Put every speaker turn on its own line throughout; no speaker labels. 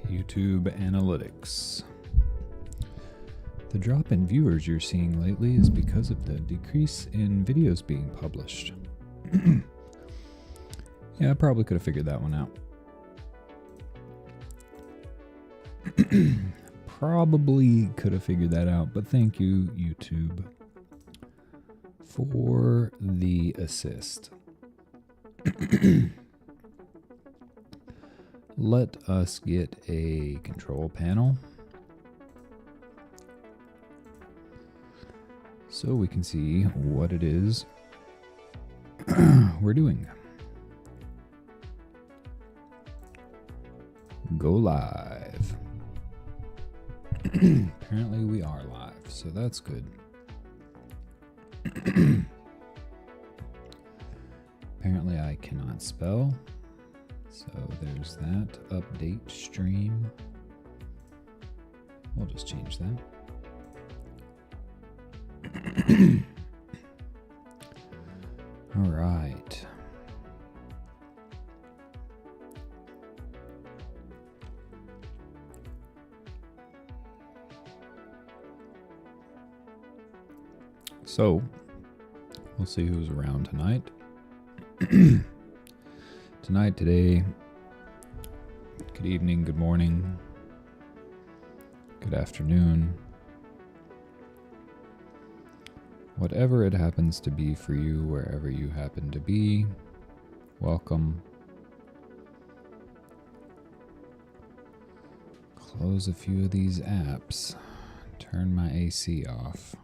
YouTube analytics. The drop in viewers you're seeing lately is because of the decrease in videos being published. Yeah, I probably could have figured that one out. Probably could have figured that out, but thank you, YouTube, for the assist. Let us get a control panel so we can see what it is we're doing. Go live. Apparently we are live, so that's good. Apparently I cannot spell. So there's that. Update stream. We'll just change that. All right. So we'll see who's around tonight. Today, good evening, good morning, good afternoon, whatever it happens to be for you, wherever you happen to be, welcome. Close a few of these apps, turn my AC off.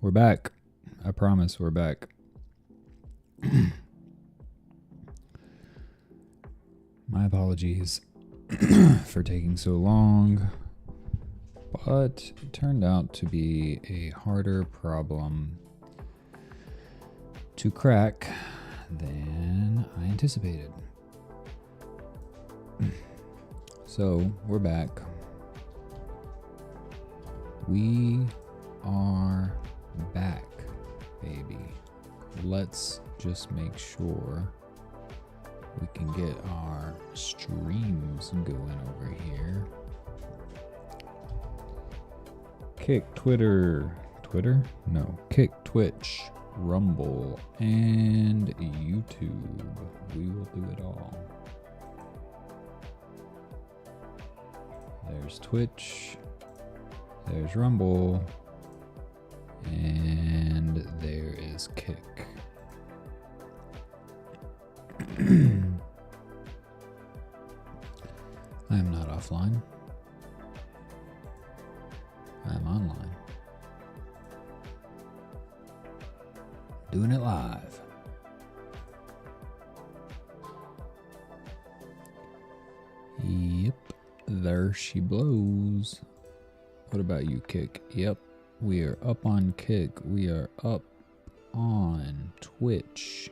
We're back. I promise we're back. My apologies for taking so long, but it turned out to be a harder problem to crack than I anticipated. So we're back. We are back, baby. Let's just make sure we can get our streams going over here. Kick Twitter. No, Kick Twitch, Rumble, and YouTube. We will do it all. There's Twitch, there's Rumble, and there is Kick. I am not offline. I am online. Doing it live. Yep, there she blows. What about you, Kick? Yep. We are up on Kick. We are up on Twitch.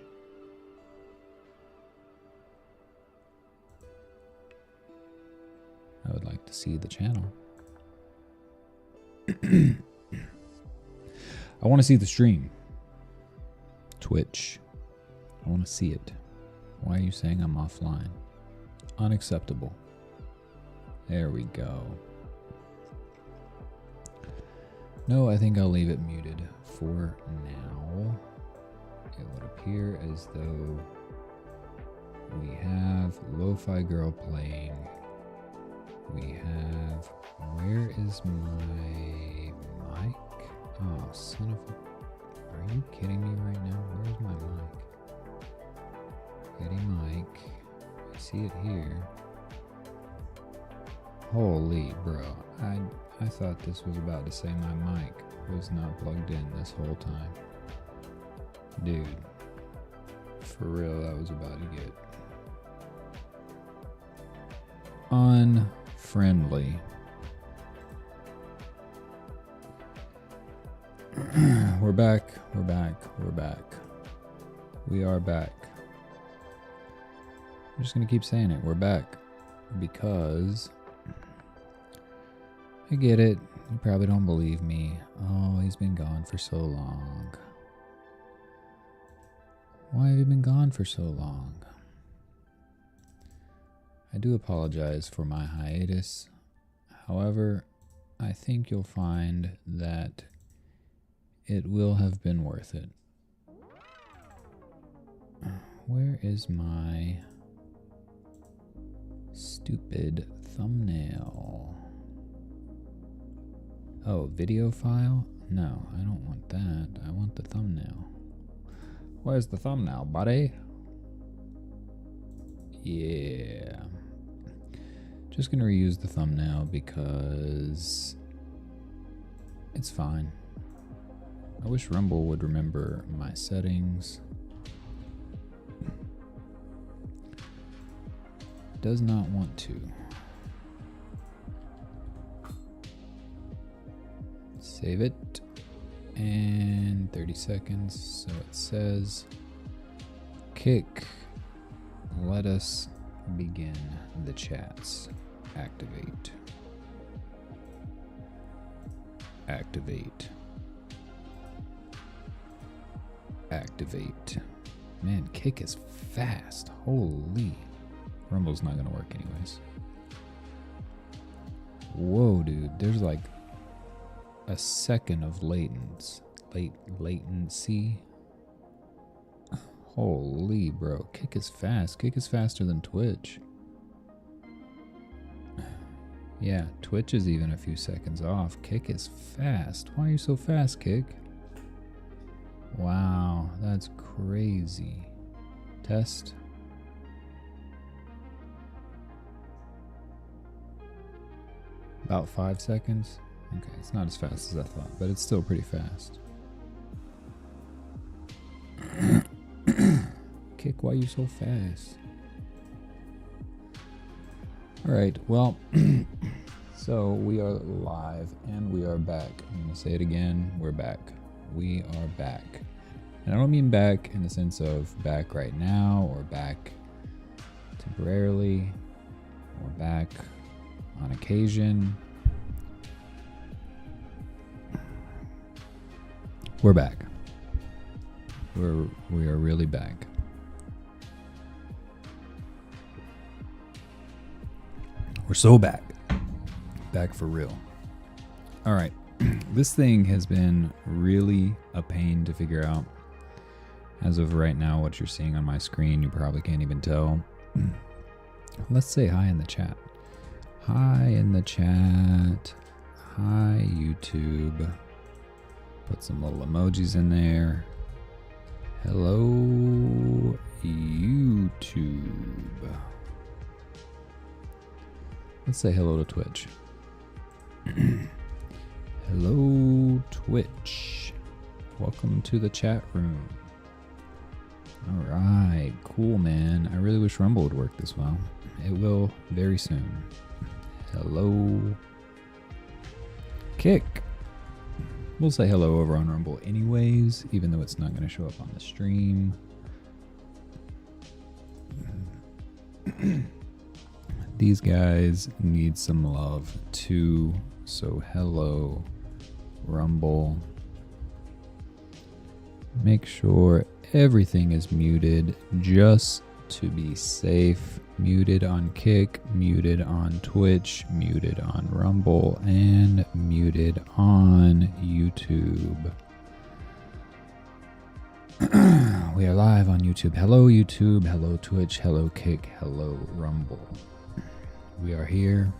I would like to see the channel. I want to see the stream. Twitch. I want to see it. Why are you saying I'm offline? Unacceptable. There we go. No, I think I'll leave it muted for now. It would appear as though we have Lo-Fi Girl playing. We have... Where is my mic? Oh, son of a... Are you kidding me right now? Where's my mic? Getting mic. I see it here. Holy bro. I thought this was about to say my mic was not plugged in this whole time. Dude. For real, that was about to get unfriendly. We're back. We're back. We're back. We are back. I'm just going to keep saying it. We're back. Because I get it. You probably don't believe me. Oh, he's been gone for so long. Why have you been gone for so long? I do apologize for my hiatus. However, I think you'll find that it will have been worth it. Where is my stupid thumbnail? Oh, video file? No, I don't want that. I want the thumbnail. Where's the thumbnail, buddy? Yeah. Just gonna reuse the thumbnail because it's fine. I wish Rumble would remember my settings. Does not want to. Save it. And 30 seconds. So it says, kick. Let us begin the chats. Activate. Activate. Activate. Man, kick is fast. Holy. Rumble's not gonna work anyways. Whoa, dude. There's like a second of latency. Holy, bro. Kick is fast. Kick is faster than Twitch. Yeah, Twitch is even a few seconds off. Kick is fast. Why are you so fast, Kick? Wow, that's crazy. Test. About 5 seconds. Okay, it's not as fast as I thought, but it's still pretty fast. Kick, why are you so fast? Alright, well, so we are live and we are back. I'm going to say it again. We're back. We are back. And I don't mean back in the sense of back right now or back temporarily or back on occasion. We're back. We are really back. We're so back. Back for real. All right. This thing has been really a pain to figure out. As of right now, what you're seeing on my screen, you probably can't even tell. Let's say hi in the chat. Hi in the chat. Hi, YouTube. Put some little emojis in there. Hello, YouTube. Let's say hello to Twitch. Hello, Twitch. Welcome to the chat room. All right, cool, man. I really wish Rumble would work this well. It will very soon. Hello. Kick. We'll say hello over on Rumble anyways, even though it's not going to show up on the stream. These guys need some love too, so hello, Rumble. Make sure everything is muted just to be safe. Muted on Kick, muted on Twitch, muted on Rumble, and muted on YouTube. We are live on YouTube. Hello, YouTube. Hello, Twitch. Hello, Kick. Hello, Rumble. We are here.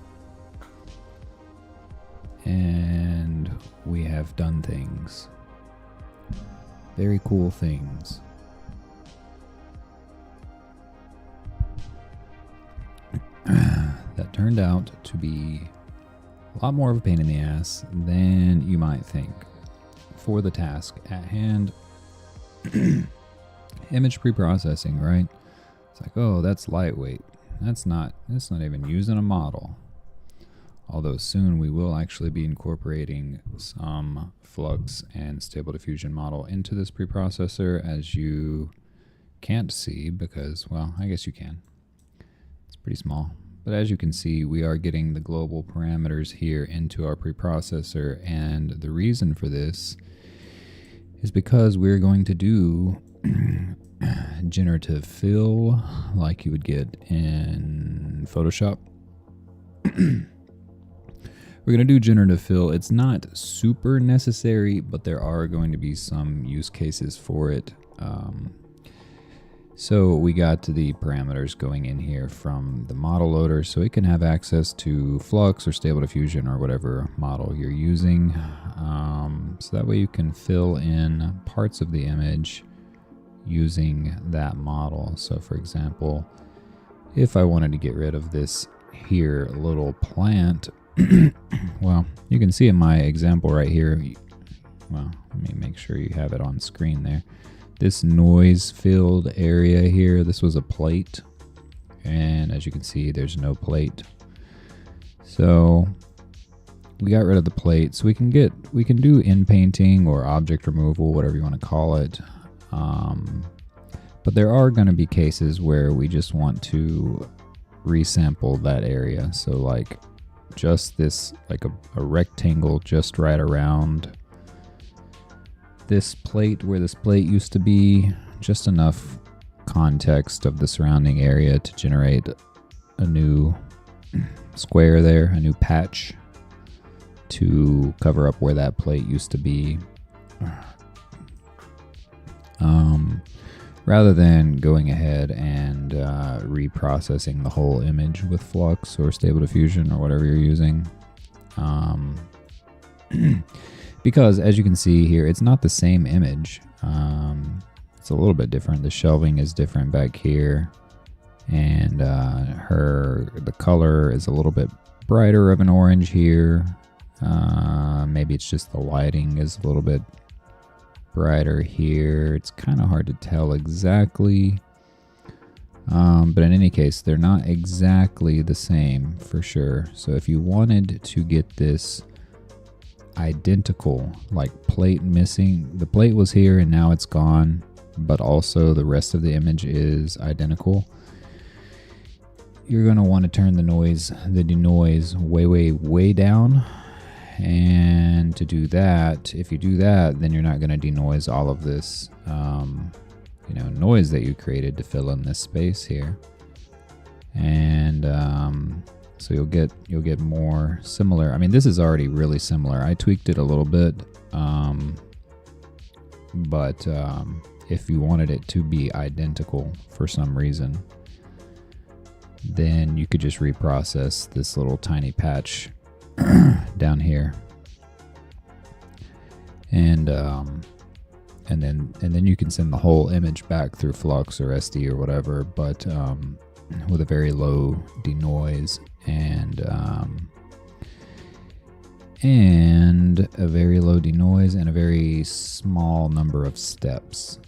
And we have done things. Very cool things. That turned out to be a lot more of a pain in the ass than you might think. For the task at hand, image preprocessing, right? It's like, oh, that's lightweight. That's not even using a model. although soon we will actually be incorporating some flux and stable diffusion model into this preprocessor, as you can't see because, well, I guess you can. It's pretty small. But as you can see, we are getting the global parameters here into our preprocessor, and the reason for this is because we're going to do generative fill like you would get in Photoshop. We're going to do generative fill. It's not super necessary, but there are going to be some use cases for it. So we got the parameters going in here from the model loader, so it can have access to flux or stable diffusion or whatever model you're using. So that way you can fill in parts of the image using that model. So for example, if I wanted to get rid of this here little plant, well, you can see in my example right here, well, let me make sure you have it on screen there. This noise filled area here, this was a plate, and as you can see, there's no plate. So we got rid of the plate, so we can do in painting or object removal, whatever you want to call it. But there are going to be cases where we just want to resample that area. So like just this, like a rectangle just right around this plate where this plate used to be, just enough context of the surrounding area to generate a new square there, a new patch to cover up where that plate used to be. Rather than going ahead and reprocessing the whole image with flux or stable diffusion or whatever you're using. Because as you can see here, it's not the same image. It's a little bit different. The shelving is different back here, and the color is a little bit brighter of an orange here. Maybe it's just the lighting is a little bit brighter here. It's kind of hard to tell exactly, but in any case, they're not exactly the same for sure. So if you wanted to get this identical, like plate missing, the plate was here and now it's gone, but also the rest of the image is identical, you're going to want to turn the denoise way down. And to do that, if you do that, then you're not going to denoise all of this noise that you created to fill in this space here. And so you'll get more similar. I mean, this is already really similar. I tweaked it a little bit, but if you wanted it to be identical for some reason, then you could just reprocess this little tiny patch down here, and then you can send the whole image back through Flux or SD or whatever, but with a very low denoise and a very low denoise and a very small number of steps.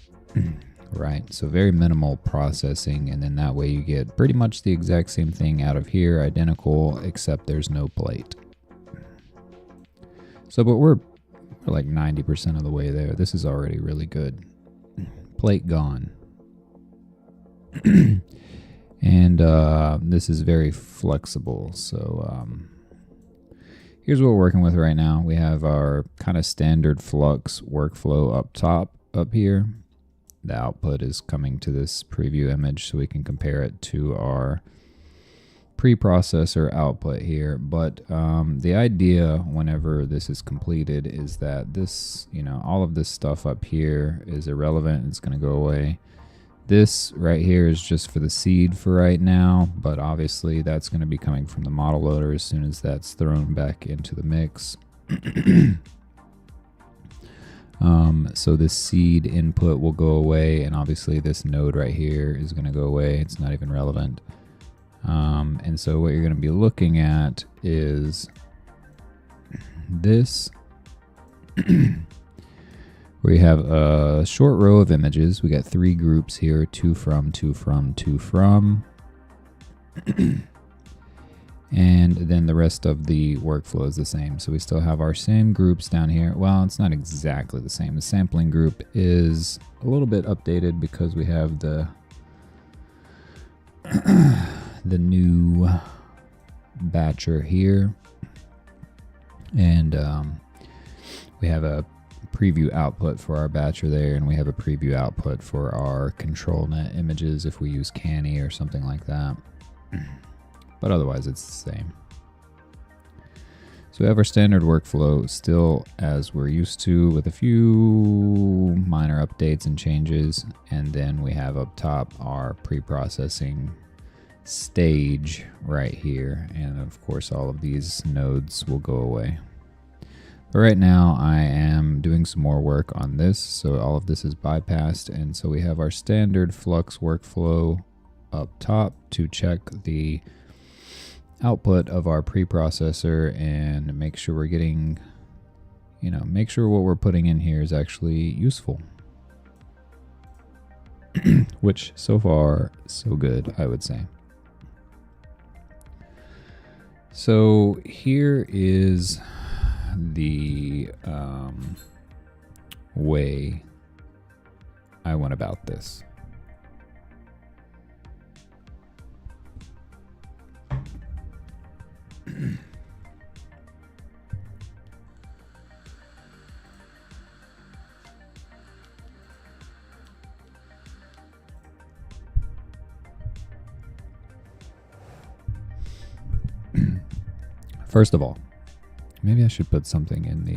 Right, so very minimal processing, and then that way you get pretty much the exact same thing out of here, identical, except there's no plate. So, but we're like 90% of the way there. This is already really good. Plate gone. And this is very flexible. So here's what we're working with right now. We have our kind of standard Flux workflow up top, up here. The output is coming to this preview image so we can compare it to our preprocessor output here. But the idea whenever this is completed is that this, all of this stuff up here is irrelevant. It's going to go away. This right here is just for the seed for right now, but obviously that's going to be coming from the model loader as soon as that's thrown back into the mix. So this seed input will go away, and obviously this node right here is going to go away. It's not even relevant. And so what you're going to be looking at is this, where you have a short row of images. We got 3 groups here, 2 from, 2 from, 2 from. And then the rest of the workflow is the same. So we still have our same groups down here. Well, it's not exactly the same. The sampling group is a little bit updated because we have the the new batcher here. And we have a preview output for our batcher there, and we have a preview output for our controlnet images if we use Canny or something like that. But otherwise it's the same. So we have our standard workflow still as we're used to, with a few minor updates and changes. And then we have up top our pre-processing stage right here. And of course all of these nodes will go away. But right now I am doing some more work on this, so all of this is bypassed. And so we have our standard Flux workflow up top to check the output of our preprocessor and make sure we're getting, make sure what we're putting in here is actually useful. Which so far, so good, I would say. So here is the way I went about this. First of all, maybe I should put something in the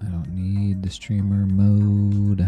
I don't need the streamer mode.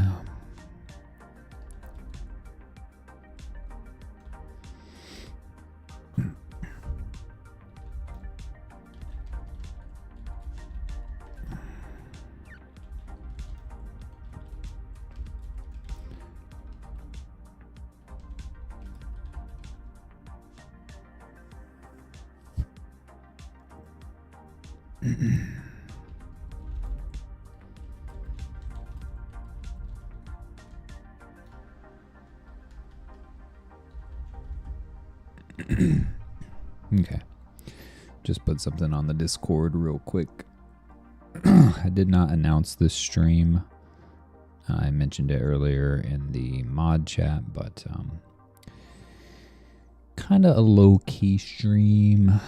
Okay, just put something on the Discord real quick. I did not announce this stream. I mentioned it earlier in the mod chat, but kind of a low-key stream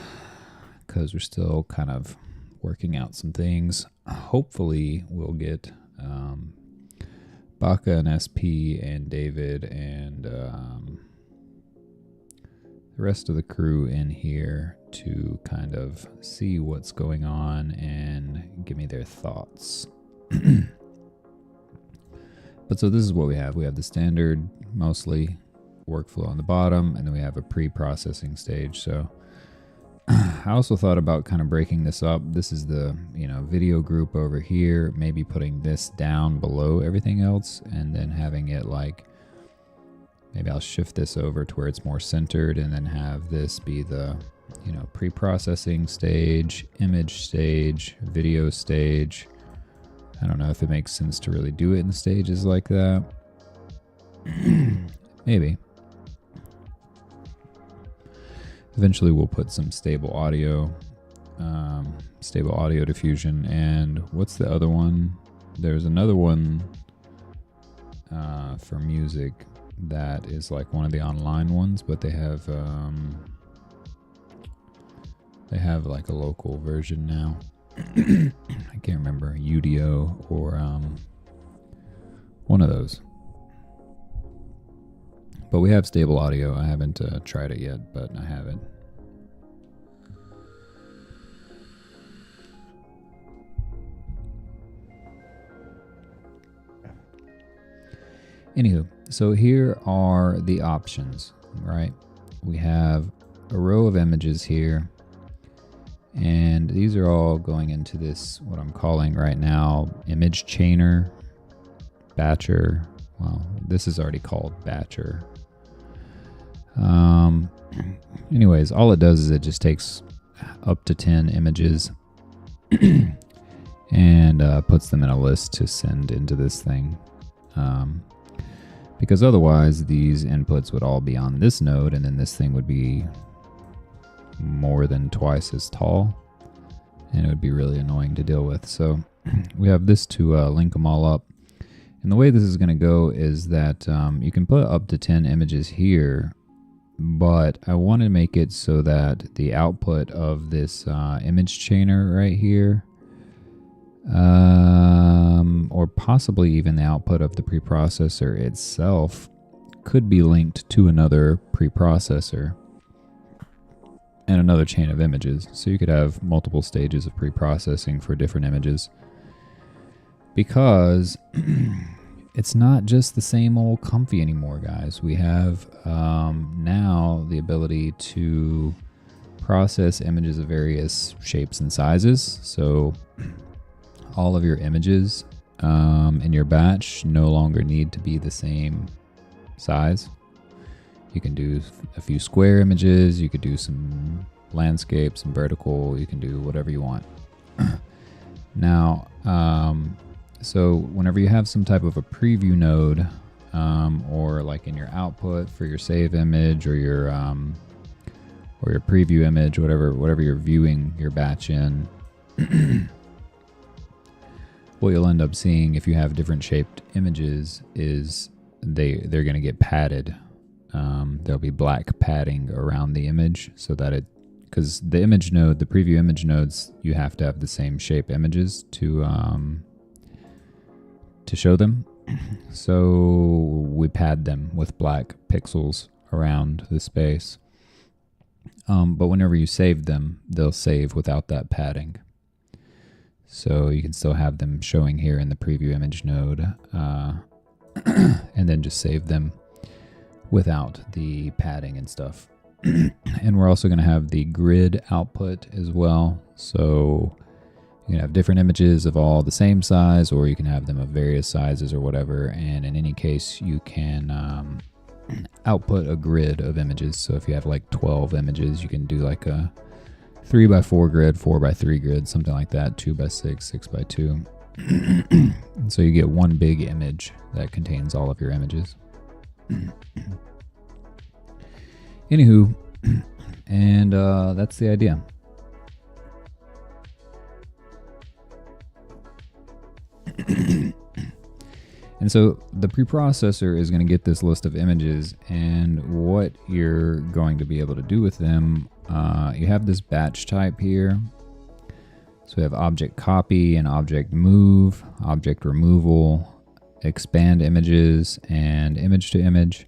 because we're still kind of working out some things. Hopefully we'll get Baka and SP and David and the rest of the crew in here to kind of see what's going on and give me their thoughts. But so this is what we have. We have the standard, mostly, workflow on the bottom, and then we have a pre-processing stage. So I also thought about kind of breaking this up. This is the video group over here, maybe putting this down below everything else, and then having it like, maybe I'll shift this over to where it's more centered, and then have this be the pre-processing stage, image stage, video stage. I don't know if it makes sense to really do it in stages like that. Maybe. Eventually we'll put some stable audio diffusion. And what's the other one? There's another one for music that is like one of the online ones, but they have like a local version now. I can't remember, Udio or one of those. But we have stable audio. I haven't tried it yet, but I have it. Anywho, so here are the options, right? We have a row of images here, and these are all going into this, what I'm calling right now, image chainer, batcher. Well, this is already called batcher. Anyways, all it does is it just takes up to 10 images and puts them in a list to send into this thing. because otherwise these inputs would all be on this node, and then this thing would be more than twice as tall, and it would be really annoying to deal with. So we have this to link them all up. And the way this is going to go is that you can put up to 10 images here, but I want to make it so that the output of this image chainer right here, or possibly even the output of the preprocessor itself, could be linked to another preprocessor and another chain of images. So you could have multiple stages of preprocessing for different images, because it's not just the same old comfy anymore, guys. We have now the ability to process images of various shapes and sizes. So all of your images in your batch no longer need to be the same size. You can do a few square images, you could do some landscape, some vertical, you can do whatever you want. Now, so whenever you have some type of a preview node, or like in your output for your save image or your preview image, whatever you're viewing your batch in, what you'll end up seeing if you have different shaped images is they're going to get padded. There'll be black padding around the image, so that because the image node, the preview image nodes, you have to have the same shape images to show them. So we pad them with black pixels around the space. But whenever you save them, they'll save without that padding. So you can still have them showing here in the preview image node, and then just save them without the padding and stuff. And we're also going to have the grid output as well. So you can have different images of all the same size, or you can have them of various sizes or whatever. And in any case, you can output a grid of images. So if you have like 12 images, you can do like a 3x4 grid, 4x3 grid, something like that, 2x6, 6x2. And so you get one big image that contains all of your images. Anywho, and that's the idea. And so the preprocessor is going to get this list of images, and what you're going to be able to do with them, you have this batch type here. So we have object copy and object move, object removal, expand images, and image to image.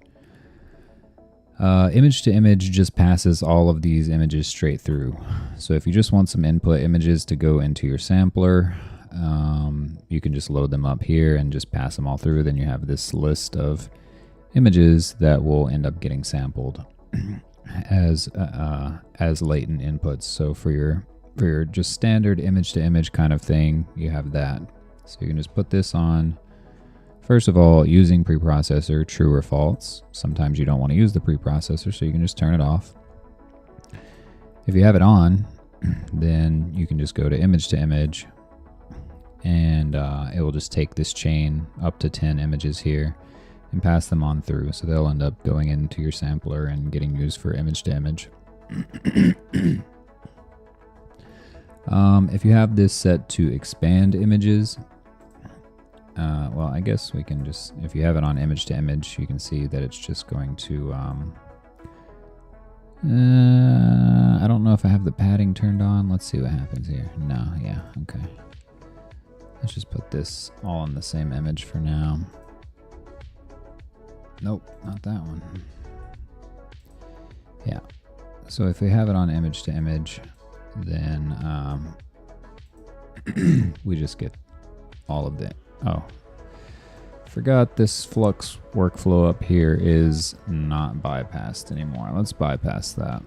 Image to image just passes all of these images straight through. So if you just want some input images to go into your sampler, you can just load them up here and just pass them all through. Then you have this list of images that will end up getting sampled as latent inputs. So for your just standard image to image kind of thing, you have that. So you can just put this on. First of all, using preprocessor, true or false. Sometimes you don't want to use the preprocessor, so you can just turn it off. If you have it on, then you can just go to image, and it will just take this chain up to 10 images here and pass them on through. So they'll end up going into your sampler and getting used for image to image. If you have this set to expand images, well, I guess we can just, if you have it on image to image, you can see that it's just going to, I don't know if I have the padding turned on. Let's see what happens here. No, yeah, okay. Let's just put this all in the same image for now. Nope, not that one. Yeah, so if we have it on image to image, then we just get all of the, oh, forgot this flux workflow up here is not bypassed anymore. Let's bypass that.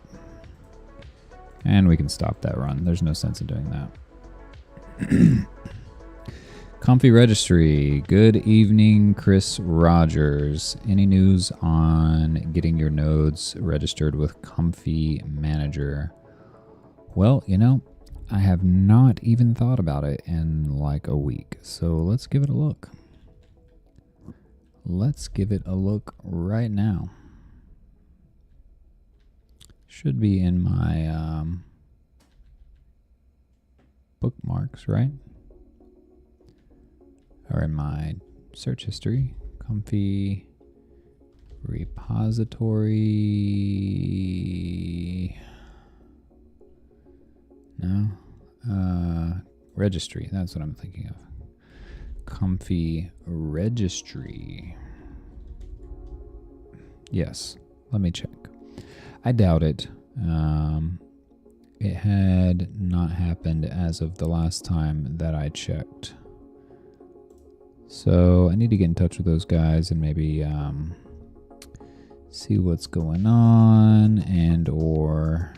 And we can stop that run. There's no sense in doing that. Comfy registry. Good evening, Chris Rogers. Any news on getting your nodes registered with Comfy Manager? Well, you know, I have not even thought about it in like a week. So let's give it a look. let's give it a look right now. Should be in my bookmarks, right? Or in my search history. Comfy repository. No. Registry. That's what I'm thinking of. Comfy registry. Yes. Let me check. I doubt it. It had not happened as of the last time that I checked. So I need to get in touch with those guys and maybe see what's going on, and or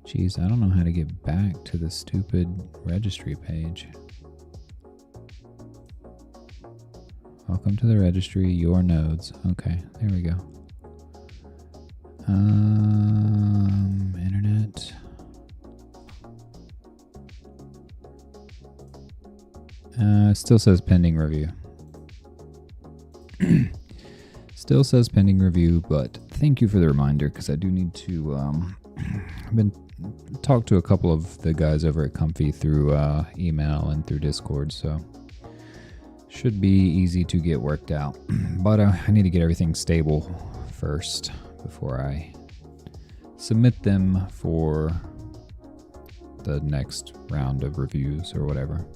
geez, I don't know how to get back to the stupid registry page. Welcome to the registry, your nodes. Okay, there we go. Internet. Still says pending review. Still says pending review, but thank you for the reminder, because I do need to I've been talked to a couple of the guys over at Comfy through email and through Discord, so should be easy to get worked out. But I need to get everything stable first before I submit them for the next round of reviews or whatever.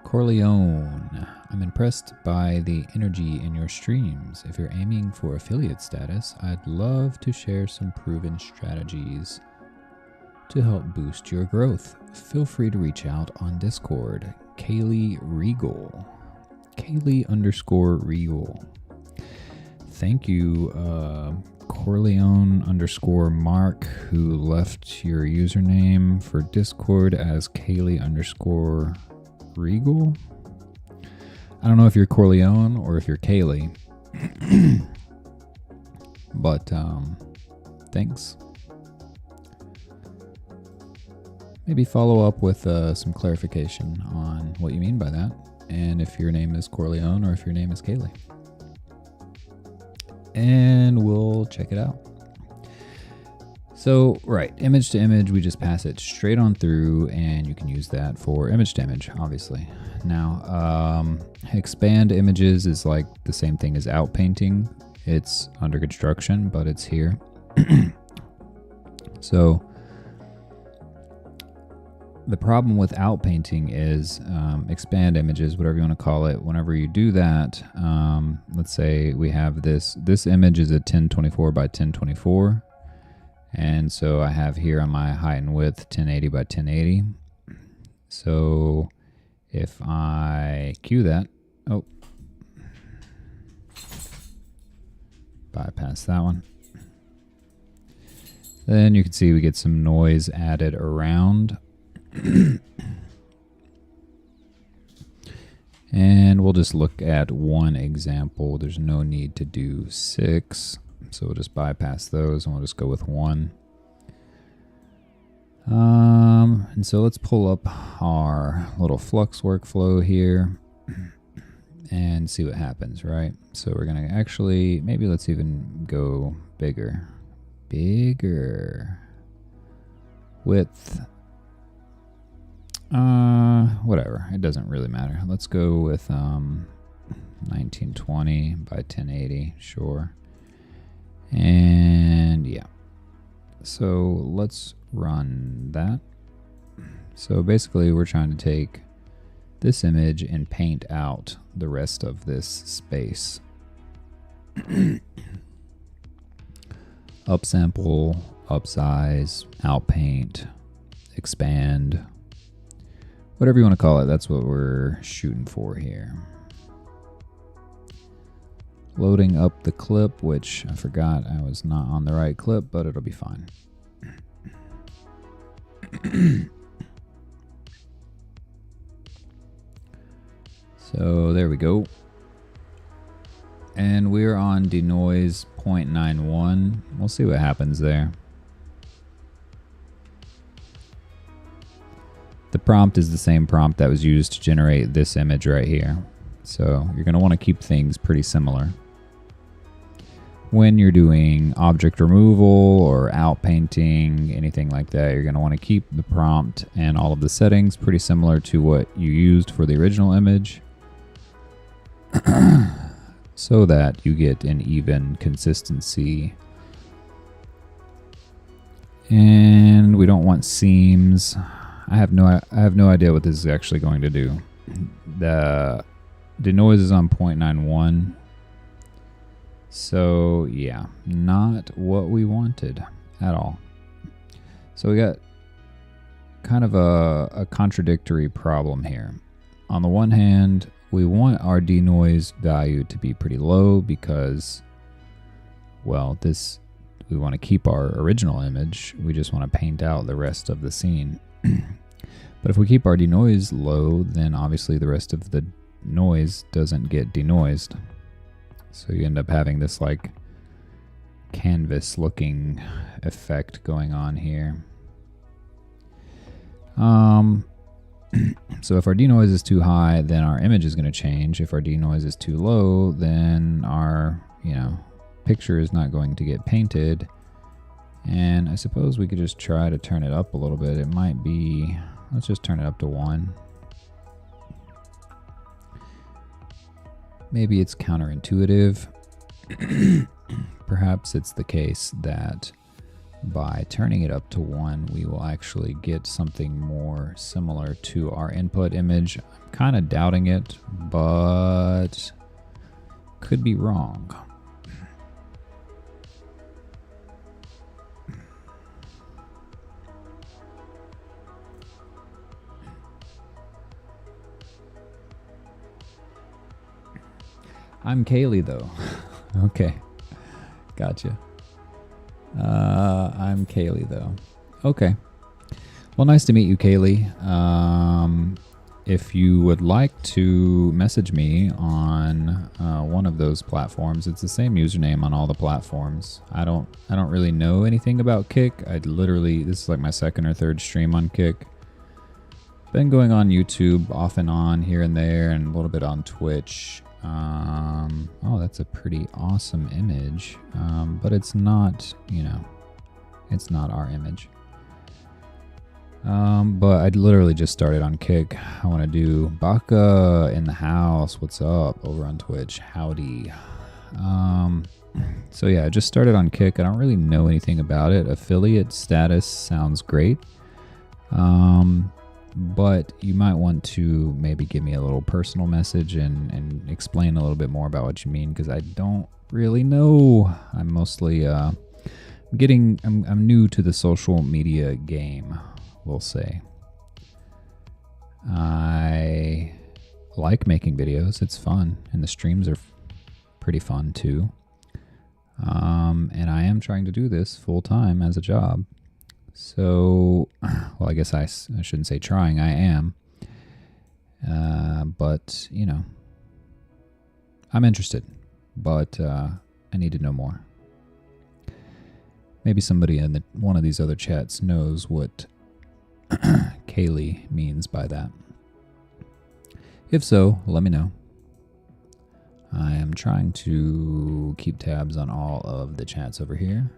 Corleone, I'm impressed by the energy in your streams. If you're aiming for affiliate status, I'd love to share some proven strategies to help boost your growth. Feel free to reach out on Discord. Kaylee Regal. Kaylee_Regal. Thank you, Corleone_Mark, who left your username for Discord as Kaylee_Regal. I don't know if you're Corleone or if you're Kaylee, but thanks. Maybe follow up with some clarification on what you mean by that, and if your name is Corleone or if your name is Kaylee. And we'll check it out. So, right, image to image, we just pass it straight on through, and you can use that for image to image, obviously. Now, expand images is like the same thing as outpainting. It's under construction, but it's here. So, the problem with outpainting is expand images, whatever you want to call it. Whenever you do that, let's say we have this image is a 1024 by 1024. And so I have here on my height and width 1080 by 1080. So if I cue that, bypass that one. Then you can see we get some noise added around. And we'll just look at one example. There's no need to do 6. So we'll just bypass those and we'll just go with 1. And so let's pull up our little flux workflow here and see what happens, right? So we're going to actually, maybe let's even go bigger. Width. Whatever. It doesn't really matter. Let's go with 1920 by 1080. Sure. And yeah. So let's run that. So basically we're trying to take this image and paint out the rest of this space. Upsample, upsize, outpaint, expand, whatever you want to call it. That's what we're shooting for here. Loading up the clip, which I forgot I was not on the right clip, but it'll be fine. So there we go. And we're on denoise 0.91. We'll see what happens there. The prompt is the same prompt that was used to generate this image right here. So you're going to want to keep things pretty similar. When you're doing object removal or outpainting, anything like that, you're going to want to keep the prompt and all of the settings pretty similar to what you used for the original image so that you get an even consistency. And we don't want seams. I have no idea what this is actually going to do. The denoise is on 0.91. So yeah, not what we wanted at all. So we got kind of a contradictory problem here. On the one hand, we want our denoise value to be pretty low because, well, we want to keep our original image. We just want to paint out the rest of the scene. But if we keep our denoise low, then obviously the rest of the noise doesn't get denoised. So you end up having this like canvas looking effect going on here. So if our denoise is too high, then our image is going to change. If our denoise is too low, then our, picture is not going to get painted. And I suppose we could just try to turn it up a little bit. It might be, let's just turn it up to 1. Maybe it's counterintuitive. Perhaps it's the case that by turning it up to 1, we will actually get something more similar to our input image. I'm kind of doubting it, but could be wrong. I'm Kaylee, though. Okay. Gotcha. I'm Kaylee, though. Okay. Well, nice to meet you, Kaylee. If you would like to message me on one of those platforms, it's the same username on all the platforms. I don't really know anything about Kick. This is like my second or third stream on Kick. Been going on YouTube off and on here and there, and a little bit on Twitch. Oh, that's a pretty awesome image, but it's not, it's not our image. But I literally just started on Kick. I want to do Baka in the house. What's up over on Twitch? Howdy. So yeah, I just started on Kick. I don't really know anything about it. Affiliate status sounds great. But you might want to maybe give me a little personal message and explain a little bit more about what you mean, because I don't really know. I'm mostly I'm new to the social media game, we'll say. I like making videos. It's fun, and the streams are pretty fun too. And I am trying to do this full time as a job. So, well, I guess I shouldn't say trying, I am. But, I'm interested, but I need to know more. Maybe somebody in one of these other chats knows what Kaylee means by that. If so, let me know. I am trying to keep tabs on all of the chats over here.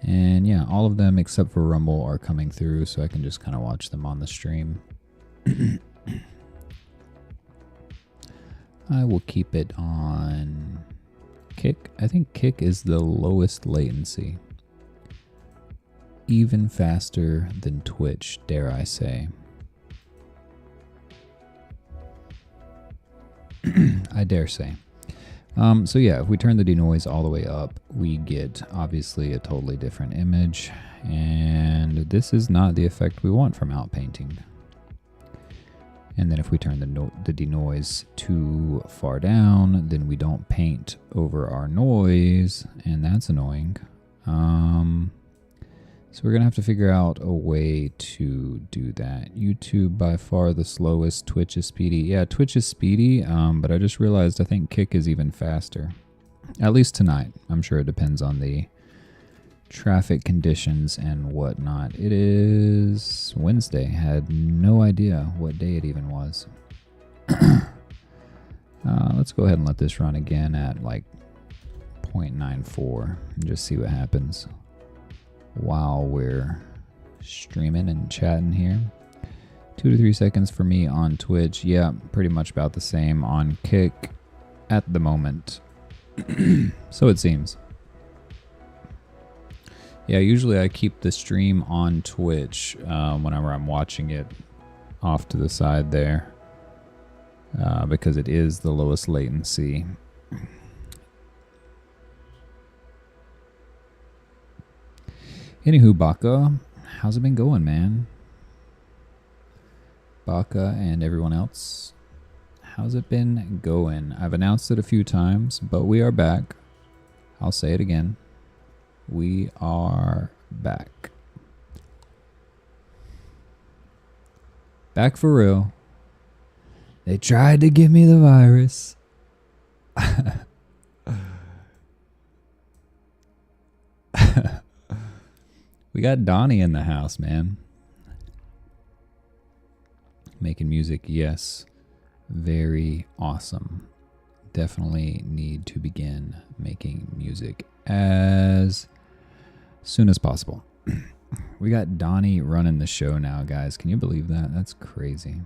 And yeah, all of them except for Rumble are coming through, so I can just kind of watch them on the stream. I will keep it on Kick. I think Kick is the lowest latency. Even faster than Twitch, dare I say. I dare say. So yeah, if we turn the denoise all the way up, we get obviously a totally different image, and this is not the effect we want from outpainting. And then if we turn the denoise too far down, then we don't paint over our noise, and that's annoying. So we're going to have to figure out a way to do that. YouTube by far the slowest. Twitch is speedy. Yeah, Twitch is speedy, but I just realized I think Kick is even faster. At least tonight. I'm sure it depends on the traffic conditions and whatnot. It is Wednesday. Had no idea what day it even was. Let's go ahead and let this run again at like 0.94 and just see what happens while we're streaming and chatting here. 2 to 3 seconds for me on Twitch. Yeah, pretty much about the same on Kick at the moment. So it seems. Yeah, usually I keep the stream on Twitch whenever I'm watching it off to the side there because it is the lowest latency. Anywho, Baka, how's it been going, man? Baka and everyone else, how's it been going? I've announced it a few times, but we are back. I'll say it again. We are back. Back for real. They tried to give me the virus. We got Donnie in the house, man. Making music, yes. Very awesome. Definitely need to begin making music as soon as possible. We got Donnie running the show now, guys. Can you believe that? That's crazy.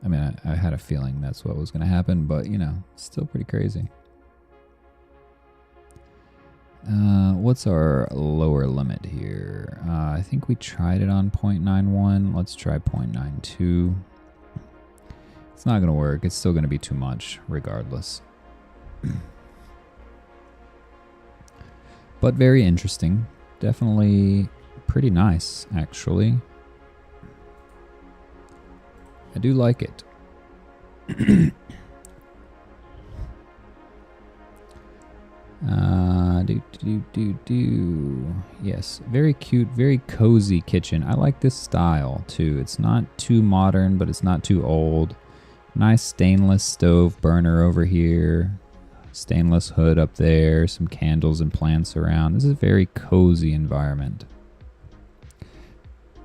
I mean, I had a feeling that's what was going to happen, but, you know, still pretty crazy. What's our lower limit here? I think we tried it on 0.91. Let's try 0.92. It's not going to work. It's still going to be too much, regardless. But very interesting. Definitely pretty nice, actually. I do like it. Yes, very cute, very cozy kitchen. I like this style too. It's not too modern, but it's not too old. Nice stainless stove burner over here. Stainless hood up there. Some candles and plants around. This is a very cozy environment.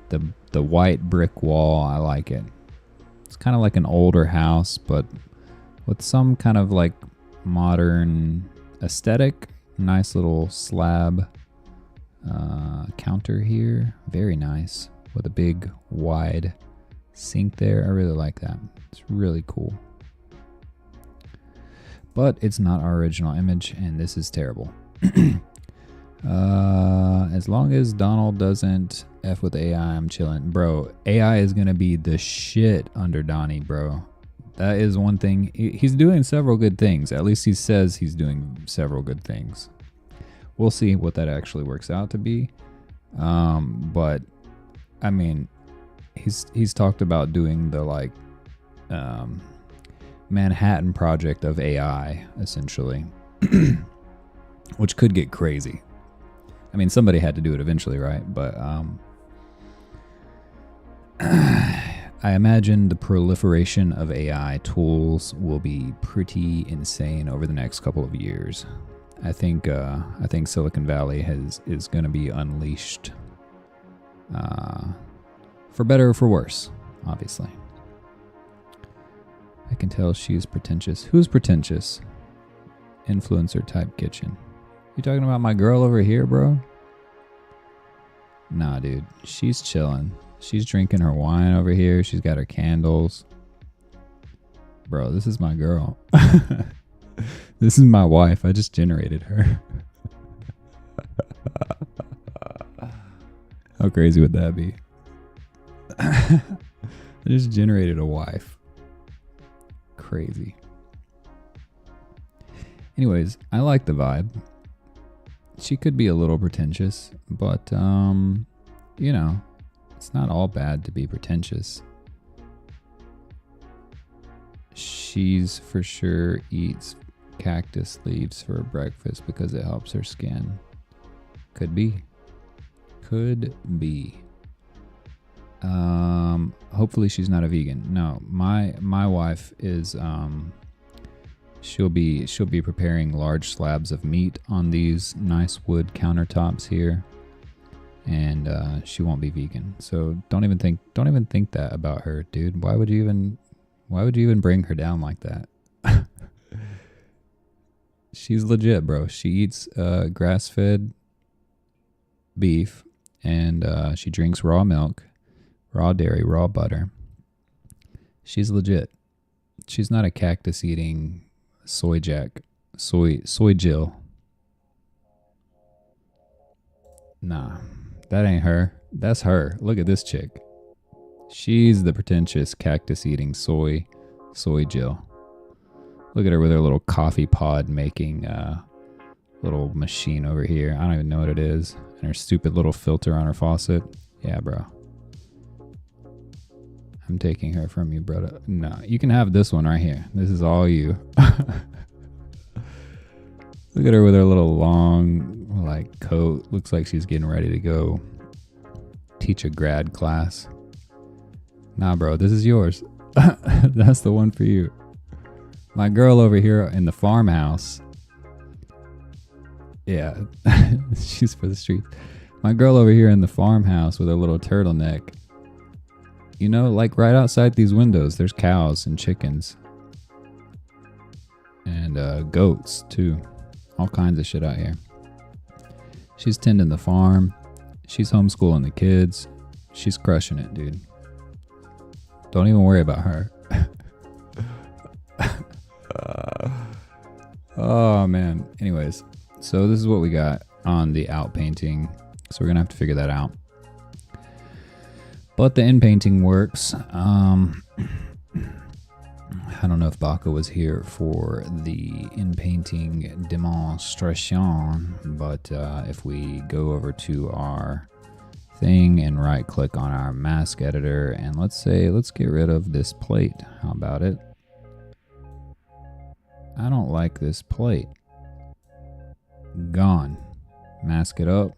The white brick wall, I like it. It's kind of like an older house, but with some kind of like modern aesthetic. Nice little slab counter here. Very nice. With a big wide sink there. I really like that. It's really cool. But it's not our original image, and this is terrible. As long as Donald doesn't F with AI, I'm chilling. Bro, AI is going to be the shit under Donnie, bro. That is one thing. He's doing several good things. At least he says he's doing several good things. We'll see what that actually works out to be. But, I mean, he's talked about doing the, like, Manhattan Project of AI, essentially. Which could get crazy. I mean, somebody had to do it eventually, right? But I imagine the proliferation of AI tools will be pretty insane over the next couple of years. I think Silicon Valley is going to be unleashed, for better or for worse, obviously. I can tell she's pretentious. Who's pretentious? Influencer type kitchen. You talking about my girl over here, bro? Nah, dude. She's chilling. She's drinking her wine over here. She's got her candles. Bro, this is my girl. This is my wife. I just generated her. How crazy would that be? I just generated a wife. Crazy. Anyways, I like the vibe. She could be a little pretentious, but, you know, it's not all bad to be pretentious. She's for sure eats cactus leaves for breakfast because it helps her skin. Could be. Could be. Hopefully she's not a vegan. No, my wife is she'll be preparing large slabs of meat on these nice wood countertops here, and she won't be vegan. So don't even think that about her, dude. Why would you even bring her down like that? She's legit, bro. She eats grass-fed beef, and she drinks raw milk, raw dairy, raw butter. She's legit. She's not a cactus eating soy Jill. Nah, that ain't her. That's her. Look at this chick. She's the pretentious cactus eating soy Jill. Look at her with her little coffee pod making little machine over here. I don't even know what it is. And her stupid little filter on her faucet. Yeah, bro. I'm taking her from you, brother. No, you can have this one right here. This is all you. Look at her with her little long coat. Looks like she's getting ready to go teach a grad class. Nah, bro, this is yours. That's the one for you. My girl over here in the farmhouse. Yeah, she's for the streets. My girl over here in the farmhouse with her little turtleneck. You know, like right outside these windows, there's cows and chickens. And goats, too. All kinds of shit out here. She's tending the farm. She's homeschooling the kids. She's crushing it, dude. Don't even worry about her. Oh, man. Anyways, so this is what we got on the out painting. So we're going to have to figure that out. But the in painting works. I don't know if Baka was here for the in painting demonstration, but if we go over to our thing and right click on our mask editor, and let's get rid of this plate. How about it? I don't like this plate. Gone. Mask it up.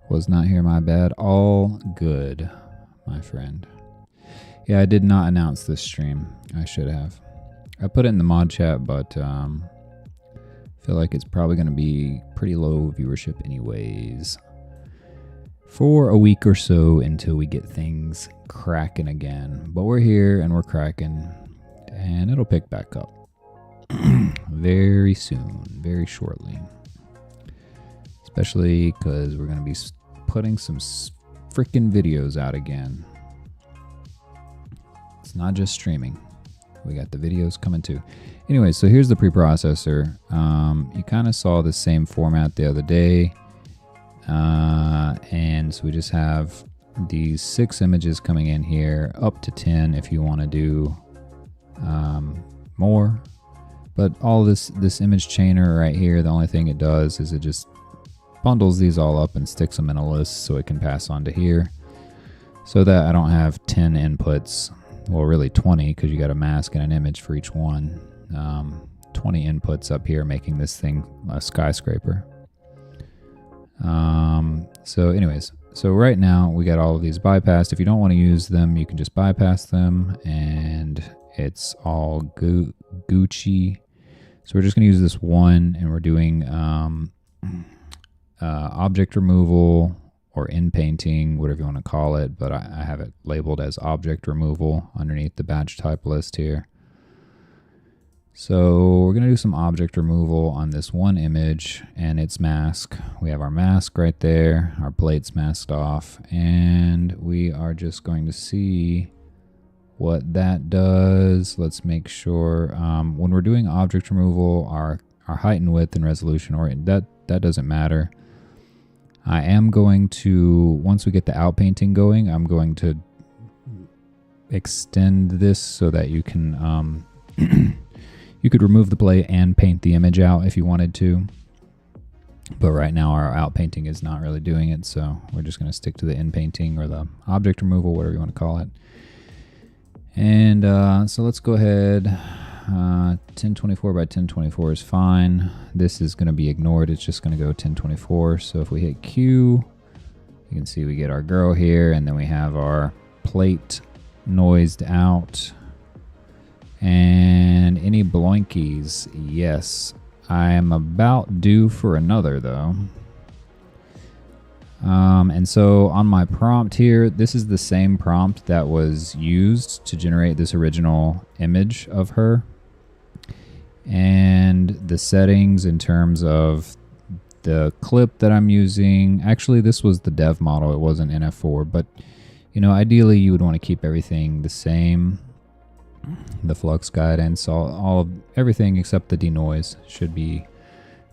Was not here, my bad. All good, my friend. Yeah, I did not announce this stream. I should have. I put it in the mod chat, but feel like it's probably going to be pretty low viewership anyways. For a week or so until we get things cracking again. But we're here and we're cracking, and it'll pick back up very soon, very shortly. Especially because we're going to be putting some freaking videos out again. It's not just streaming. We got the videos coming too. Anyway, so here's the preprocessor. You kind of saw the same format the other day. And so we just have these 6 images coming in here, up to 10 if you want to do more. But all this image chainer right here, the only thing it does is it just bundles these all up and sticks them in a list so it can pass on to here. So that I don't have 10 inputs. Well, really 20, because you got a mask and an image for each one. 20 inputs up here, making this thing a skyscraper. So anyways, so right now we got all of these bypassed. If you don't want to use them, you can just bypass them and it's all Gucci. So we're just going to use this one, and we're doing object removal or in painting, whatever you want to call it, but I have it labeled as object removal underneath the batch type list here. So we're going to do some object removal on this one image and its mask. We have our mask right there, our plate's masked off, and we are just going to see what that does. Let's make sure when we're doing object removal, our height and width and resolution, or that doesn't matter. I am going to, once we get the out painting going, I'm going to extend this so that you can you could remove the plate and paint the image out if you wanted to. But right now our out painting is not really doing it, so we're just going to stick to the in painting or the object removal, whatever you want to call it. And so let's go ahead. 1024 by 1024 is fine. This is going to be ignored. It's just going to go 1024. So if we hit Q, you can see we get our girl here, and then we have our plate noised out. And any bloinkies? Yes. I am about due for another, though. And so on my prompt here, this is the same prompt that was used to generate this original image of her. And the settings in terms of the clip that I'm using, actually this was the dev model, it wasn't NF4, but you know, ideally you would want to keep everything the same. The flux guidance, everything except the denoise should be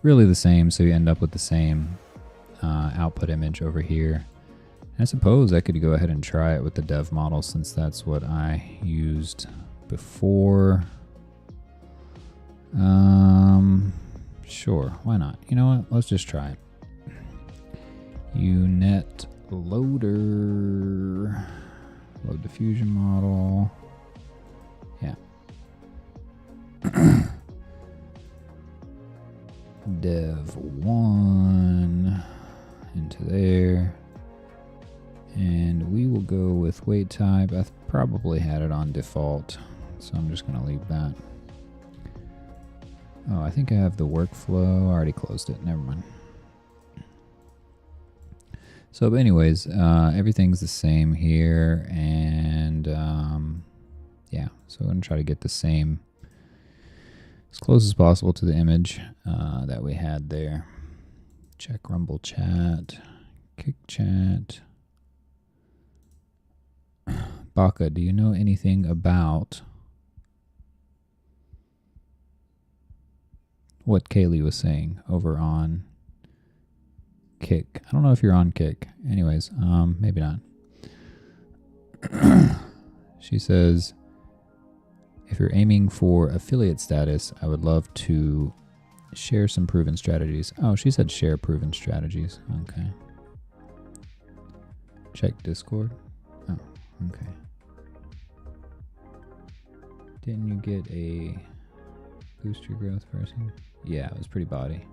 really the same, so you end up with the same output image over here. I suppose I could go ahead and try it with the dev model since that's what I used before. Sure, why not? You know what? Let's just try it. Unet loader, load diffusion model. Yeah. Dev1 into there. And we will go with wait type. I probably had it on default, so I'm just going to leave that. Oh, I think I have the workflow. I already closed it. Never mind. So, but anyways, everything's the same here. And yeah, so I'm going to try to get the same as close as possible to the image that we had there. Check Rumble chat, Kick chat. Baka, do you know anything about what Kaylee was saying over on Kick? I don't know if you're on Kick. Anyways, maybe not. She says, if you're aiming for affiliate status, I would love to share some proven strategies. Oh, she said share proven strategies. Okay. Check Discord. Oh, okay. Didn't you get a boost your growth person? Yeah, it was pretty body.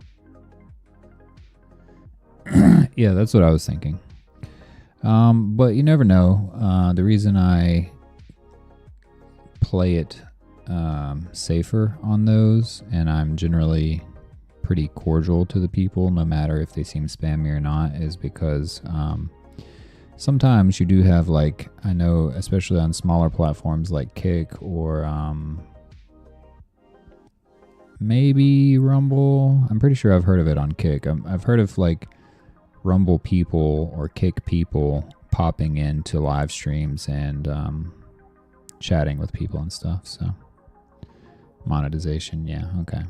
Yeah, that's what I was thinking. But you never know. The reason I play it safer on those, and I'm generally pretty cordial to the people, no matter if they seem spammy or not, is because sometimes you do have, like, I know, especially on smaller platforms like Kick or maybe Rumble. I'm pretty sure I've heard of it on Kick. I've heard of like Rumble people or Kick people popping into live streams and chatting with people and stuff. So monetization, yeah, okay.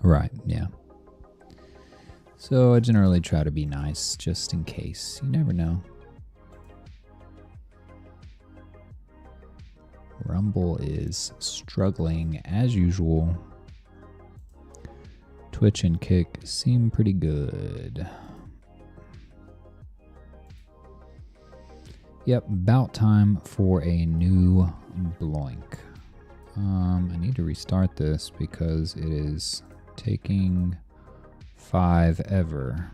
Right, yeah. So I generally try to be nice just in case. You never know. Rumble is struggling as usual. Twitch and Kick seem pretty good. Yep, about time for a new bloink. I need to restart this because it is taking 5 ever.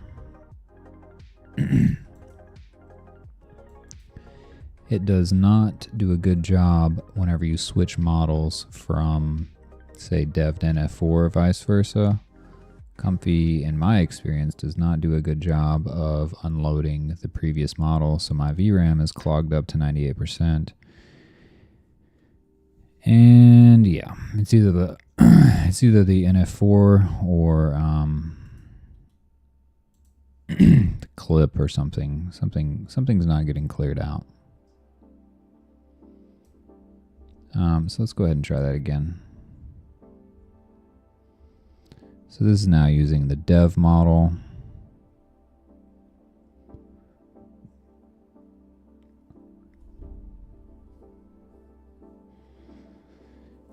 It does not do a good job whenever you switch models from, say, dev to NF4 or vice versa. Comfy, in my experience, does not do a good job of unloading the previous model, so my VRAM is clogged up to 98%. And yeah, it's either the the NF4 or the clip or something. Something's not getting cleared out. So let's go ahead and try that again. So this is now using the dev model.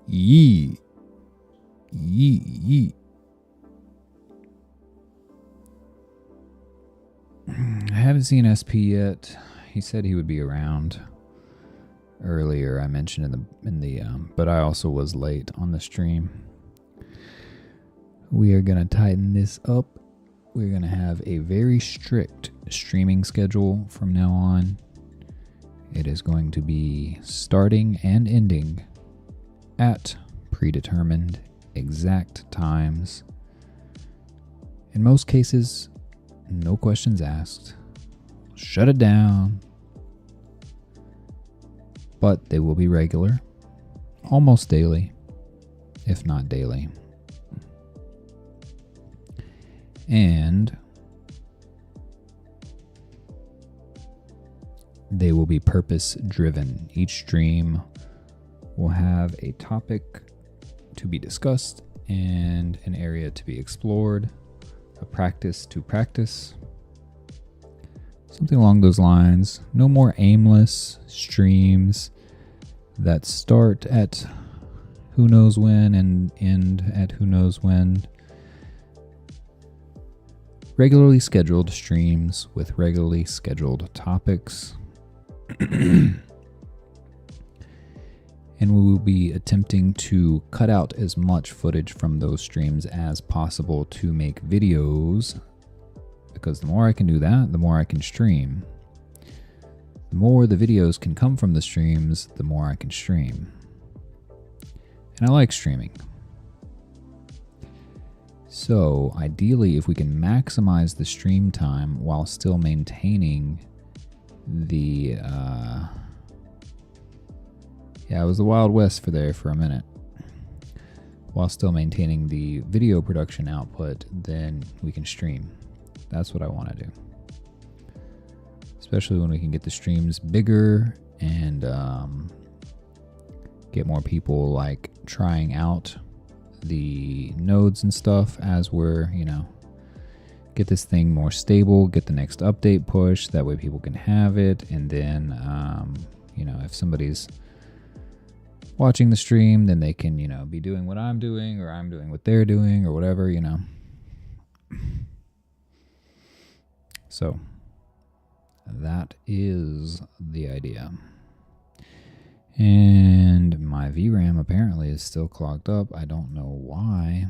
Yee. I haven't seen SP yet. He said he would be around. earlier I mentioned but I also was late on the stream. We are gonna tighten this up. We're gonna have a very strict streaming schedule from now on. It is going to be starting and ending at predetermined exact times. In most cases, no questions asked. Shut it down. But they will be regular, almost daily, if not daily. And they will be purpose driven. Each stream will have a topic to be discussed and an area to be explored, a practice to practice, something along those lines. No more aimless streams that start at who knows when and end at who knows when. Regularly scheduled streams with regularly scheduled topics. And we will be attempting to cut out as much footage from those streams as possible to make videos, because the more I can do that, the more I can stream. The more the videos can come from the streams, the more I can stream. And I like streaming. So ideally, if we can maximize the stream time while still maintaining the it was the Wild West for a minute. While still maintaining the video production output, then we can stream. That's what I want to do. Especially when we can get the streams bigger and get more people like trying out the nodes and stuff as we're, get this thing more stable, get the next update push. That way people can have it. And then, if somebody's watching the stream, then they can, be doing what I'm doing, or I'm doing what they're doing, or whatever, So that is the idea. And my VRAM apparently is still clogged up. I don't know why.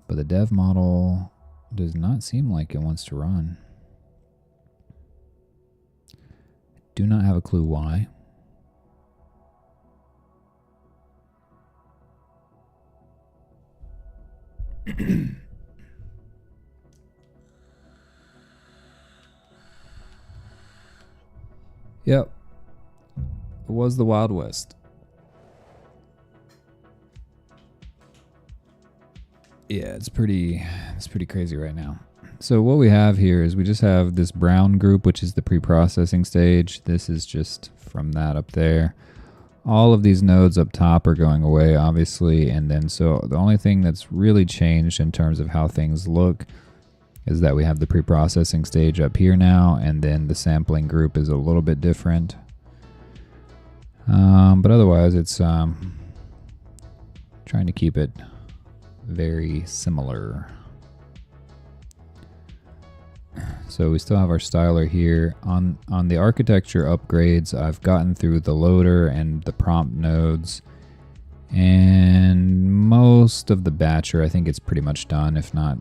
But the dev model does not seem like it wants to run. Do not have a clue why. Yep. It was the Wild West. Yeah, it's pretty crazy right now. So what we have here is we just have this brown group, which is the pre-processing stage. This is just from that up there. All of these nodes up top are going away, obviously. And then so the only thing that's really changed in terms of how things look is that we have the pre-processing stage up here now, and then the sampling group is a little bit different. But otherwise, it's trying to keep it very similar. So we still have our styler here. On the architecture upgrades, I've gotten through the loader and the prompt nodes, and most of the batcher, I think it's pretty much done, if not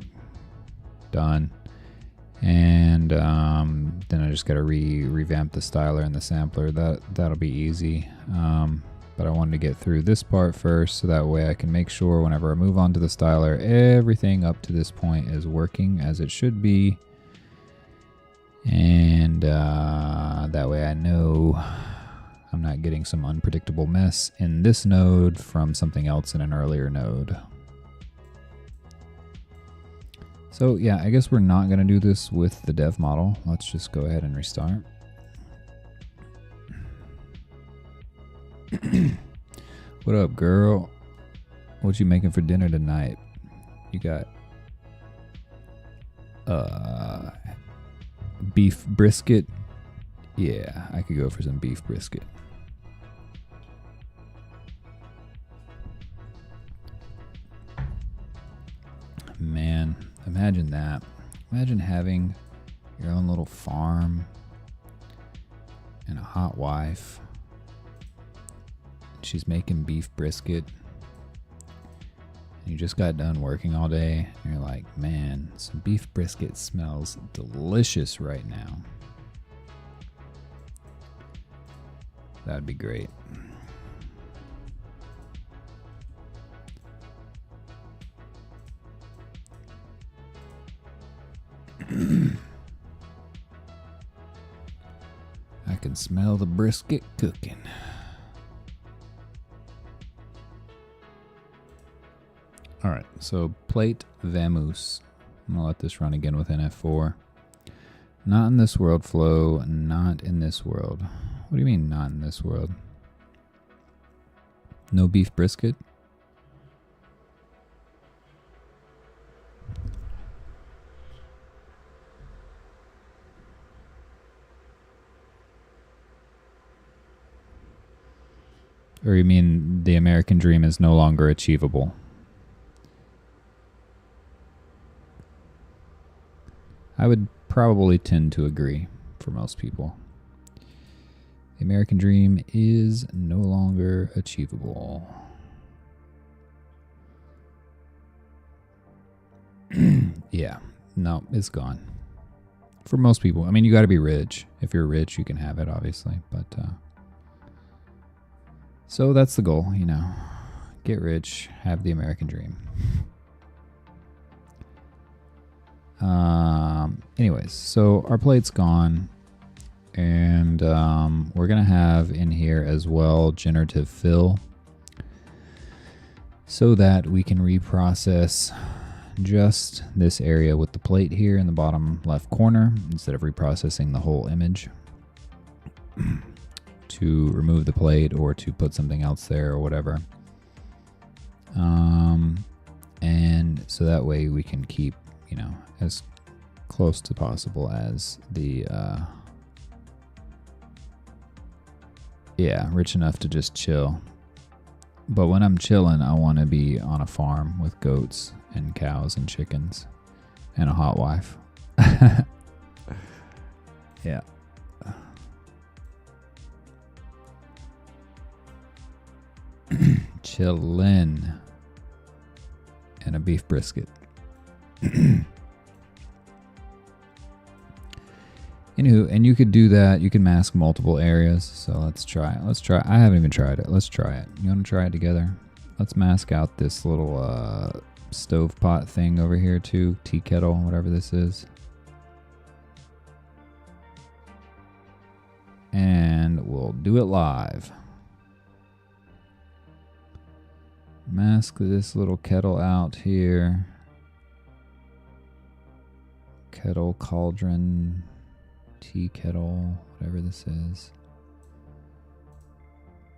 done. And then I just got to revamp the styler and the sampler. That'll be easy. But I wanted to get through this part first, so that way I can make sure whenever I move on to the styler, everything up to this point is working as it should be. And that way I know I'm not getting some unpredictable mess in this node from something else in an earlier node. So yeah, I guess we're not going to do this with the dev model. Let's just go ahead and restart. What up, girl? What you making for dinner tonight? You got beef brisket? Yeah, I could go for some beef brisket. Man, imagine that. Imagine having your own little farm and a hot wife. She's making beef brisket. You just got done working all day, and you're like, man, some beef brisket smells delicious right now. That'd be great. I can smell the brisket cooking. All right, so plate vamoose. I'm gonna let this run again with NF4. Not in this world, flow. Not in this world. What do you mean, not in this world? No beef brisket? Or you mean the American dream is no longer achievable? I would probably tend to agree for most people. The American dream is no longer achievable. Yeah, no, it's gone. For most people. I mean, you got to be rich. If you're rich, you can have it, obviously. But so that's the goal, you know. Get rich, have the American dream. Anyways, so our plate's gone, and we're gonna have in here as well generative fill, so that we can reprocess just this area with the plate here in the bottom left corner instead of reprocessing the whole image to remove the plate or to put something else there or whatever. And so that way we can keep, you know, as close to possible as the rich enough to just chill. But when I'm chilling, I want to be on a farm with goats and cows and chickens and a hot wife. Yeah. Chillin' and a beef brisket. Anywho, and you could do that. You can mask multiple areas. So let's try it. Let's try. I haven't even tried it. Let's try it. You want to try it together? Let's mask out this little stovetop thing over here too. Tea kettle, whatever this is. And we'll do it live. Mask this little kettle out here. Kettle, cauldron, tea kettle, whatever this is.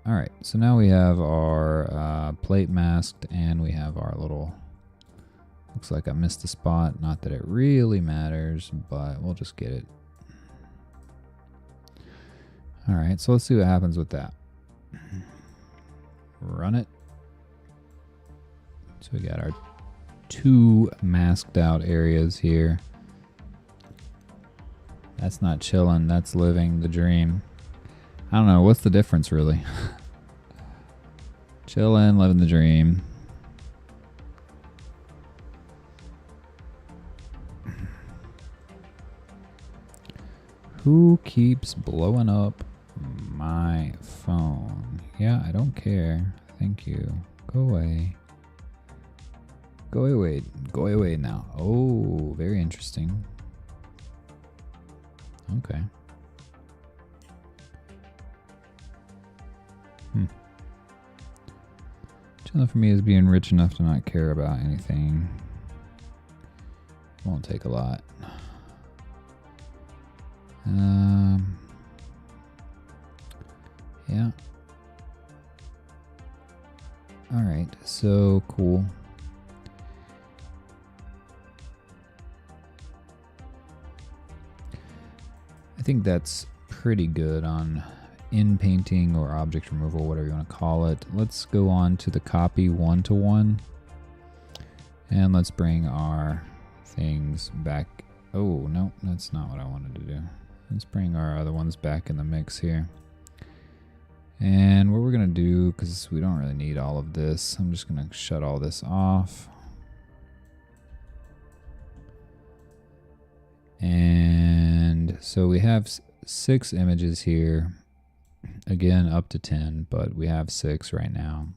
All right, so now we have our plate masked, and we have our little, looks like I missed a spot. Not that it really matters, but we'll just get it. All right, so let's see what happens with that. Run it. So we got our two masked out areas here. That's not chilling, that's living the dream. I don't know, what's the difference really? Chilling, living the dream. Who keeps blowing up my phone? Yeah, I don't care. Thank you. Go away. Go away. Go away now. Oh, very interesting. Okay. Chilling for me is being rich enough to not care about anything. Won't take a lot. Yeah. All right. So cool. I think that's pretty good on in painting or object removal, whatever you want to call it. Let's go on to the copy one-to-one, and let's bring our things back. Oh, no, that's not what I wanted to do. Let's bring our other ones back in the mix here. And what we're going to do, because we don't really need all of this, I'm just going to shut all this off. And so we have 6 images here. Again, up to 10, but we have 6 right now.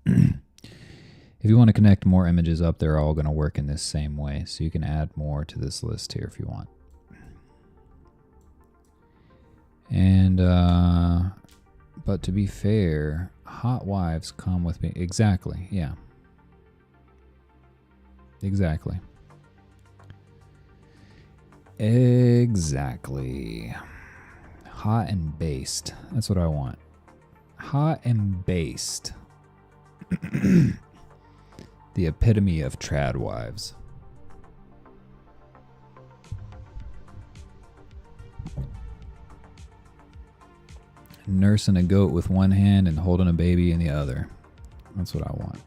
If you want to connect more images up, they're all going to work in this same way. So you can add more to this list here if you want. And, but to be fair, hot wives come with me. Exactly, yeah. Exactly. Exactly. Hot and based. That's what I want. Hot and based. The epitome of trad wives. Nursing a goat with one hand and holding a baby in the other. That's what I want.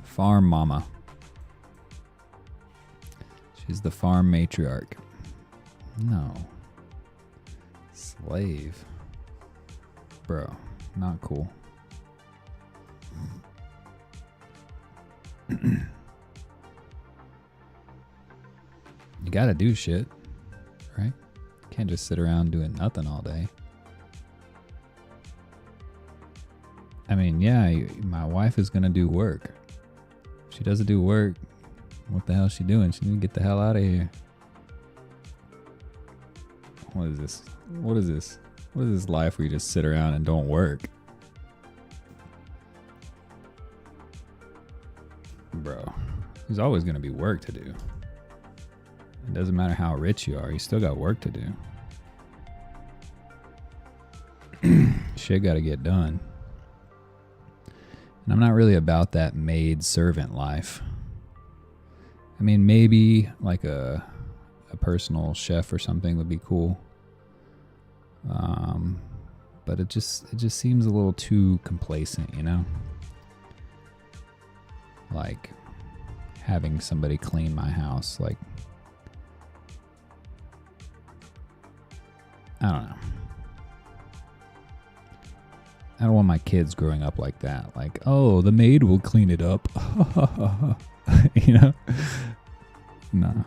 Farm mama. She's the farm matriarch. No. Slave. Bro, not cool. You gotta do shit, right? Can't just sit around doing nothing all day. I mean, yeah, my wife is gonna do work. If she doesn't do work, what the hell is she doing? She need to get the hell out of here. What is this? What is this? What is this life where you just sit around and don't work? Bro, there's always gonna be work to do. It doesn't matter how rich you are, you still got work to do. Shit gotta get done. And I'm not really about that maid servant life. I mean, maybe like a personal chef or something would be cool. But it just seems a little too complacent, you know? Like having somebody clean my house, like, I don't know. I don't want my kids growing up like that. Like, oh, the maid will clean it up. You know? No.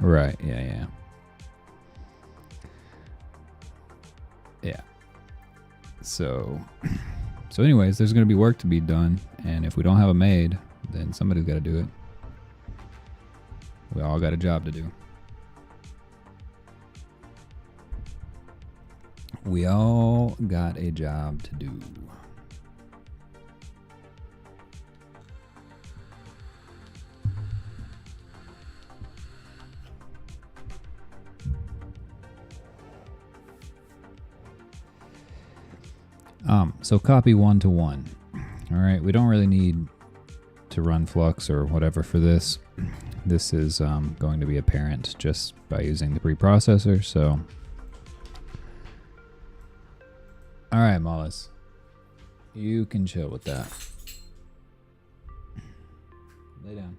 Right, yeah. Yeah. So anyways, there's going to be work to be done. And if we don't have a maid, then somebody's got to do it. We all got a job to do. We all got a job to do. So copy 1-to-1. All right, we don't really need to run flux or whatever for this. This is going to be apparent just by using the preprocessor. So, all right, Mollis, you can chill with that. Lay down.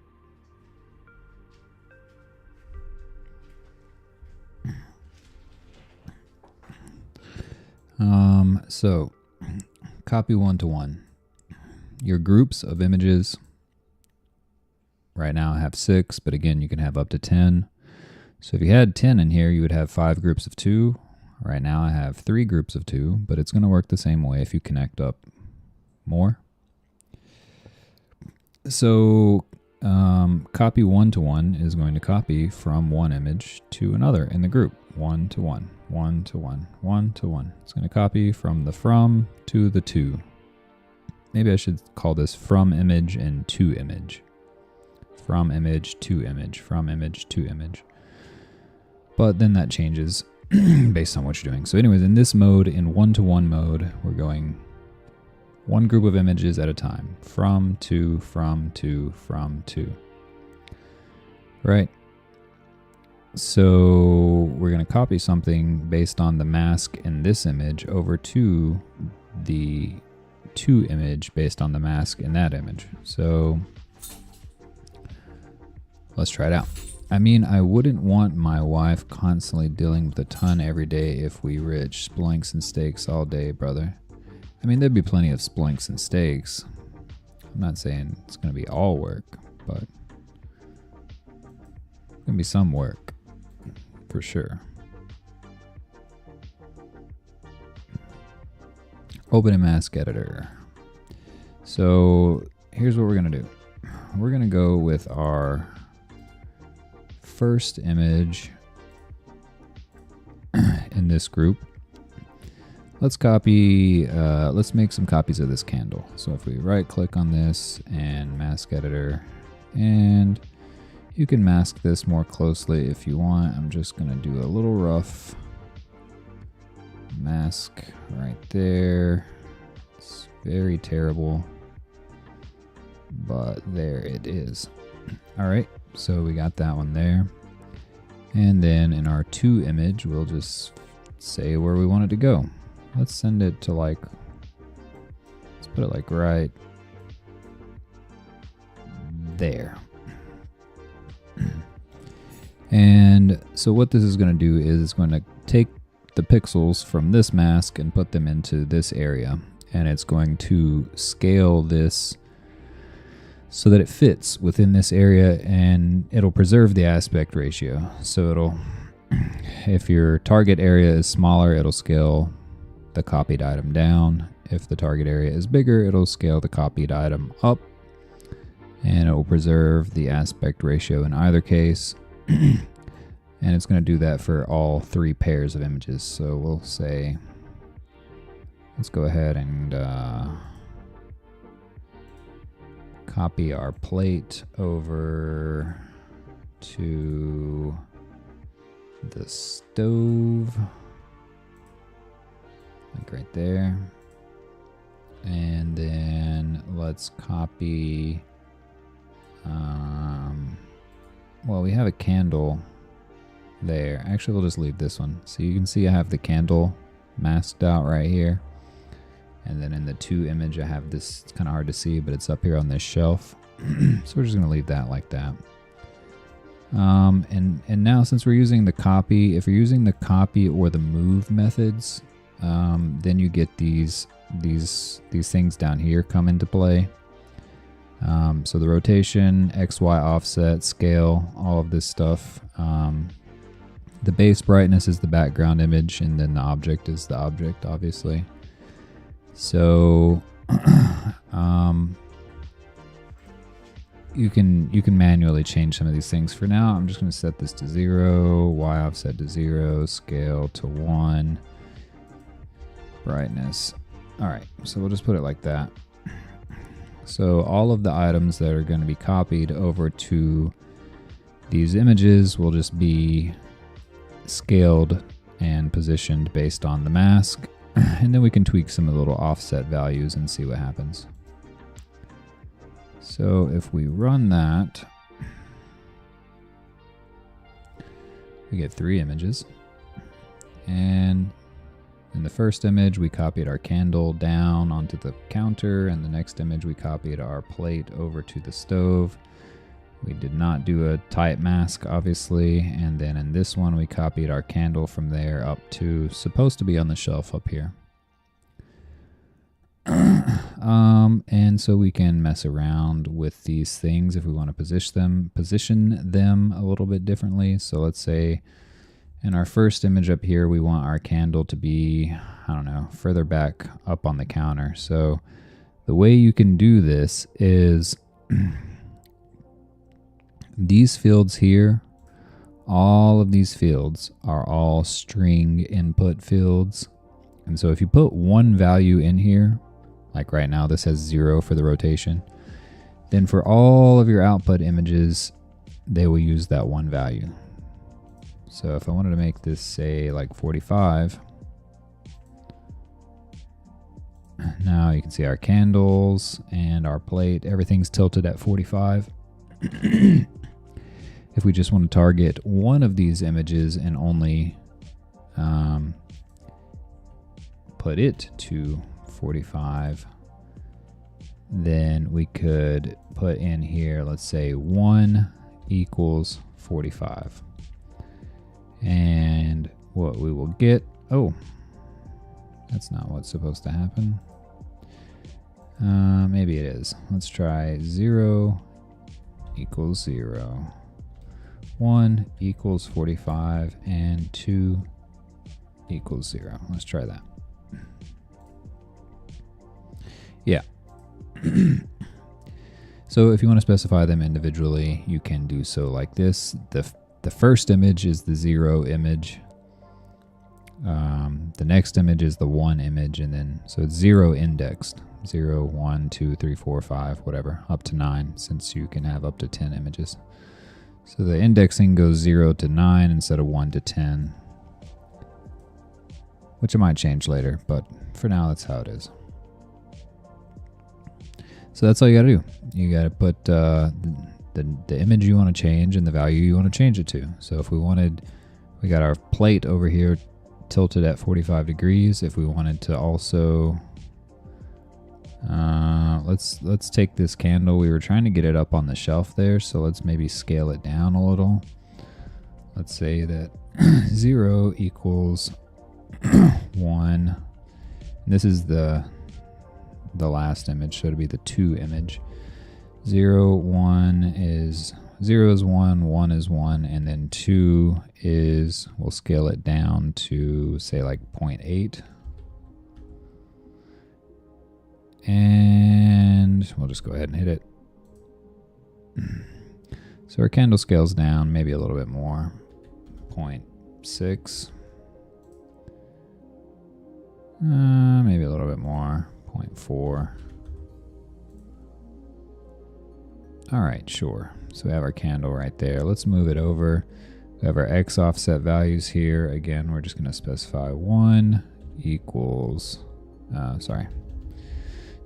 So copy 1-to-1. Your groups of images right now have 6, but again, you can have up to 10. So if you had 10 in here, you would have 5 groups of 2. Right now I have 3 groups of 2, but it's going to work the same way if you connect up more. So copy 1-to-1 is going to copy from one image to another in the group. 1-to-1, 1-to-1, 1-to-1. It's going to copy from the from to the to. Maybe I should call this from image and to image. From image to image, from image to image. But then that changes based on what you're doing. So anyways, in this mode, in 1-to-1 mode, we're going one group of images at a time. From to, from to, from to. Right? So we're going to copy something based on the mask in this image over to the to image based on the mask in that image. So let's try it out. I mean, I wouldn't want my wife constantly dealing with a ton every day if we rich splinks and steaks all day, brother. I mean, there'd be plenty of splinks and steaks. I'm not saying it's going to be all work, but it's going to be some work for sure. Open a mask editor. So here's what we're going to do. We're going to go with our first image in this group. Let's copy, let's make some copies of this candle. So if we right click on this and mask editor, and you can mask this more closely if you want. I'm just gonna do a little rough mask right there. It's very terrible, but there it is. All right, so we got that one there. And then in our to image, we'll just say where we want it to go. Let's send it to like, let's put it like right there. And so what this is going to do is it's going to take the pixels from this mask and put them into this area. And it's going to scale this so that it fits within this area, and it'll preserve the aspect ratio. So it'll, if your target area is smaller, it'll scale the copied item down. If the target area is bigger, it'll scale the copied item up, and it will preserve the aspect ratio in either case. And it's going to do that for all three pairs of images. So we'll say, let's go ahead and copy our plate over to the stove. Like right there. And then let's copy, well, we have a candle there. Actually, we'll just leave this one. So you can see I have the candle masked out right here. And then in the to image, I have this, it's kind of hard to see, but it's up here on this shelf. So we're just gonna leave that like that. And now since we're using the copy, if you're using the copy or the move methods, then you get these things down here come into play. So the rotation, XY offset, scale, all of this stuff. The base brightness is the background image, and then the object is the object, obviously. So you can manually change some of these things. For now, I'm just going to set this to 0, Y offset to 0, scale to 1. Brightness. All right, so we'll just put it like that. So all of the items that are going to be copied over to these images will just be scaled and positioned based on the mask. And then we can tweak some of the little offset values and see what happens. So if we run that, we get 3 images. And in the first image, we copied our candle down onto the counter, and the next image we copied our plate over to the stove. We did not do a tight mask, obviously, and then in this one we copied our candle from there up to, supposed to be on the shelf up here. And so we can mess around with these things if we want to position them a little bit differently. So let's say in our first image up here, we want our candle to be, I don't know, further back up on the counter. So the way you can do this is these fields here, all of these fields are all string input fields. And so if you put one value in here, like right now this has 0 for the rotation, then for all of your output images, they will use that one value. So if I wanted to make this, say, like 45, now you can see our candles and our plate, everything's tilted at 45. If we just want to target one of these images and only put it to 45, then we could put in here, let's say 1 equals 45. And what we will get, oh, that's not what's supposed to happen. Maybe it is. Let's try 0 equals 0. 1 equals 45 and 2 equals 0. Let's try that. Yeah. So if you want to specify them individually, you can do so like this. The first image is the 0 image. The next image is the 1 image, and then so it's 0 indexed. 0, 1, 2, 3, 4, 5, whatever, up to 9, since you can have up to 10 images. So the indexing goes 0 to 9 instead of 1 to 10, which I might change later, but for now that's how it is. So that's all you gotta do. You gotta put the image you want to change and the value you want to change it to. So if we got our plate over here tilted at 45 degrees. If we wanted to also, let's take this candle. We were trying to get it up on the shelf there, so let's maybe scale it down a little. Let's say that 0 equals 1. This is the last image, so it'll be the 2 image. 0, 1 is 0 is 1, 1 is 1, and then 2 is, we'll scale it down to say like 0.8. And we'll just go ahead and hit it. So our candle scales down maybe a little bit more, 0.6. Maybe a little bit more, 0.4. All right, sure. So we have our candle right there. Let's move it over. We have our X offset values here. Again, we're just going to specify 1 equals,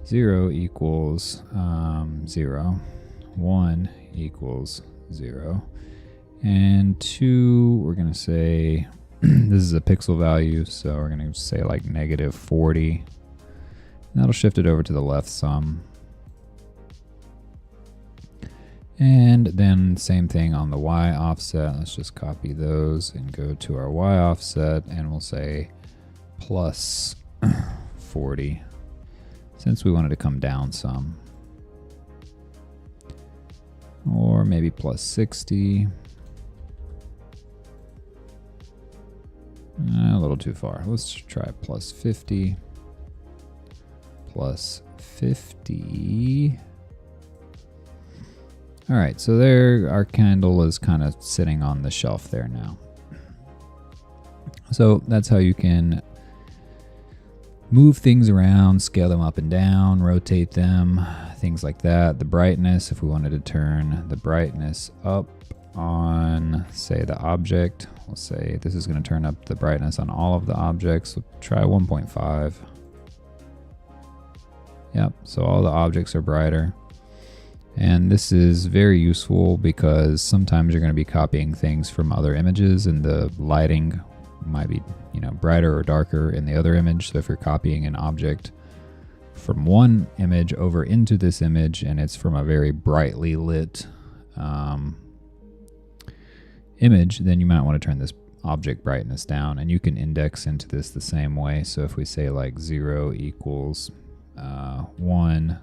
0 equals 0. 1 equals 0. And 2, we're going to say, this is a pixel value, so we're going to say like -40. And that'll shift it over to the left some. And then same thing on the Y offset. Let's just copy those and go to our Y offset, and we'll say plus 40, since we wanted to come down some. Or maybe plus 60. A little too far. Let's try plus 50. Plus 50. All right, so there our candle is kind of sitting on the shelf there now. So that's how you can move things around, scale them up and down, rotate them, things like that. The brightness, if we wanted to turn the brightness up on, say, the object, we'll say this is going to turn up the brightness on all of the objects. We'll try 1.5. Yep, so all the objects are brighter. And this is very useful because sometimes you're going to be copying things from other images, and the lighting might be, brighter or darker in the other image. So if you're copying an object from one image over into this image and it's from a very brightly lit image, then you might want to turn this object brightness down, and you can index into this the same way. So if we say like 0 equals 1,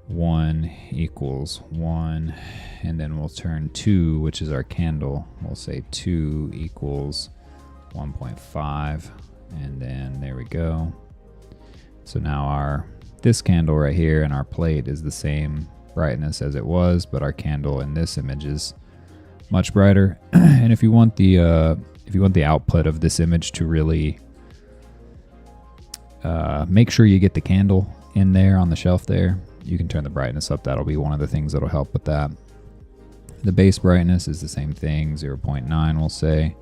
1 equals 1, and then we'll turn 2, which is our candle. We'll say 2 equals 1.5, and then there we go. So now this candle right here and our plate is the same brightness as it was, but our candle in this image is much brighter. And if you want the output of this image to really make sure you get the candle in there on the shelf there, you can turn the brightness up. That'll be one of the things that'll help with that. The base brightness is the same thing, 0.9 we'll say.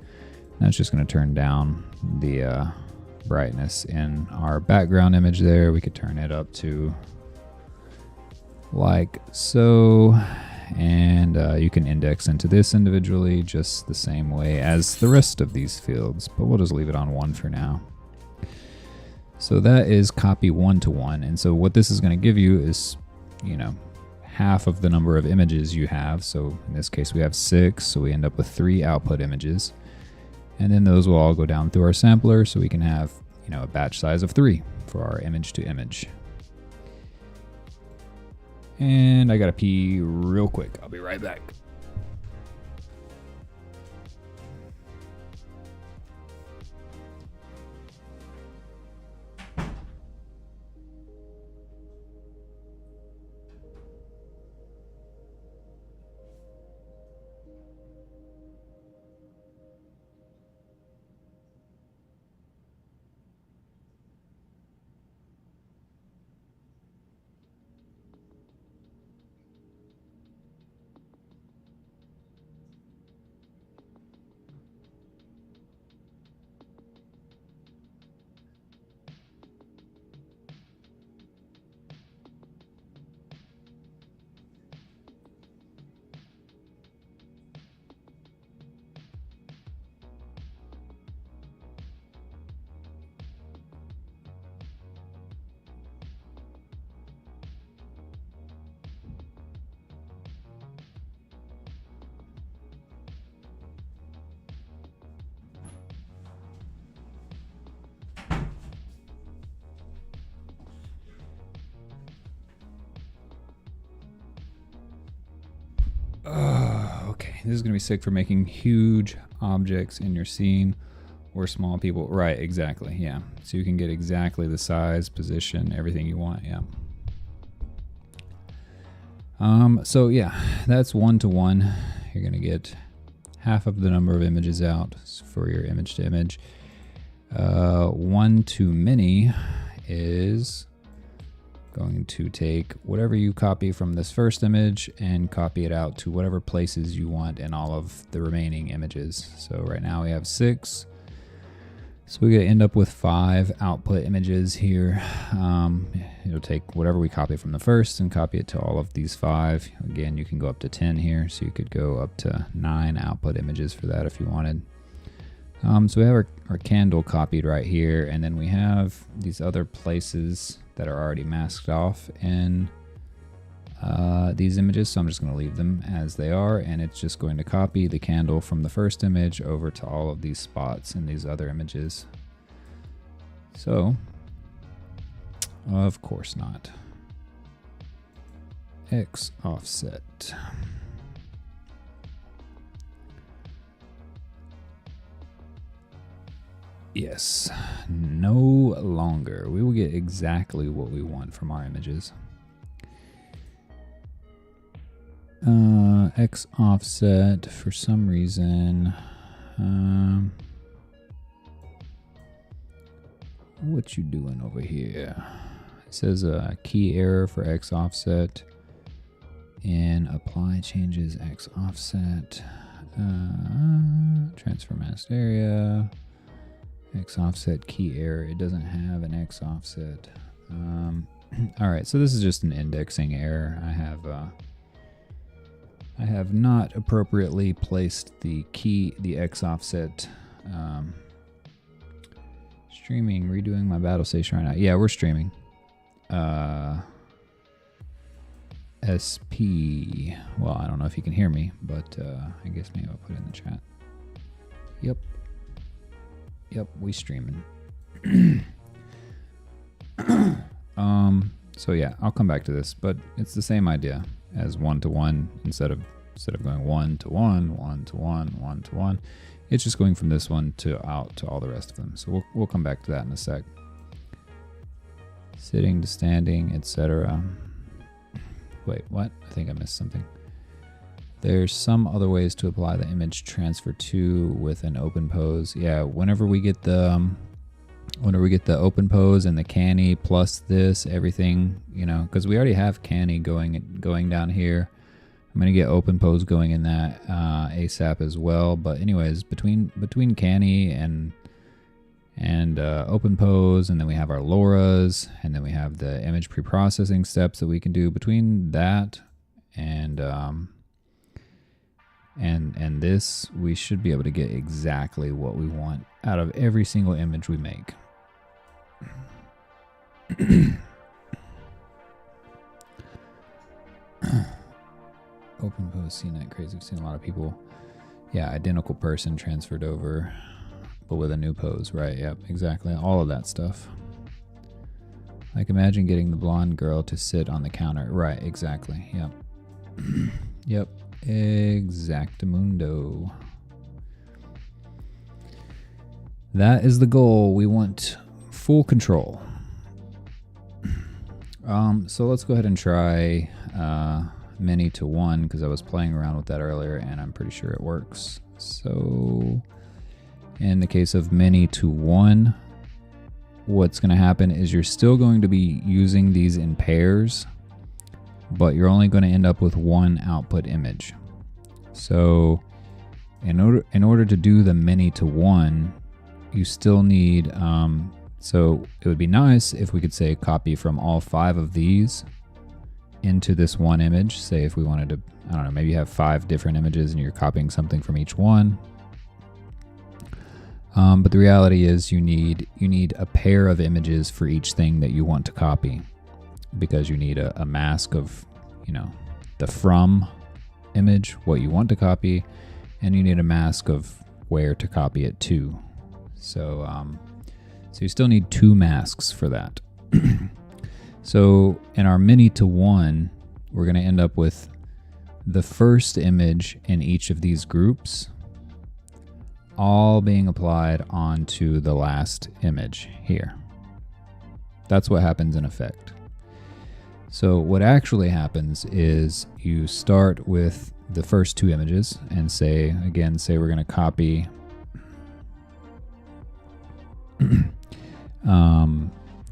That's just going to turn down the brightness in our background image there. We could turn it up to like so, and you can index into this individually just the same way as the rest of these fields, but we'll just leave it on 1 for now. So that is copy 1-to-1. And so what this is going to give you is, half of the number of images you have. So in this case, we have 6. So we end up with 3 output images. And then those will all go down through our sampler. So we can have, a batch size of 3 for our image to image. And I got to pee real quick. I'll be right back. Okay, this is going to be sick for making huge objects in your scene or small people. Right, exactly, yeah. So you can get exactly the size, position, everything you want, yeah. So yeah, that's 1-to-1. You're going to get half of the number of images out for your image to image. 1-to-many is going to take whatever you copy from this first image and copy it out to whatever places you want in all of the remaining images. So right now we have 6. So we're going to end up with 5 output images here. It'll take whatever we copy from the first and copy it to all of these 5. Again, you can go up to 10 here, so you could go up to 9 output images for that if you wanted. So we have our candle copied right here, and then we have these other places that are already masked off in these images. So I'm just going to leave them as they are, and it's just going to copy the candle from the first image over to all of these spots in these other images. So, of course not. X offset. Yes, no longer. We will get exactly what we want from our images. X offset, for some reason, what you doing over here? It says a key error for X offset, and apply changes X offset, transfer masked area. X offset key error. It doesn't have an X offset. All right, so this is just an indexing error. I have not appropriately placed the X offset. Streaming, redoing my battle station right now. Yeah, we're streaming. SP. Well, I don't know if you can hear me, but I guess maybe I'll put it in the chat. Yep, we streaming. So yeah, I'll come back to this, but it's the same idea as 1-to-1 instead of going 1-to-1, 1-to-1, 1-to-1. It's just going from this one to out to all the rest of them. So we'll come back to that in a sec. Sitting to standing, etc. Wait, what? I think I missed something. There's some other ways to apply the image transfer to with an open pose. Yeah, whenever we get the open pose and the canny plus this, everything, because we already have canny going down here. I'm gonna get open pose going in that ASAP as well. But anyways, between canny and open pose, and then we have our LoRa's, and then we have the image pre-processing steps that we can do between that and this, we should be able to get exactly what we want out of every single image we make. Open post CNET crazy. We've seen a lot of people. Yeah, identical person transferred over, but with a new pose, right? Yep, exactly. All of that stuff. Like imagine getting the blonde girl to sit on the counter. Right, exactly. Yep. Yep. Exactamundo. That is the goal. We want full control. So let's go ahead and try many to one because I was playing around with that earlier and I'm pretty sure it works. So in the case of many to one, what's going to happen is you're still going to be using these in pairs, but you're only going to end up with one output image. So in order to do the many to one, you still need, so it would be nice if we could say copy from all 5 of these into this one image. Say if we wanted to, I don't know, maybe you have 5 different images and you're copying something from each one. But the reality is you need a pair of images for each thing that you want to copy, because you need a mask of, you know, the from image, what you want to copy, and you need a mask of where to copy it to. So, so you still need 2 masks for that. So in our many to one, we're going to end up with the first image in each of these groups all being applied onto the last image here. That's what happens in effect. So what actually happens is you start with the first 2 images and say we're going to copy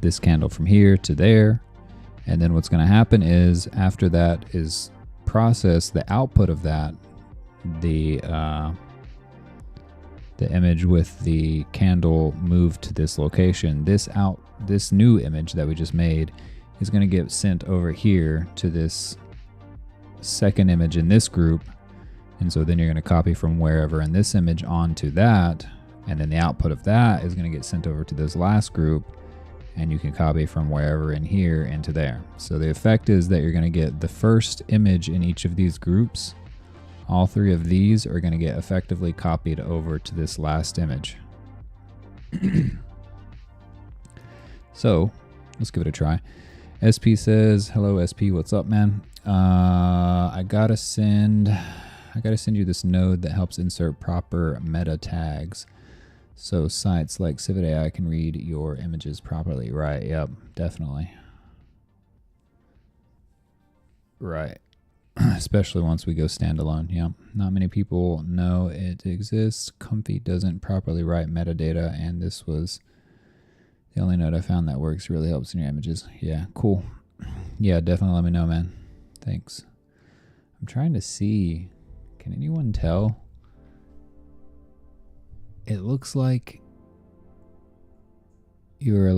this candle from here to there. And then what's going to happen is after that is processed, the output of that, the image with the candle moved to this location, this new image that we just made is going to get sent over here to this second image in this group. And so then you're going to copy from wherever in this image onto that. And then the output of that is going to get sent over to this last group. And you can copy from wherever in here into there. So the effect is that you're going to get the first image in each of these groups. All 3 of these are going to get effectively copied over to this last image. So let's give it a try. SP says, hello SP, what's up, man? I gotta send you this node that helps insert proper meta tags, so sites like Civet AI can read your images properly. Right? Yep, definitely. Right. Especially once we go standalone. Yeah, not many people know it exists. Comfy doesn't properly write metadata, and this was the only node I found that works. Really helps in your images. Yeah, cool. Yeah, definitely let me know, man. Thanks. I'm trying to see. Can anyone tell? It looks like your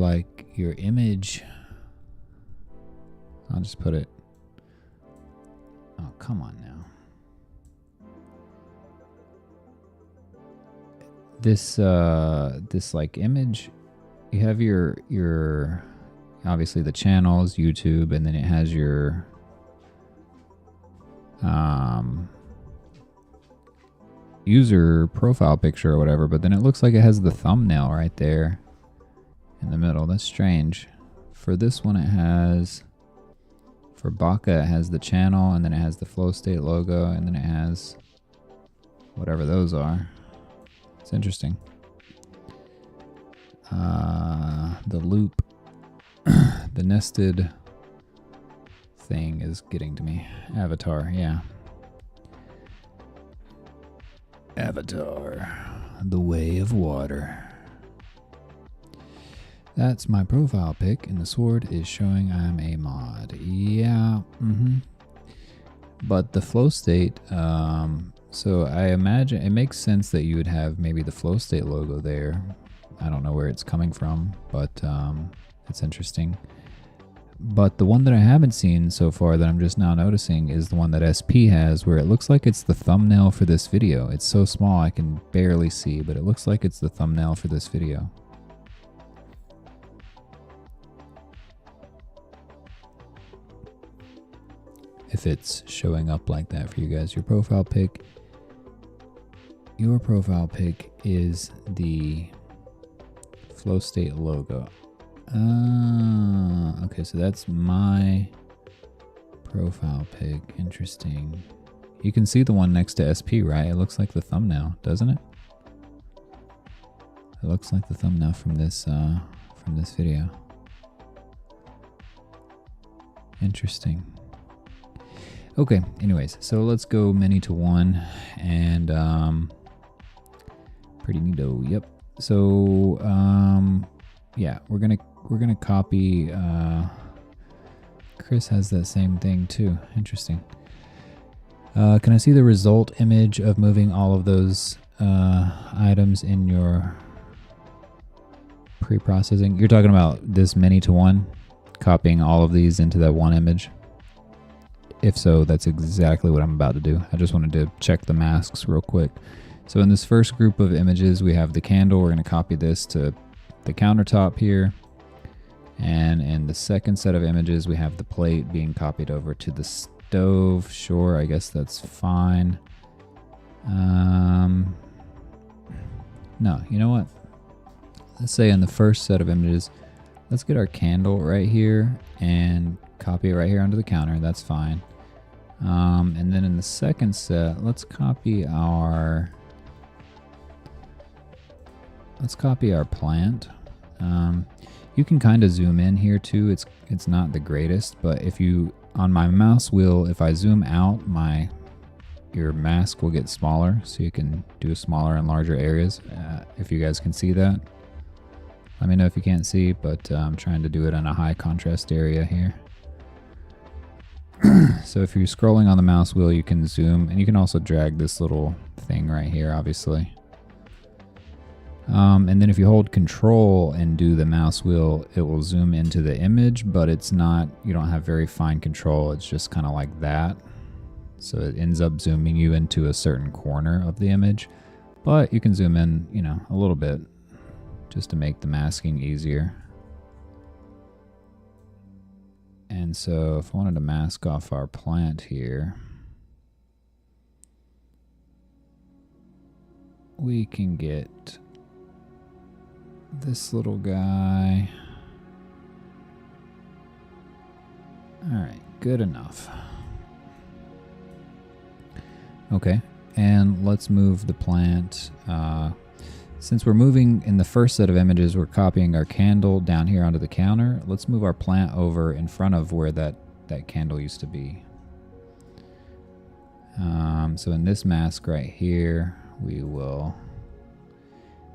image. I'll just put it. Oh, come on now. This like image, you have your obviously the channels, YouTube, and then it has your user profile picture or whatever, but then it looks like it has the thumbnail right there in the middle. That's strange. For this one it has, for Baka it has the channel, and then it has the flow state logo, and then it has whatever those are. It's interesting. The loop, the nested thing is getting to me. Avatar, yeah. Avatar, the way of water. That's my profile pic, and the sword is showing I'm a mod. Yeah, But the flow state, so I imagine it makes sense that you would have maybe the flow state logo there. I don't know where it's coming from, but it's interesting. But the one that I haven't seen so far that I'm just now noticing is the one that SP has, where it looks like it's the thumbnail for this video. It's so small I can barely see, but it looks like it's the thumbnail for this video. if it's showing up like that for you guys. Your profile pic is the flow state logo. Okay, so that's my profile pic. Interesting. You can see the one next to SP, right? It looks like the thumbnail, doesn't it? It looks like the thumbnail from this video. Interesting. Okay, anyways, so let's go many to one, and pretty neato. Yep. So yeah, we're gonna copy. Chris has that same thing too. Interesting. Can I see the result image of moving all of those items in your pre-processing? You're talking about this many to one, copying all of these into that one image? If so, that's exactly what I'm about to do. I just wanted to check the masks real quick. So in this first group of images, we have the candle. We're going to copy this to the countertop here. And in the second set of images, we have the plate being copied over to the stove. Sure, I guess that's fine. No, you know what? Let's say in the first set of images, let's get our candle right here and copy it right here onto the counter. That's fine. And then in the second set, let's copy our plant. You can kind of zoom in here too. It's not the greatest, but if you, on my mouse wheel, if I zoom out, your mask will get smaller, so you can do smaller and larger areas. If you guys can see that, let me know if you can't see, but I'm trying to do it in a high contrast area here. So if you're scrolling on the mouse wheel, you can zoom, and you can also drag this little thing right here, obviously. And then if you hold Control and do the mouse wheel, it will zoom into the image, but it's not, you don't have very fine control. It's just kind of like that. So it ends up zooming you into a certain corner of the image, but you can zoom in, you know, a little bit just to make the masking easier. And so if I wanted to mask off our plant here, we can get this little guy. All right, good enough. Okay, and let's move the plant. Since we're moving in the first set of images, we're copying our candle down here onto the counter. Let's move our plant over in front of where that candle used to be. So in this mask right here, we will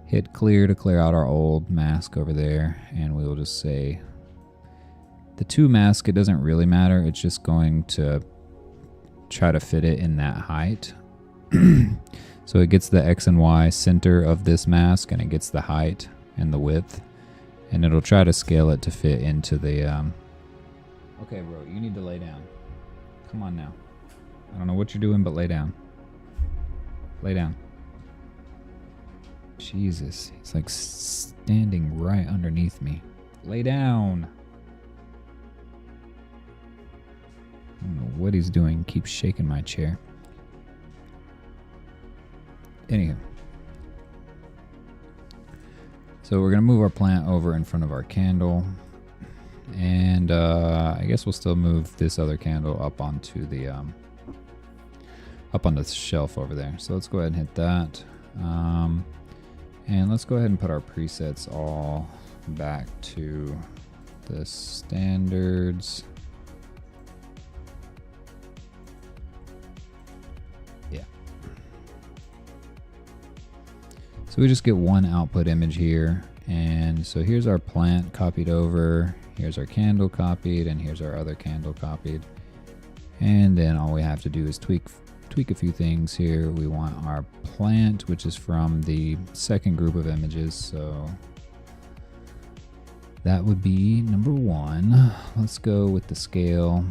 hit clear to clear out our old mask over there, and we will just say the to mask, it doesn't really matter. It's just going to try to fit it in that height. So it gets the X and Y center of this mask, and it gets the height and the width, and it'll try to scale it to fit into the Okay, bro, you need to lay down. Come on now. I don't know what you're doing, but lay down. Lay down. Jesus, he's like standing right underneath me. Lay down. I don't know what he's doing. Keeps shaking my chair. Anywho. So we're going to move our plant over in front of our candle. And I guess we'll still move this other candle up onto the shelf over there. So let's go ahead and hit that. And let's go ahead and put our presets all back to the standards. Yeah. So we just get one output image here. And so here's our plant copied over. Here's our candle copied, and here's our other candle copied. And then all we have to do is tweak a few things here. We want our plant, which is from the second group of images, so that would be number 1. Let's go with the scale.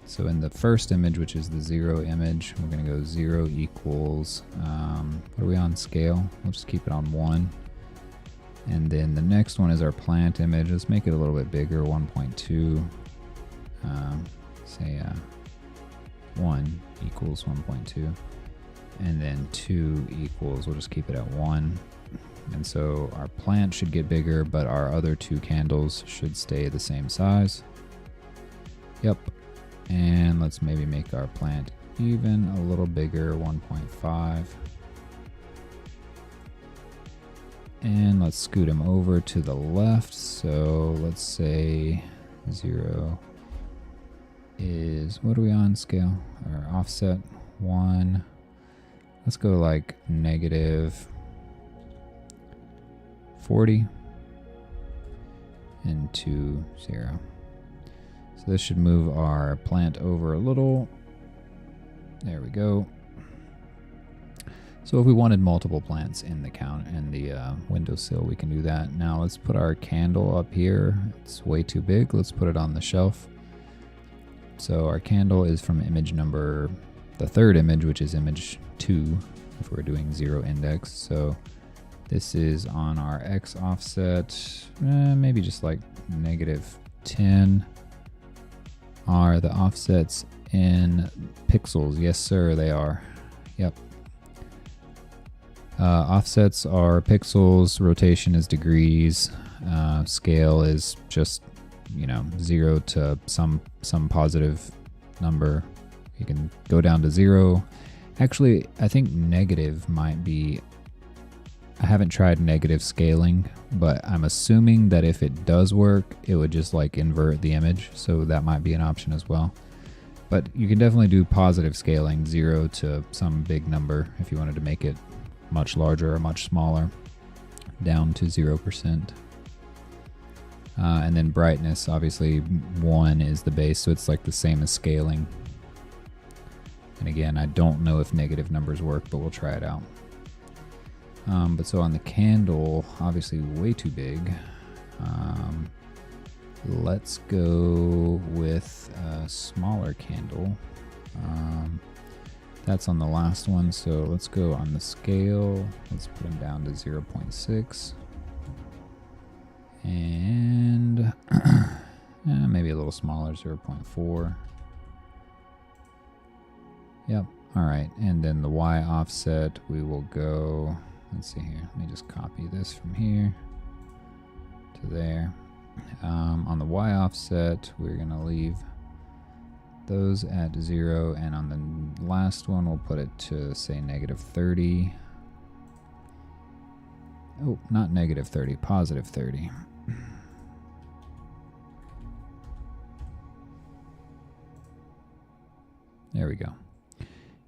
So in the first image, which is the 0 image, we're going to go 0 equals, what are we on scale? We'll just keep it on 1. And then the next one is our plant image. Let's make it a little bit bigger, 1.2. Say 1 equals 1.2. And then 2 equals, we'll just keep it at 1. And so our plant should get bigger, but our other 2 candles should stay the same size. Yep. And let's maybe make our plant even a little bigger, 1.5. And let's scoot him over to the left. So let's say 0 is, what are we on scale? Or offset 1. Let's go like negative 40 and 2, 0. So this should move our plant over a little. There we go. So if we wanted multiple plants in the windowsill, we can do that. Now let's put our candle up here. It's way too big. Let's put it on the shelf. So our candle is from image number, the third image, which is image 2, if we're doing 0 index. So this is on our X offset, maybe just like negative 10. Are the offsets in pixels? Yes, sir, they are. Yep. Offsets are pixels, rotation is degrees, scale is just, 0 to some positive number. You can go down to 0. Actually, I think negative might be, I haven't tried negative scaling, but I'm assuming that if it does work, it would just like invert the image. So that might be an option as well. But you can definitely do positive scaling, 0 to some big number if you wanted to make it much larger or much smaller, down to 0%. And then brightness, obviously 1 is the base, so it's like the same as scaling. And again, I don't know if negative numbers work, but we'll try it out. But so on the candle, obviously way too big. Let's go with a smaller candle. That's on the last one, so let's go on the scale. Let's put them down to 0.6. And maybe a little smaller, 0.4. Yep, all right. And then the Y offset, we will go, let's see here. Let me just copy this from here to there. On the Y offset, we're gonna leave those at 0, and on the last one, we'll put it to say negative 30. Oh, not negative 30, positive 30. There we go.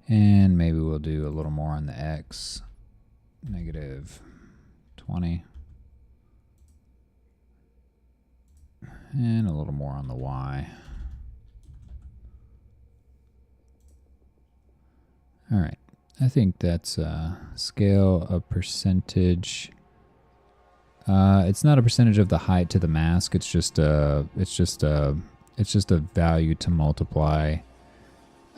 And maybe we'll do a little more on the X, negative 20. And a little more on the Y. All right, I think that's scale a percentage. It's not a percentage of the height to the mask. It's just a value to multiply.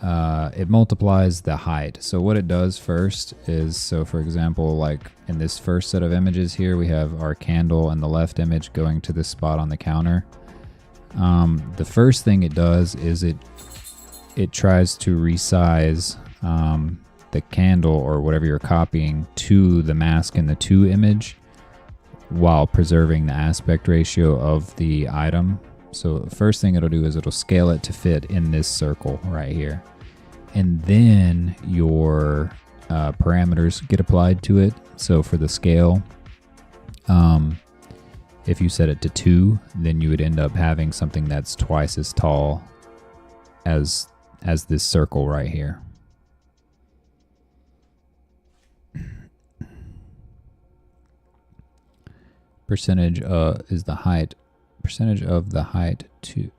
It multiplies the height. So what it does first is, so for example, like in this first set of images here, we have our candle and the left image going to this spot on the counter. The first thing it does is it tries to resize the candle or whatever you're copying to the mask in the 2 image while preserving the aspect ratio of the item. So the first thing it'll do is it'll scale it to fit in this circle right here. And then your parameters get applied to it. So for the scale, if you set it to 2, then you would end up having something that's twice as tall as this circle right here. Percentage is the height. Percentage of the height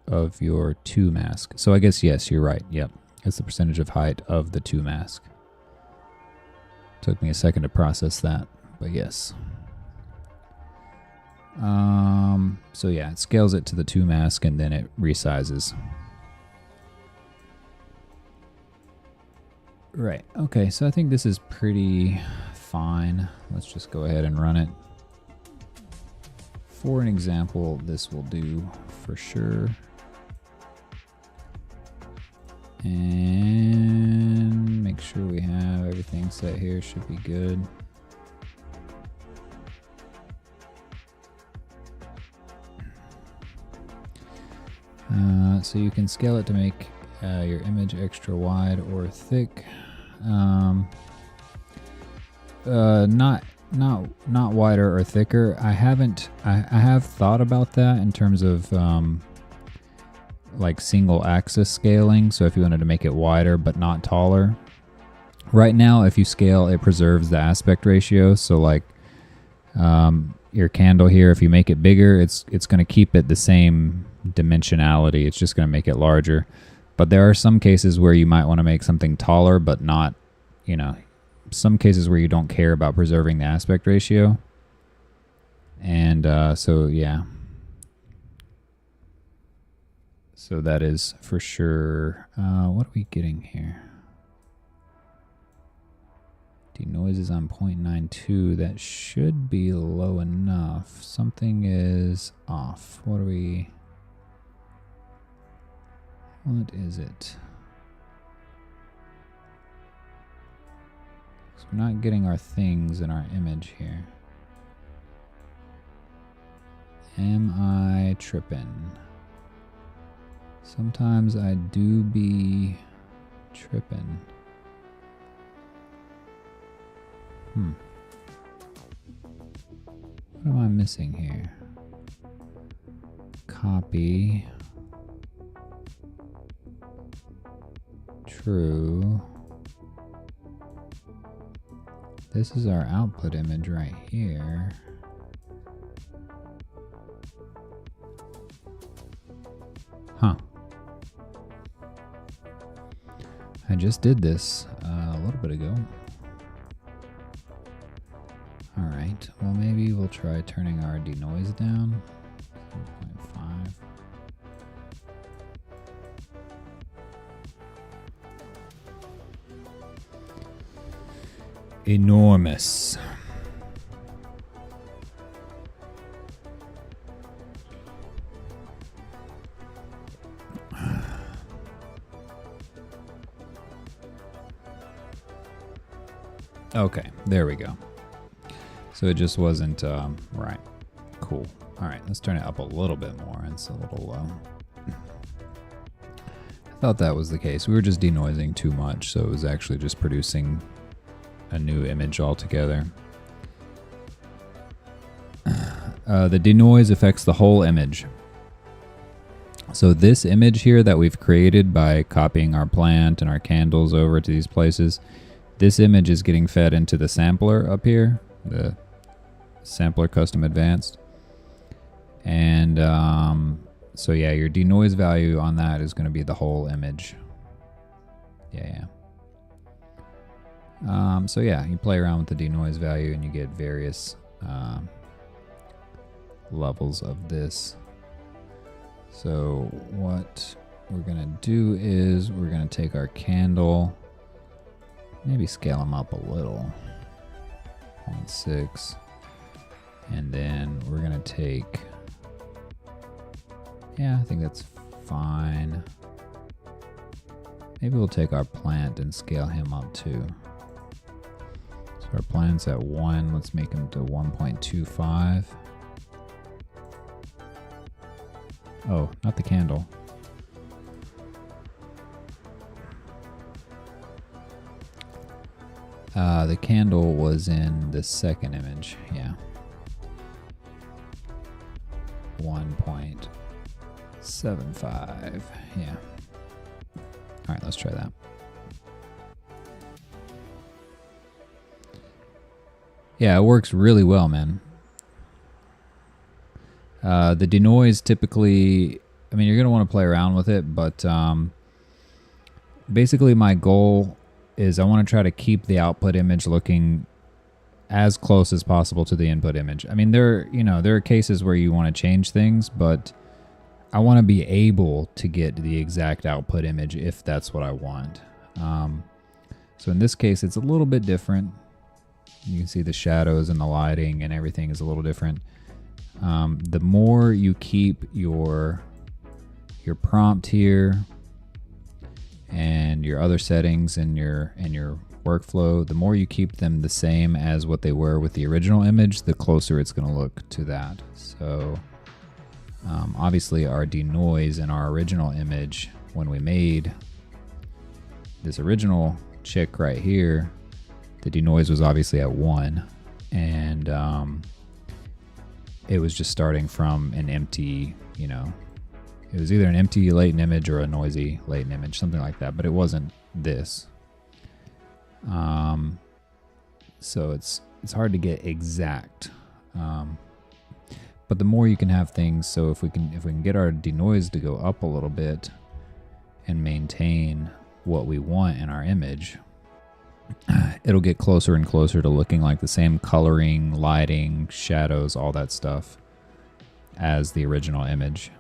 of your 2 mask. So I guess, yes, you're right. Yep. It's the percentage of height of the 2 mask. Took me a second to process that, but yes. So yeah, it scales it to the 2 mask and then it resizes. Right. Okay, so I think this is pretty fine. Let's just go ahead and run it. For an example, this will do for sure. And make sure we have everything set here. Should be good. So you can scale it to make your image extra wide or thick. Not wider or thicker. I have thought about that in terms of like single axis scaling. So if you wanted to make it wider but not taller. Right now, if you scale, it preserves the aspect ratio. So like your candle here, if you make it bigger, it's going to keep it the same dimensionality. It's just going to make it larger. But there are some cases where you might want to make something taller, but not, you know, some cases where you don't care about preserving the aspect ratio. And so, yeah. So that is for sure. What are we getting here? Denoise is on 0.92. That should be low enough. Something is off. What are we... What is it? So we're not getting our things in our image here. Am I tripping? Sometimes I do be tripping. What am I missing here? Copy. True. This is our output image right here. Huh. I just did this a little bit ago. Alright, well maybe we'll try turning our denoise down. 1.5. Enormous. Okay, there we go. So it just wasn't right. Cool. All right, let's turn it up a little bit more. It's a little low. I thought that was the case. We were just denoising too much, so it was actually just producing a new image altogether. The denoise affects the whole image. So this image here that we've created by copying our plant and our candles over to these places, this image is getting fed into the sampler up here, the sampler custom advanced. And so yeah, your denoise value on that is going to be the whole image. Yeah. So yeah, you play around with the denoise value and you get various levels of this. So what we're going to do is we're going to take our candle, maybe scale them up a little, 0.6, and then we're going to take, yeah, I think that's fine. Maybe we'll take our plant and scale him up too. So our plant's at 1, let's make him to 1.25. Oh, not the candle. The candle was in the second image, yeah. 1.75, yeah. All right, let's try that. Yeah, it works really well, man. The denoise typically, I mean, you're going to want to play around with it, but basically my goal is I want to try to keep the output image looking as close as possible to the input image. I mean, there are cases where you want to change things, but I want to be able to get the exact output image if that's what I want. So in this case, it's a little bit different. You can see the shadows and the lighting and everything is a little different. The more you keep your prompt here and your other settings and your workflow, the more you keep them the same as what they were with the original image, the closer it's going to look to that. So obviously our denoise in our original image, when we made this original chick right here, the denoise was obviously at 1, and it was just starting from an empty, you know, it was either an empty latent image or a noisy latent image, something like that, but it wasn't this. So it's hard to get exact. But the more you can have things, so if we can get our denoise to go up a little bit and maintain what we want in our image, it'll get closer and closer to looking like the same coloring, lighting, shadows, all that stuff as the original image.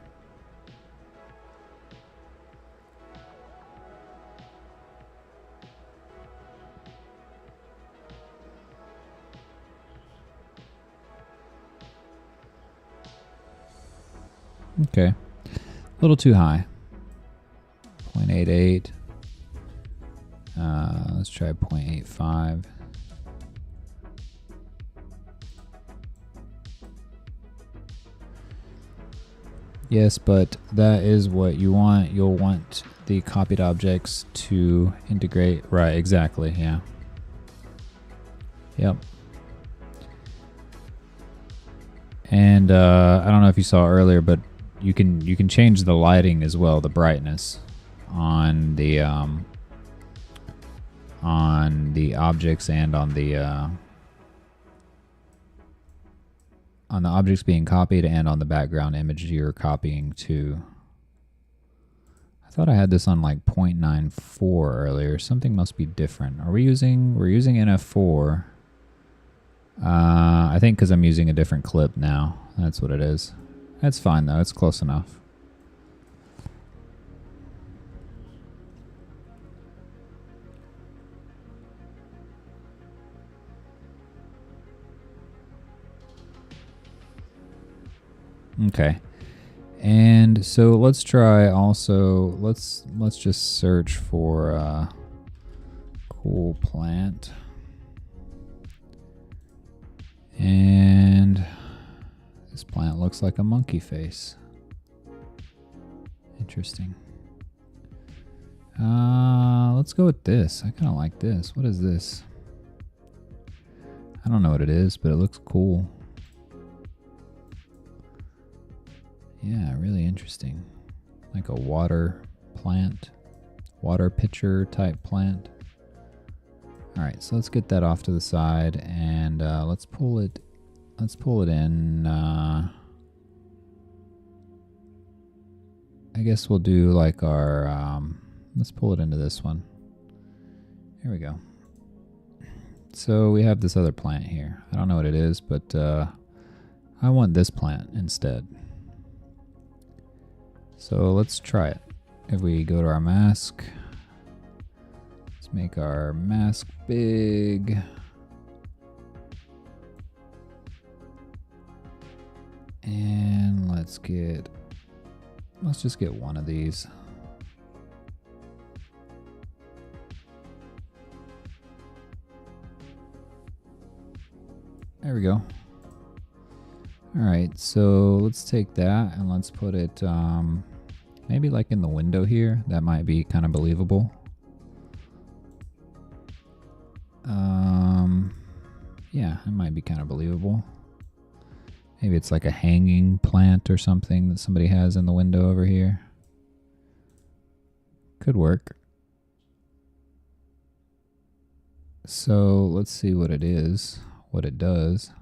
Okay, a little too high. 0.88. Let's try 0.85. Yes, but that is what you want. You'll want the copied objects to integrate. Right, exactly, yeah. Yep. And I don't know if you saw earlier, but you can change the lighting as well, the brightness on the objects and on the objects being copied and on the background image you're copying to. I thought I had this on like 0.94 earlier. Something must be different. We're using NF4. I think because I'm using a different clip now. That's what it is. That's fine though, it's close enough. Okay. And so let's try also, let's just search for a cool plant. And this plant looks like a monkey face. Interesting. Let's go with this. I kind of like this. What is this? I don't know what it is, but it looks cool. Yeah, really interesting. Like a water plant, water pitcher type plant. All right, so let's get that off to the side, and let's pull it in. I guess we'll do like our, let's pull it into this one. Here we go. So we have this other plant here. I don't know what it is, but I want this plant instead. So let's try it. If we go to our mask, let's make our mask big. And let's just get one of these. There we go. All right, so let's take that and let's put it maybe like in the window here. That might be kind of believable. Yeah, it might be kind of believable. Maybe it's like a hanging plant or something that somebody has in the window over here. Could work. So let's see what it is, what it does.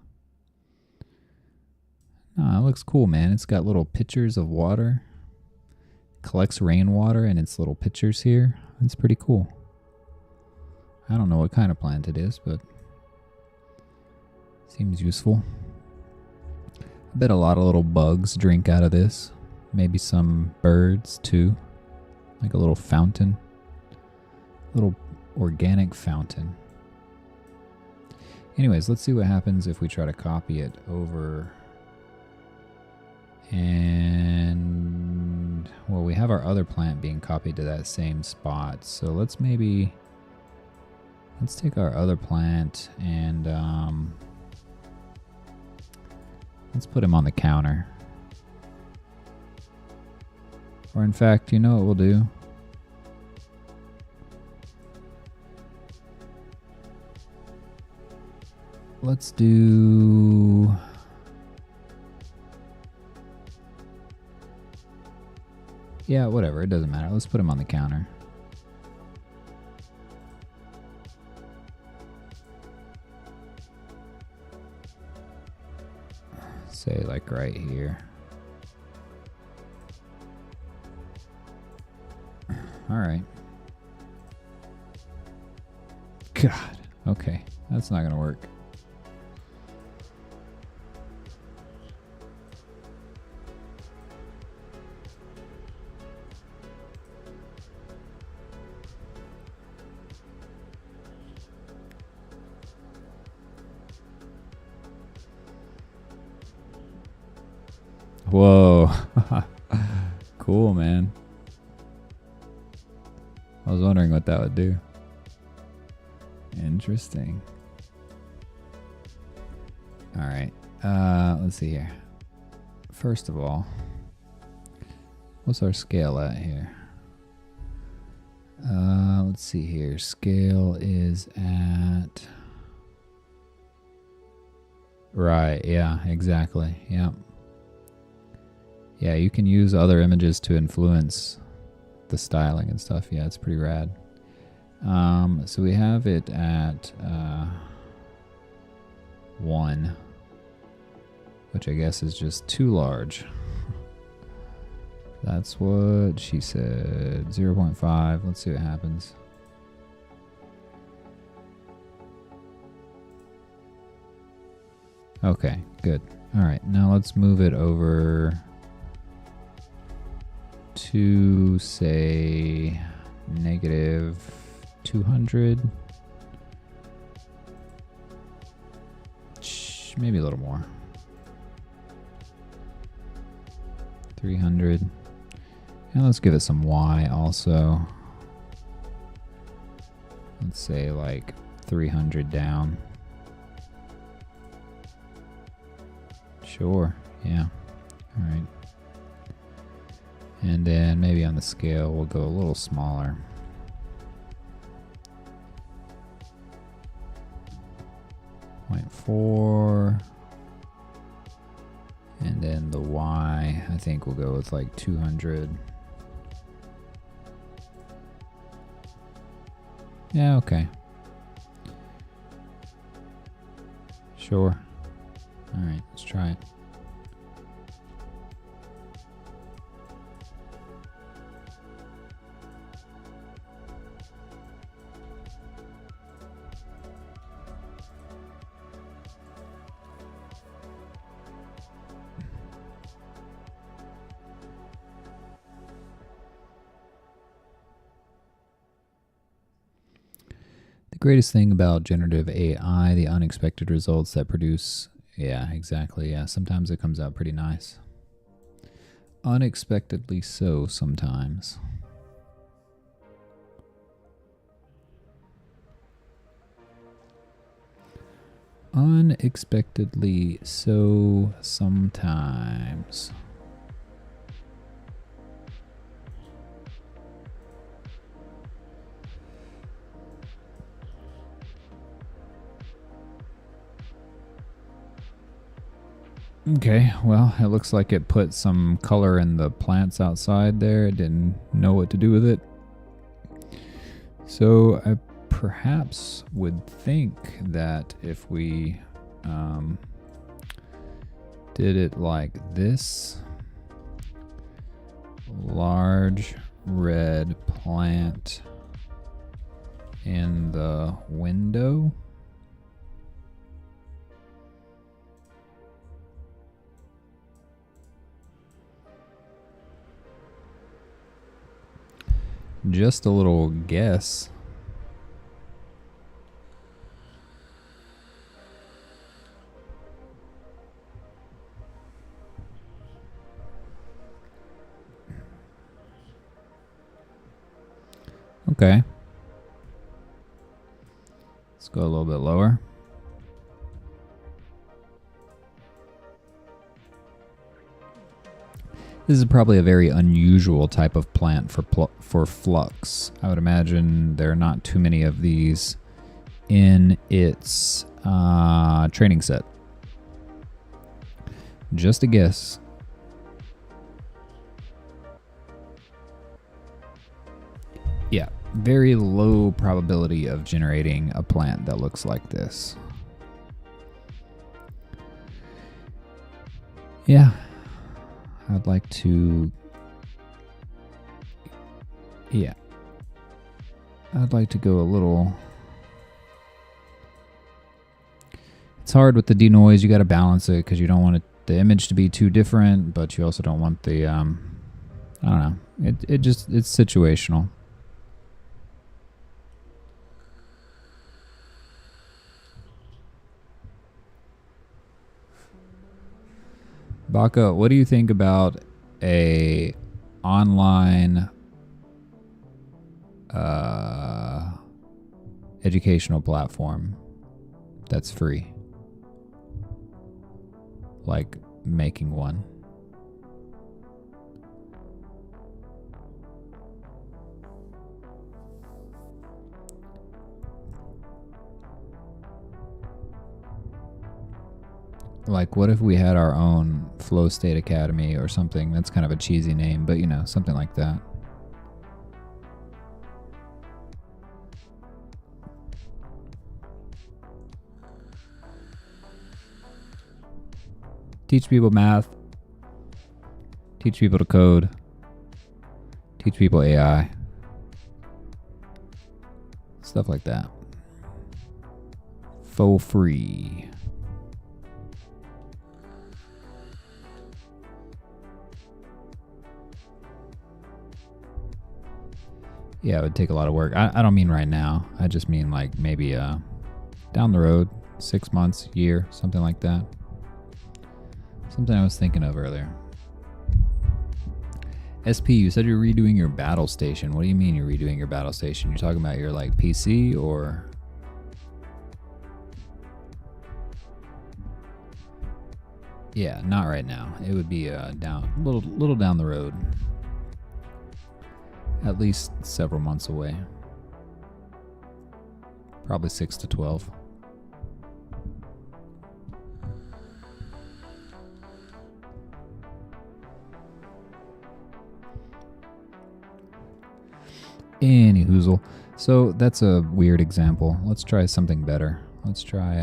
Oh, it looks cool, man. It's got little pitchers of water. Collects rainwater in its little pitchers here. It's pretty cool. I don't know what kind of plant it is, but seems useful. I bet a lot of little bugs drink out of this. Maybe some birds too. Like a little fountain. Little organic fountain. Anyways, let's see what happens if we try to copy it over And well, we have our other plant being copied to that same spot. So let's take our other plant and let's put him on the counter. Or in fact, you know what we'll do? Let's do... yeah, whatever. It doesn't matter. Let's put him on the counter. Say like right here. All right. God. Okay. That's not going to work. Whoa. Cool, man. I was wondering what that would do. Interesting. All right. Let's see here. First of all, what's our scale at here? Let's see here. Scale is at... right. Yeah, exactly. Yeah. Yeah, you can use other images to influence the styling and stuff. Yeah, it's pretty rad. So we have it at 1, which I guess is just too large. That's what she said. 0.5. Let's see what happens. Okay, good. All right, now let's move it over to, say, negative 200. Maybe a little more. 300. And let's give it some Y also. Let's say like 300 down. Sure, yeah. All right. And then maybe on the scale we'll go a little smaller. .4. And then the Y, I think we'll go with like 200. Yeah, okay. Sure. All right, let's try it. The greatest thing about generative AI, the unexpected results that produce... yeah, exactly. Yeah, sometimes it comes out pretty nice. Unexpectedly so sometimes. Unexpectedly so sometimes. Okay, well, it looks like it put some color in the plants outside there. It didn't know what to do with it. So I perhaps would think that if we did it like this, large red plant in the window. Just a little guess. Okay. Let's go a little bit lower. This is probably a very unusual type of plant for flux. I would imagine there are not too many of these in its training set. Just a guess. Yeah, very low probability of generating a plant that looks like this. Yeah, I'd like to, I'd like to go a little, it's hard with the denoise, you got to balance it because you don't want the image to be too different, but you also don't want the, I don't know, it's situational. Baka, what do you think about a online educational platform that's free? Like making one. Like, what if we had our own Flow State Academy or something? That's kind of a cheesy name, but you know, something like that. Teach people math. Teach people to code. Teach people AI. Stuff like that. For free. Yeah, it would take a lot of work. I don't mean right now. I just mean like maybe down the road, 6 months, year, something like that. Something I was thinking of earlier. SP, you said you're redoing your battle station. What do you mean you're redoing your battle station? You're talking about your like PC or? Yeah, not right now. It would be down little down the road. At least several months away. Probably 6 to 12. Any hoozle. So that's a weird example. Let's try something better. Let's try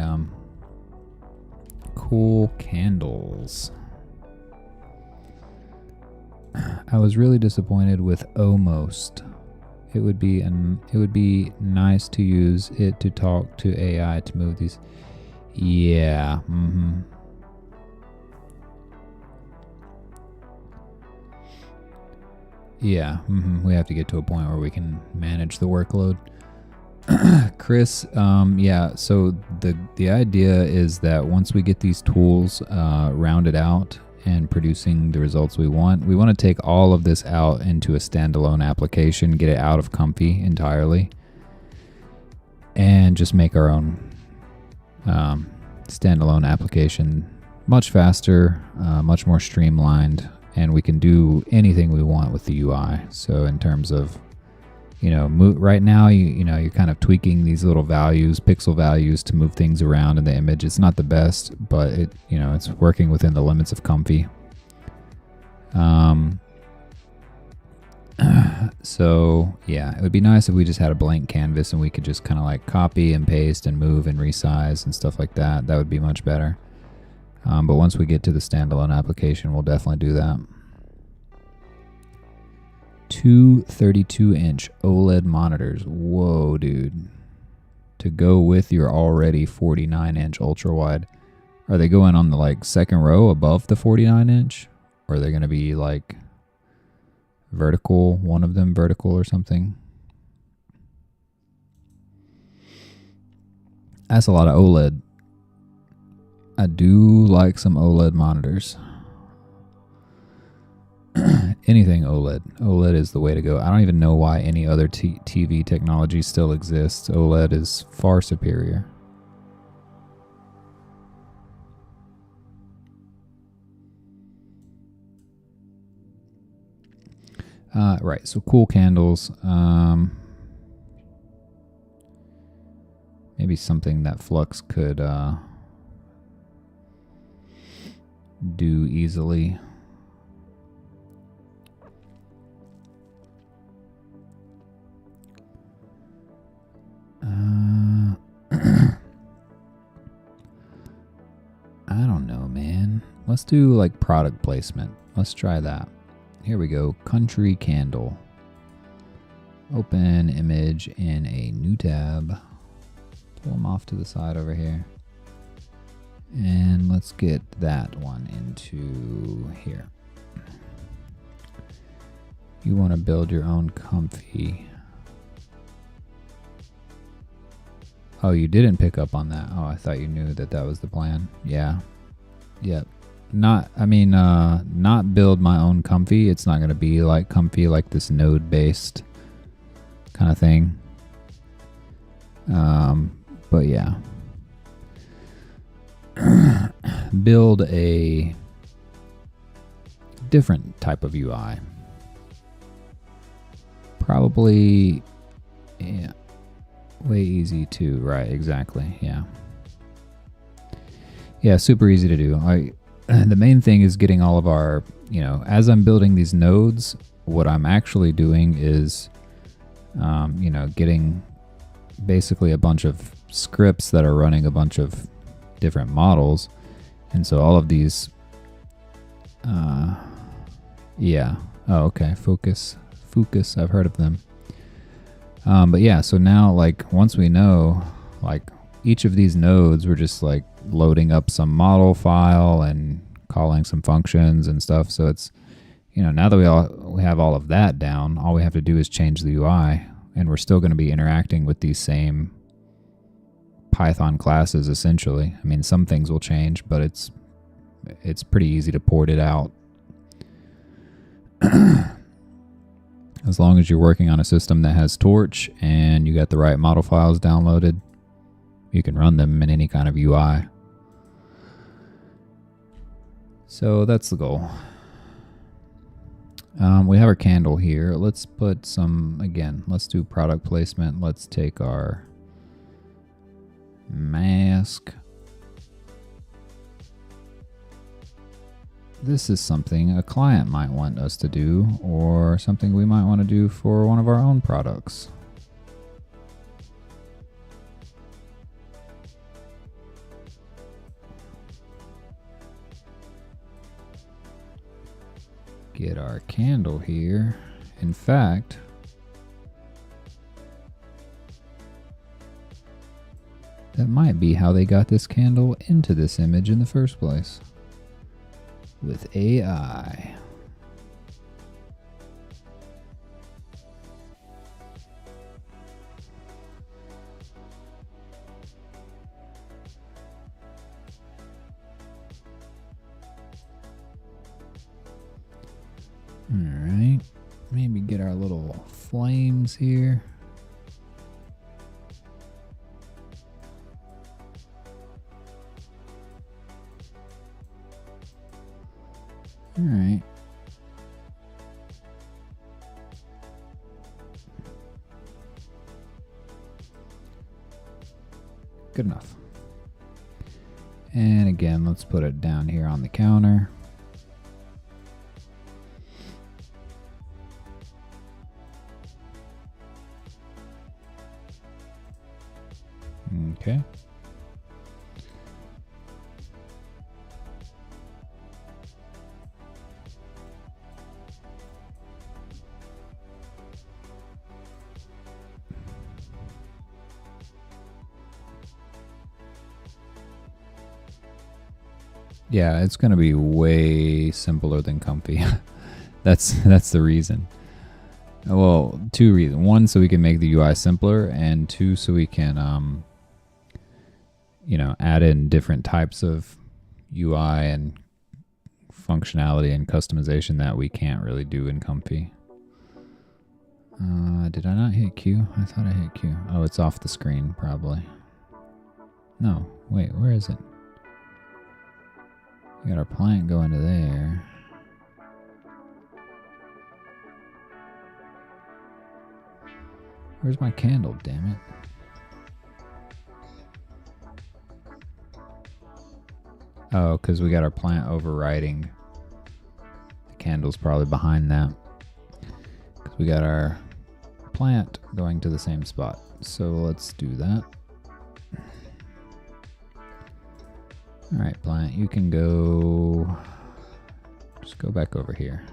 cool candles. I was really disappointed with almost. It would be nice to use it to talk to AI to move these. Yeah. Yeah. We have to get to a point where we can manage the workload. Chris, yeah. So the idea is that once we get these tools rounded out and producing the results we want to take all of this out into a standalone application, get it out of Comfy entirely, and just make our own standalone application much faster, much more streamlined, and we can do anything we want with the UI. So in terms of, right now, you're kind of tweaking these little values, pixel values, to move things around in the image. It's not the best, but it's working within the limits of Comfy. So yeah, it would be nice if we just had a blank canvas and we could just kind of like copy and paste and move and resize and stuff like that. That would be much better. But once we get to the standalone application, we'll definitely do that. 2 32-inch OLED monitors. Whoa, dude. To go with your already 49-inch ultra-wide. Are they going on the like second row above the 49-inch? Or are they going to be like vertical, one of them vertical or something? That's a lot of OLED. I do like some OLED monitors. anything OLED. OLED is the way to go. I don't even know why any other TV technology still exists. OLED is far superior. Right, so cool candles. Maybe something that Flux could do easily. I don't know, man. Let's do like product placement. Let's try that. Here we go. Country candle. Open image in a new tab. Pull them off to the side over here. And let's get that one into here. You want to build your own comfy. Oh, you didn't pick up on that. Oh, I thought you knew that that was the plan. Yeah. Yep. Not build my own comfy. It's not going to be like comfy, like this node-based kind of thing. But yeah. Build a different type of UI. Probably, yeah. Way easy too, right? Exactly. Yeah. Yeah, super easy to do. The main thing is getting all of our, as I'm building these nodes, what I'm actually doing is, getting basically a bunch of scripts that are running a bunch of different models. And so all of these, yeah. Oh, okay. Focus. I've heard of them. But yeah, so now like once we know like each of these nodes, we're just like loading up some model file and calling some functions and stuff. So it's, now that we have all of that down, all we have to do is change the UI, and we're still going to be interacting with these same Python classes essentially. I mean, some things will change, but it's pretty easy to port it out. As long as you're working on a system that has Torch and you got the right model files downloaded, you can run them in any kind of UI. So that's the goal. We have our candle here. Let's put let's do product placement. Let's take our mask. This is something a client might want us to do, or something we might want to do for one of our own products. Get our candle here. In fact, that might be how they got this candle into this image in the first place. With AI. All right, maybe get our little flames here. All right. Good enough. And again, let's put it down here on the counter. Okay. Yeah, it's going to be way simpler than Comfy. That's the reason. Well, two reasons. One, so we can make the UI simpler, and two, so we can add in different types of UI and functionality and customization that we can't really do in Comfy. Did I not hit Q? I thought I hit Q. Oh, it's off the screen, probably. No, wait, where is it? We got our plant going to there. Where's my candle, damn it? Oh, because we got our plant overriding. The candle's probably behind that. Because we got our plant going to the same spot. So let's do that. Alright, plant, you can go... Just go back over here.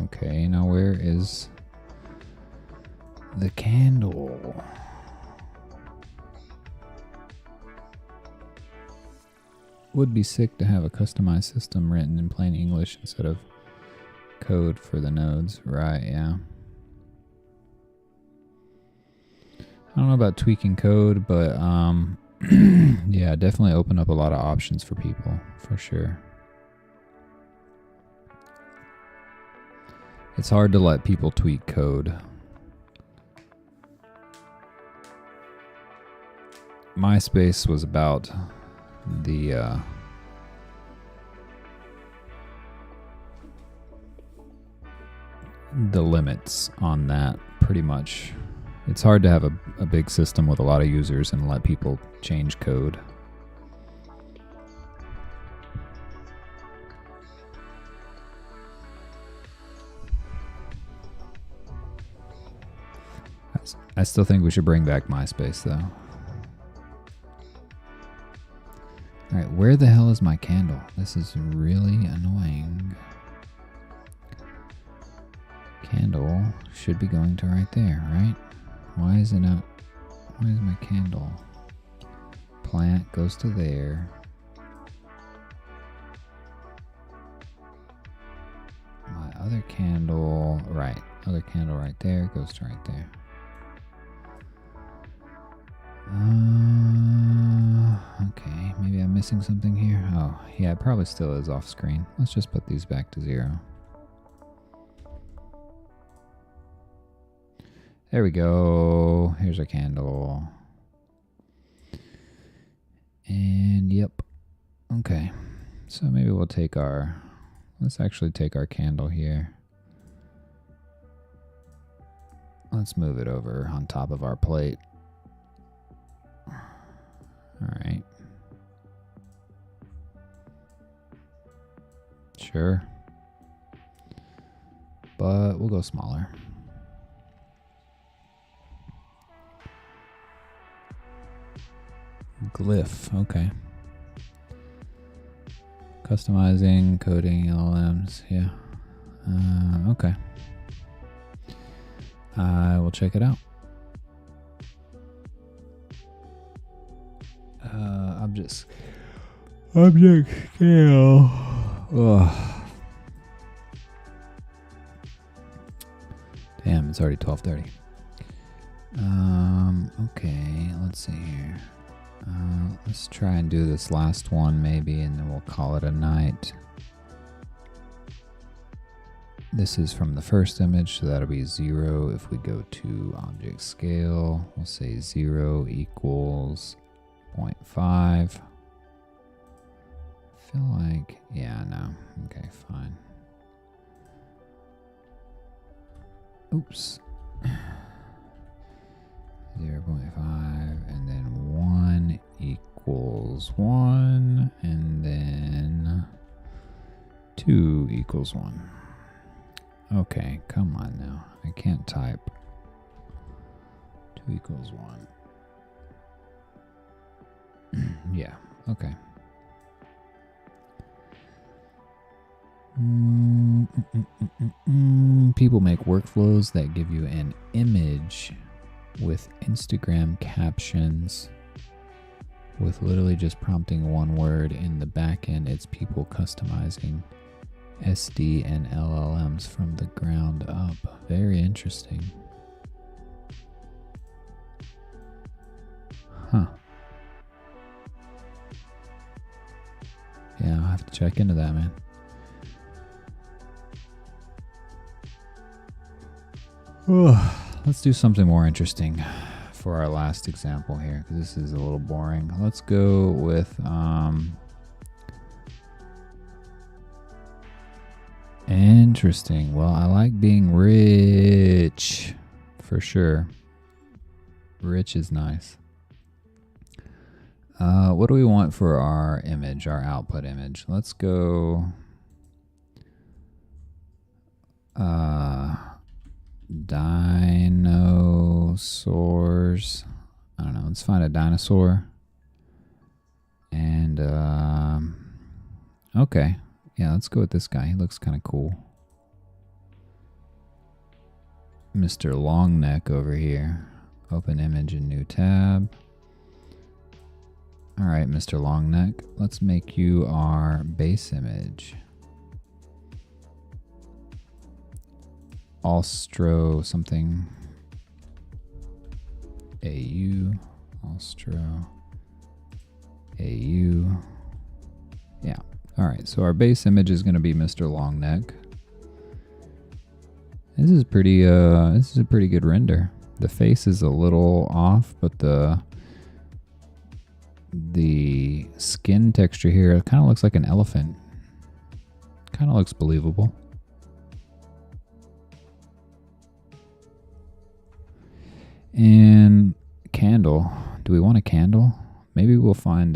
Okay, now where is the candle? Would be sick to have a customized system written in plain English instead of code for the nodes. Right, yeah. I don't know about tweaking code, but yeah, definitely open up a lot of options for people, for sure. It's hard to let people tweak code. MySpace was about the limits on that, pretty much. It's hard to have a big system with a lot of users and let people change code. I still think we should bring back MySpace, though. Alright, where the hell is my candle? This is really annoying. Candle should be going to right there, right? Why is it not? Why is my candle? Plant goes to there. My other candle, right. Other candle right there goes to right there. Okay, maybe I'm missing something here. Oh, yeah, it probably still is off screen. Let's just put these back to 0. There we go. Here's our candle. And yep. Okay. So maybe we'll take our... Let's actually take our candle here. Let's move it over on top of our plate. Alright. Sure. But we'll go smaller. Glyph, okay. Customizing, coding, LLMs, yeah. Okay. I will check it out. Object scale. Ugh. Damn, it's already 12:30. Okay, let's see here. Let's try and do this last one maybe, and then we'll call it a night. This is from the first image, so that'll be 0. If we go to object scale, we'll say 0 equals 0.5. I feel like, yeah, no. Okay, fine. Oops. 0.5, and then 1 equals 1, and then 2 equals 1. Okay, come on now. I can't type. 2 equals 1. Yeah, okay. People make workflows that give you an image with Instagram captions with literally just prompting one word. In the back end, it's people customizing SD and LLMs from the ground up. Very interesting. Huh. Yeah, I'll have to check into that, man. Let's do something more interesting for our last example here, because this is a little boring. Let's go with interesting. Well, I like being rich for sure. Rich is nice. What do we want for our image, our output image? Let's go dinosaurs. I don't know. Let's find a dinosaur. And okay. Yeah, let's go with this guy. He looks kind of cool. Mr. Longneck over here. Open image in new tab. All right, Mr. Longneck. Let's make you our base image. Austro something. AU. Austro. AU. Yeah. All right, so our base image is going to be Mr. Longneck. This is pretty. This is a pretty good render. The face is a little off, but the skin texture here kind of looks like an elephant. Kind of looks believable. And candle. Do we want a candle? Maybe we'll find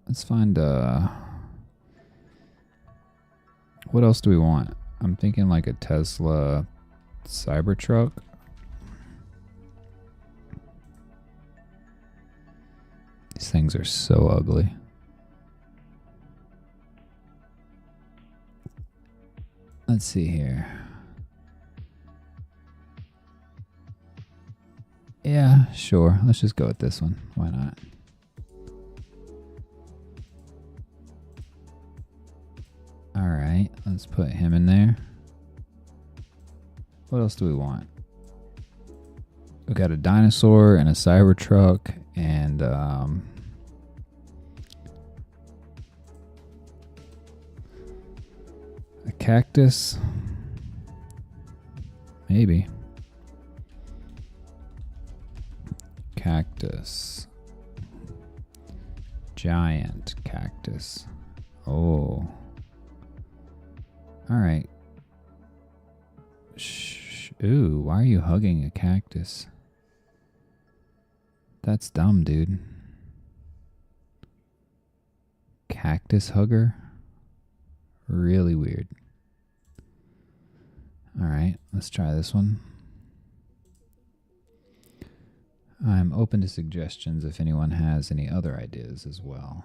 let's find what else do we want? I'm thinking like a Tesla Cybertruck. These things are so ugly. Let's see here. Yeah, sure. Let's just go with this one. Why not? All right, let's put him in there. What else do we want? We got a dinosaur and a Cybertruck and a cactus. Maybe. Cactus. Giant cactus. Oh. All right. Ooh, why are you hugging a cactus? That's dumb, dude. Cactus hugger? Really weird. All right, let's try this one. I'm open to suggestions if anyone has any other ideas as well.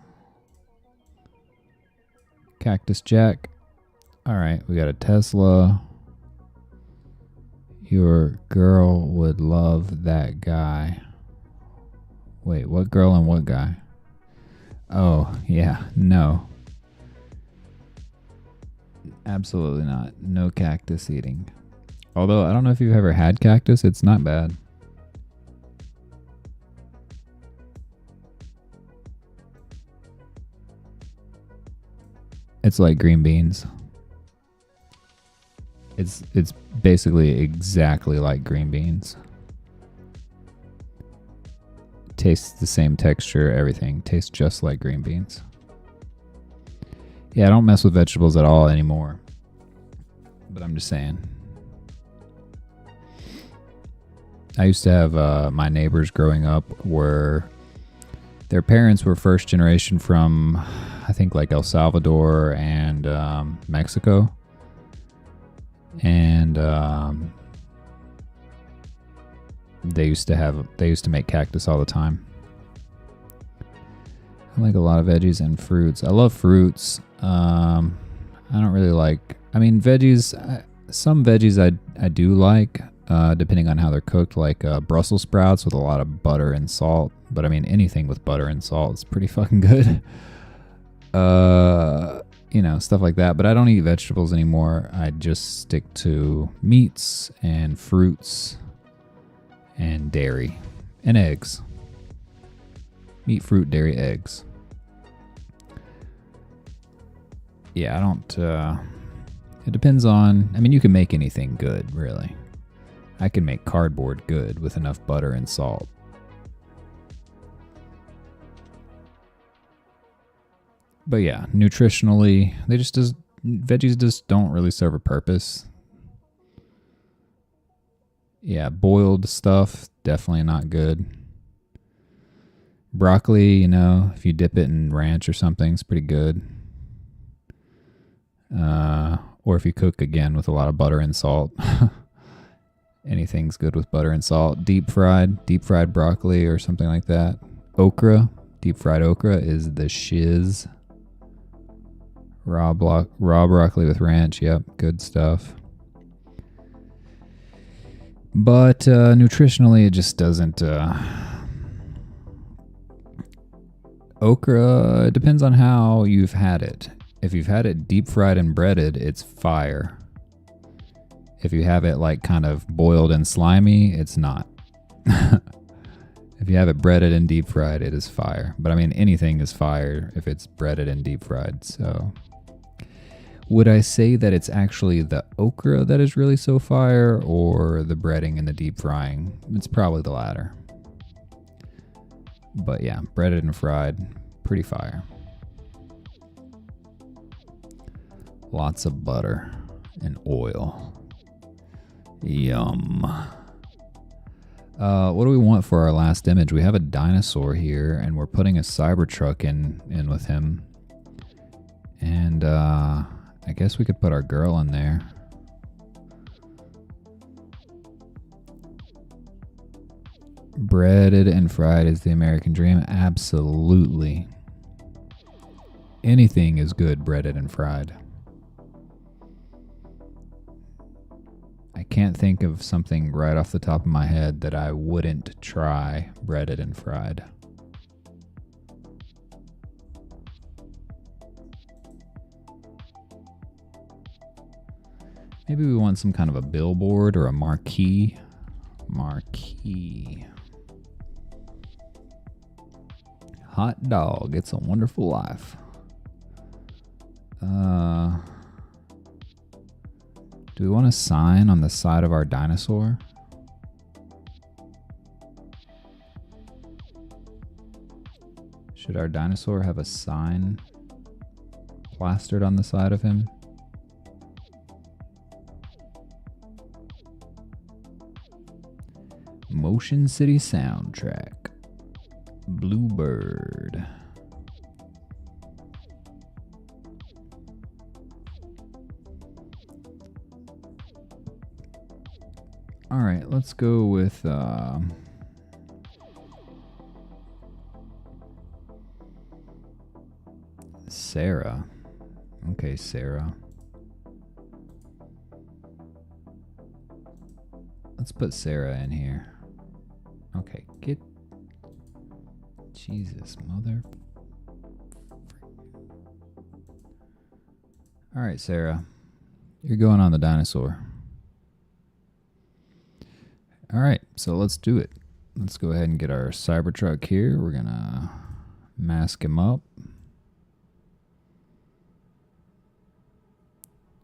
Cactus Jack. All right, we got a Tesla. Your girl would love that guy. Wait, what girl and what guy? Oh, yeah, no. Absolutely not. No cactus eating. Although, I don't know if you've ever had cactus. It's not bad. It's like green beans. It's basically exactly like green beans. Tastes the same texture, everything. Tastes just like green beans. Yeah, I don't mess with vegetables at all anymore. But I'm just saying. I used to have my neighbors growing up were their parents were first generation from, I think, like El Salvador and Mexico. And they used to make cactus all the time. I like a lot of veggies and fruits. I love fruits. I don't really like, I mean, veggies, some veggies I do like, depending on how they're cooked, like Brussels sprouts with a lot of butter and salt. But I mean, anything with butter and salt is pretty fucking good. You know, stuff like that. But I don't eat vegetables anymore. I just stick to meats and fruits. and dairy and eggs. Meat, fruit, dairy, eggs. Yeah, I don't... it depends on... I mean, you can make anything good, really. I can make cardboard good with enough butter and salt. But yeah, nutritionally, veggies just don't really serve a purpose. Yeah, boiled stuff, definitely not good. Broccoli, you know, if you dip it in ranch or something, it's pretty good. Or if you cook again with a lot of butter and salt. Anything's good with butter and salt. Deep fried broccoli or something like that. Okra, deep fried okra is the shiz. Raw broccoli with ranch, yep, good stuff. But nutritionally, it just doesn't... Okra, it depends on how you've had it. If you've had it deep fried and breaded, it's fire. If you have it like kind of boiled and slimy, it's not. If you have it breaded and deep fried, it is fire. But I mean, anything is fire if it's breaded and deep fried. So would I say that it's actually the okra that is really so fire or the breading and the deep frying? It's probably the latter. But yeah, breaded and fried, pretty fire. Lots of butter and oil. Yum. What do we want for our last image? We have a dinosaur here, and we're putting a Cybertruck in with him. And I guess we could put our girl in there. Breaded and fried is the American dream. Absolutely. Anything is good breaded and fried. I can't think of something right off the top of my head that I wouldn't try breaded and fried. Maybe we want some kind of a billboard or a marquee. Marquee. Hot dog, it's a wonderful life. Do we want a sign on the side of our dinosaur? Should our dinosaur have a sign plastered on the side of him? Motion City soundtrack. Bluebird. All right, let's go with Sarah. Okay, Sarah. Let's put Sarah in here. Okay, get... Jesus, mother... All right, Sarah. You're going on the dinosaur. All right, so let's do it. Let's go ahead and get our Cybertruck here. We're going to mask him up.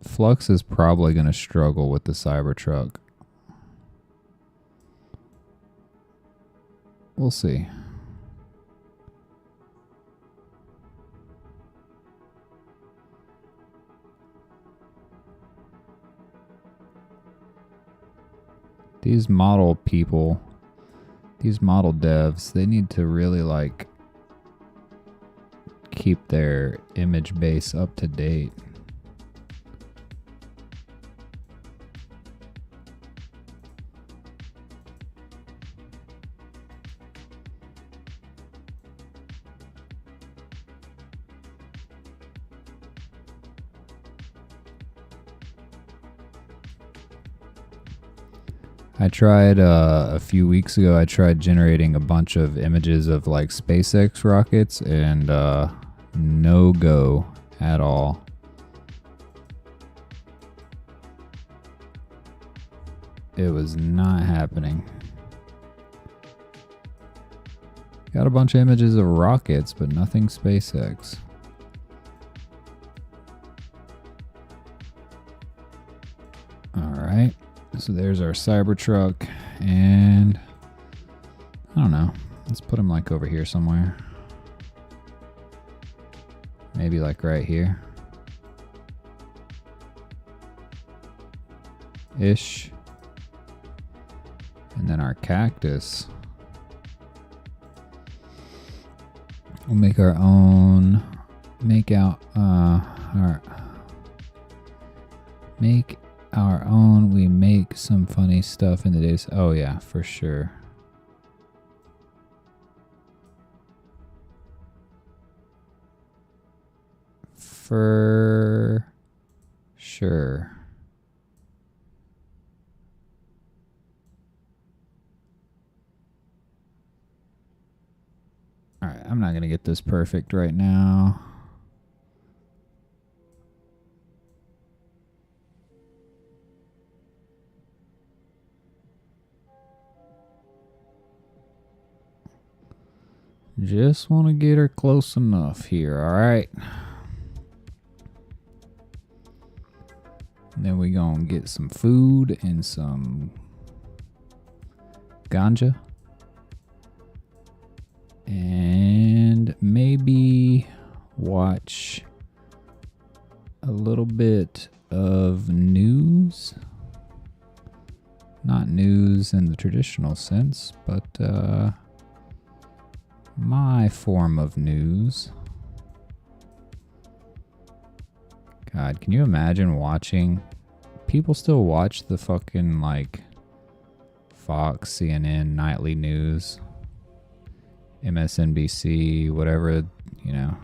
Flux is probably going to struggle with the Cybertruck. We'll see. These model people, these model devs, they need to really like keep their image base up to date. I tried a few weeks ago, I tried generating a bunch of images of like SpaceX rockets and no go at all. It was not happening. Got a bunch of images of rockets, but nothing SpaceX. Alright, so there's our Cybertruck, and I don't know, let's put him like over here somewhere. Maybe like right here. Ish. And then our cactus. We'll make our own, make our own, we make some funny stuff in the days. Oh yeah, for sure. For sure. All right, I'm not going to get this perfect right now. Just want to get her close enough here, all right? And then we gonna get some food and some ganja. And maybe watch a little bit of news. Not news in the traditional sense, but my form of news. God, can you imagine watching? People still watch the fucking like Fox, CNN, nightly news, MSNBC, whatever, you know.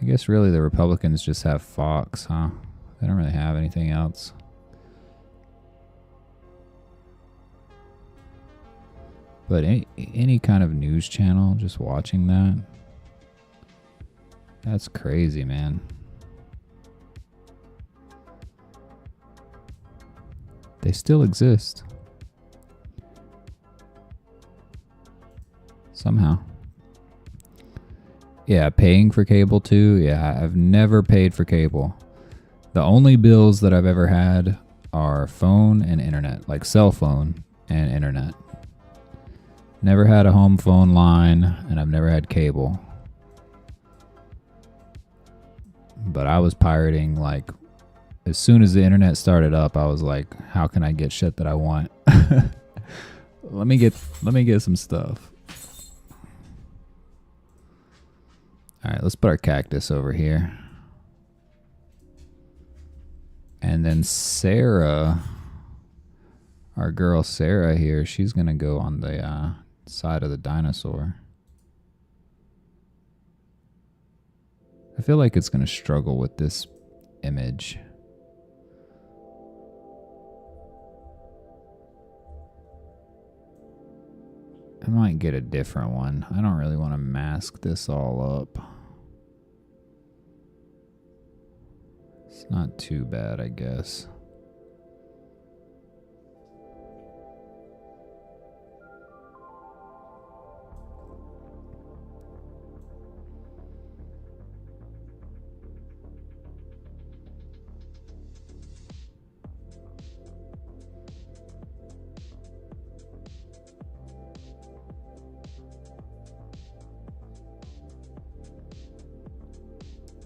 I guess really the Republicans just have Fox, huh? They don't really have anything else. But any kind of news channel, just watching that, that's crazy, man. They still exist. Somehow. Yeah, paying for cable too. Yeah, I've never paid for cable. The only bills that I've ever had are phone and internet, like cell phone and internet. Never had a home phone line, and I've never had cable. But I was pirating, like, as soon as the internet started up, I was like, how can I get shit that I want? Let me get some stuff. All right, let's put our cactus over here. And then Sarah, our girl Sarah here, she's going to go on the side of the dinosaur. I feel like it's going to struggle with this image. I might get a different one. I don't really want to mask this all up. It's not too bad, I guess.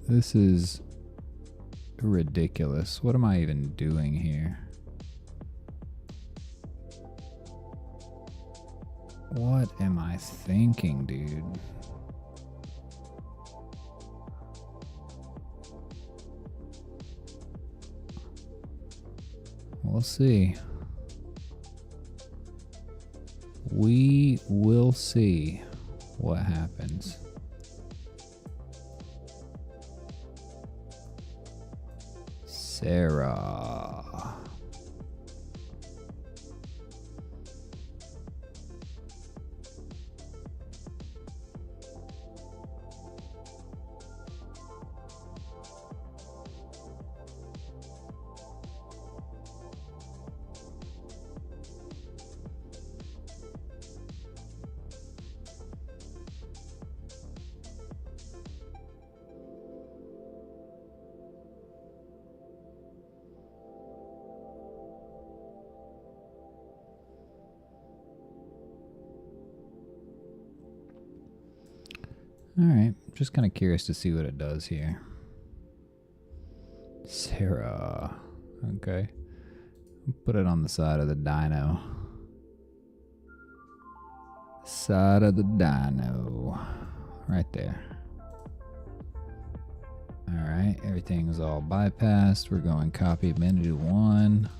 This is ridiculous. What am I even doing here? What am I thinking, dude? We'll see. We will see what happens. Sarah. Alright, just kind of curious to see what it does here. Sora. Okay. Put it on the side of the dyno. Side of the dyno. Right there. Alright, everything's all bypassed. We're going copy menu 1.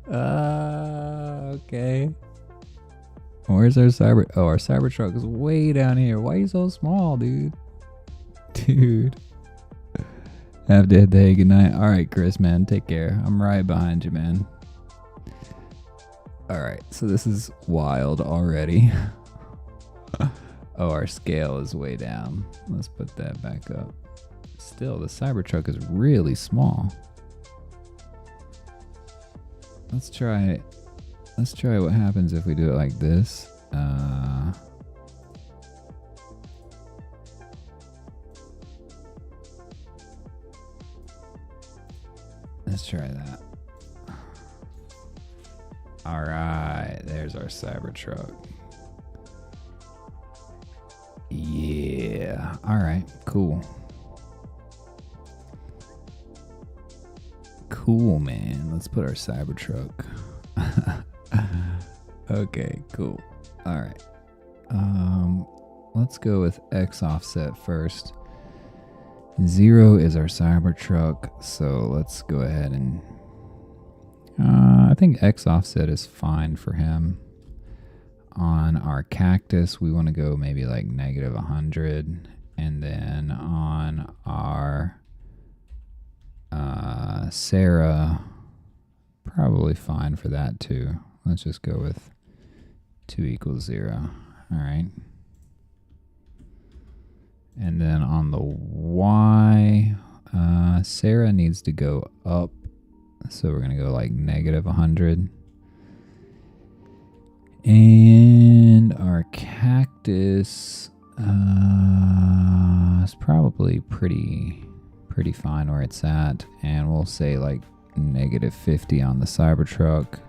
Okay. Where's our cyber? Oh, our Cybertruck is way down here. Why are you so small, dude? Dude. Have to hit the hey, good night. Alright, Chris, man. Take care. I'm right behind you, man. Alright, so this is wild already. Oh, our scale is way down. Let's put that back up. Still, the Cybertruck is really small. Let's try what happens if we do it like this. Let's try that. All right, there's our Cybertruck. Yeah. All right, cool. Cool, man. Let's put our Cybertruck. Okay, cool. All right. Let's go with X offset first. 0 is our Cybertruck, so let's go ahead and I think X offset is fine for him. On our cactus, we want to go maybe like -100, and then on our Sarah, probably fine for that too. Let's just go with 2 = 0. All right. And then on the Y, Sarah needs to go up. So we're going to go like -100. And our cactus is probably pretty fine where it's at. And we'll say like -50 on the Cybertruck.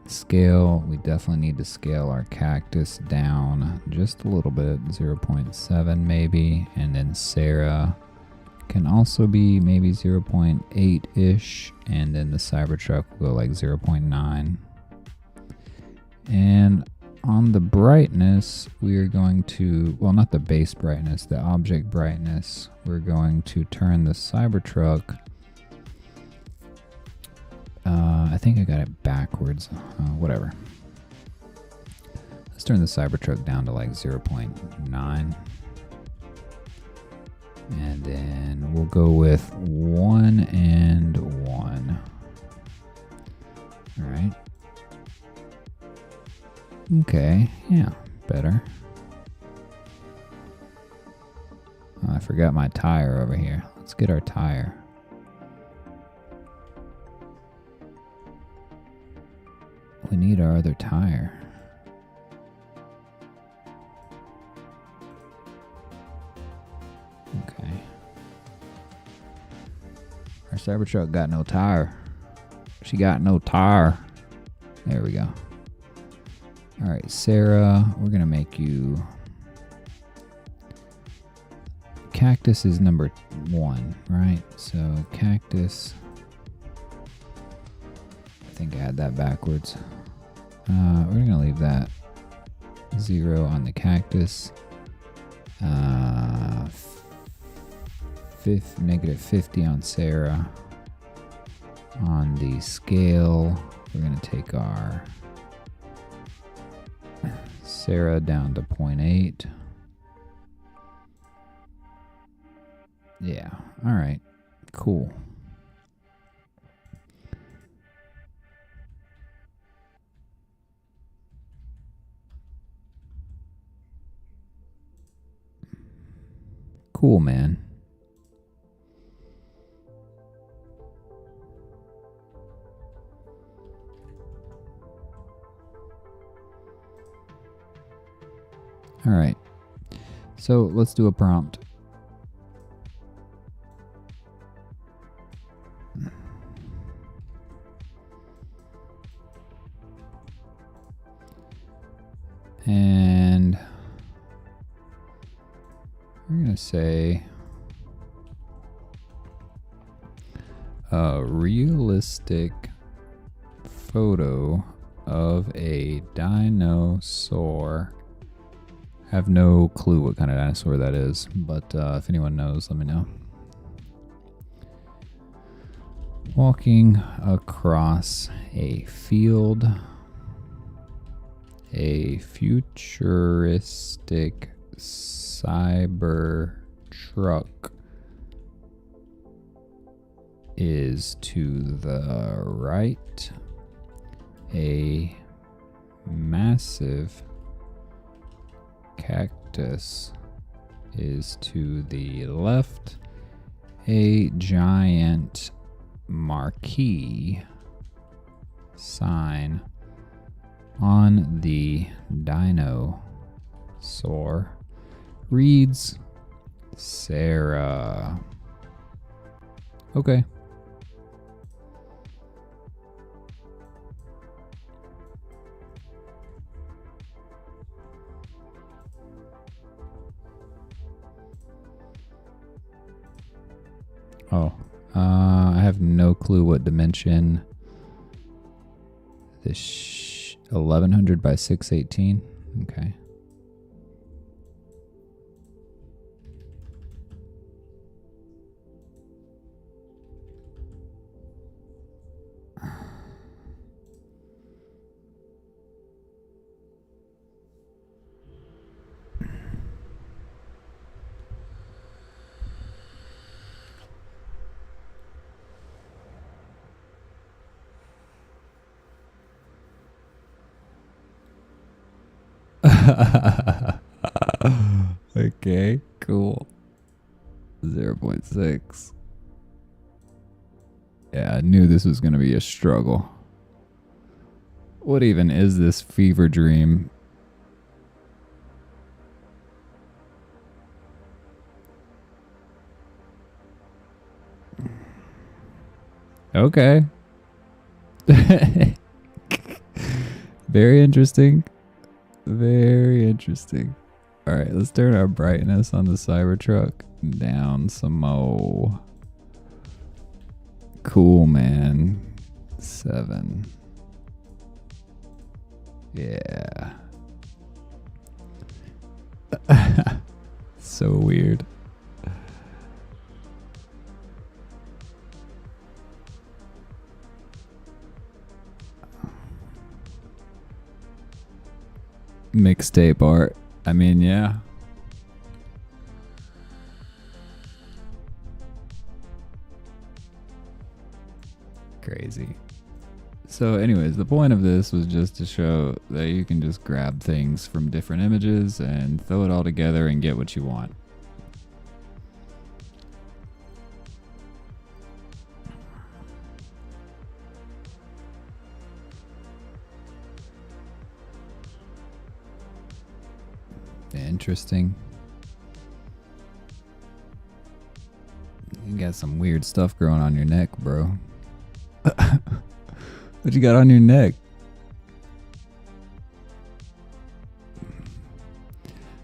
Scale, we definitely need to scale our cactus down just a little bit, 0.7 maybe. And then Sarah can also be maybe 0.8-ish. And then the Cybertruck will go like 0.9. And on the brightness, we are going to, well, not the base brightness, the object brightness, we're going to turn the Cybertruck. I think I got it backwards. Whatever. Let's turn the Cybertruck down to like 0.9. And then we'll go with 1 and 1. All right. Okay, yeah, better. Oh, I forgot my tire over here. Let's get our tire. We need our other tire. Okay. Our Cybertruck got no tire. She got no tire. There we go. All right, Sarah, we're going to make you... Cactus is number 1, right? So cactus... I think I had that backwards. We're going to leave that 0 on the cactus. -50 on Sarah. On the scale, we're going to take our Sarah down to 0.8. Yeah, all right, cool. Cool, man. All right, so let's do a prompt. And we're going to say a realistic photo of a dinosaur. I have no clue what kind of dinosaur that is, but if anyone knows, let me know. Walking across a field, a futuristic cyber truck is to the right. A massive cactus is to the left. A giant marquee sign on the dinosaur reads Sarah. Okay. Oh, I have no clue what dimension this 1100 by 618. Okay. Okay, cool. 0.6. Yeah, I knew this was going to be a struggle. What even is this fever dream? Okay. Very interesting. Very interesting. All right, let's turn our brightness on the Cybertruck down some more. Cool, man. 7. Yeah. So weird. Mixtape art. I mean, yeah. Crazy. So anyways, the point of this was just to show that you can just grab things from different images and throw it all together and get what you want. Interesting. You got some weird stuff growing on your neck, bro. What you got on your neck?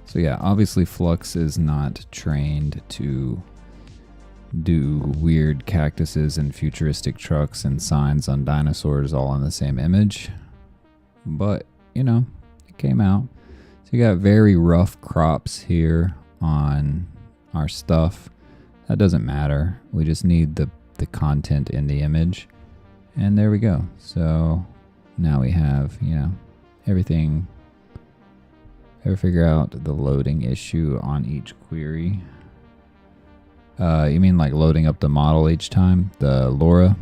So yeah, obviously Flux is not trained to do weird cactuses and futuristic trucks and signs on dinosaurs all on the same image. But, you know, it came out. So you got very rough crops here on our stuff. That doesn't matter. We just need the content in the image. And there we go. So now we have, you know, everything. Ever figure out the loading issue on each query? You mean like loading up the model each time? The LoRa?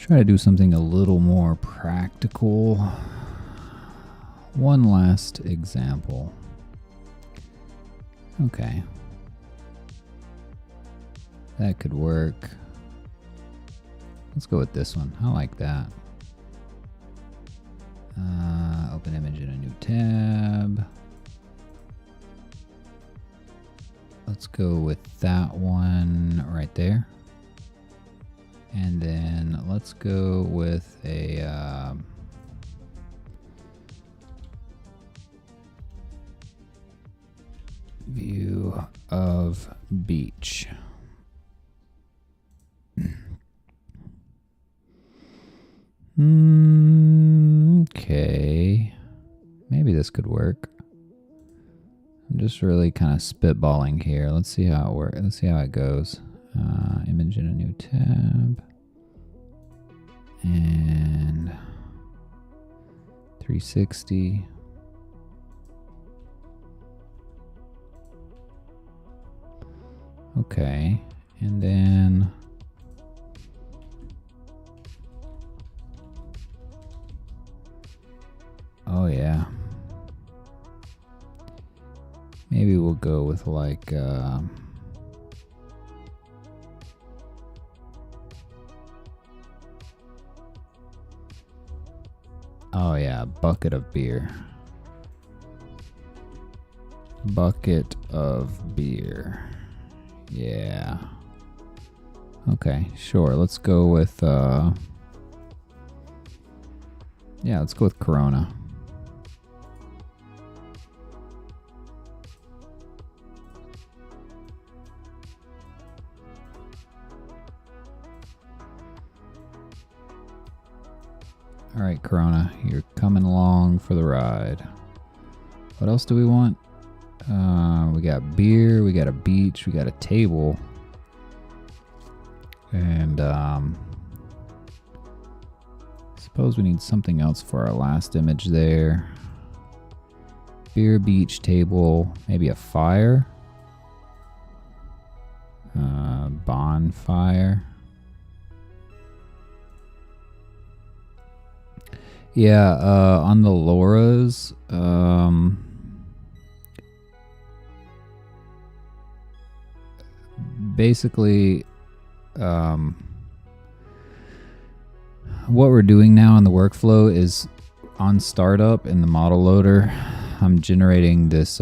try to do something a little more practical. One last example. Okay. That could work. Let's go with this one. I like that. Open image in a new tab. Let's go with that one right there. And then let's go with a view of beach. Okay, maybe this could work. I'm just really kind of spitballing here. Let's see how it works. Let's see how it goes. Image in a new tab. And 360. Okay, and then oh yeah, maybe we'll go with like oh yeah, bucket of beer. Bucket of beer. Yeah. Okay, sure. Let's go with yeah, let's go with Corona. All right, Corona, you're coming along for the ride. What else do we want? We got beer, we got a beach, we got a table. And suppose we need something else for our last image there. Beer, beach, table, maybe a fire. Bonfire. Yeah, on the LoRa's, basically, what we're doing now in the workflow is on startup in the model loader, I'm generating this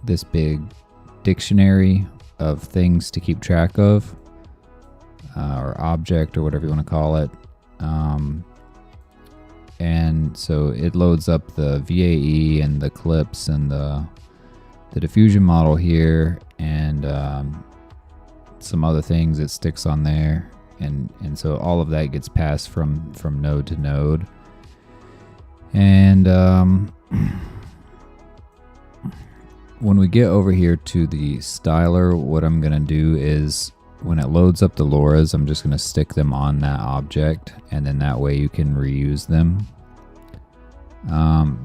this big dictionary of things to keep track of, or object, or whatever you want to call it. And so it loads up the VAE and the clips and the diffusion model here, and some other things it sticks on there, and so all of that gets passed from node to node. And when we get over here to the styler, what I'm gonna do is, when it loads up the LoRa's, I'm just going to stick them on that object, and then that way you can reuse them.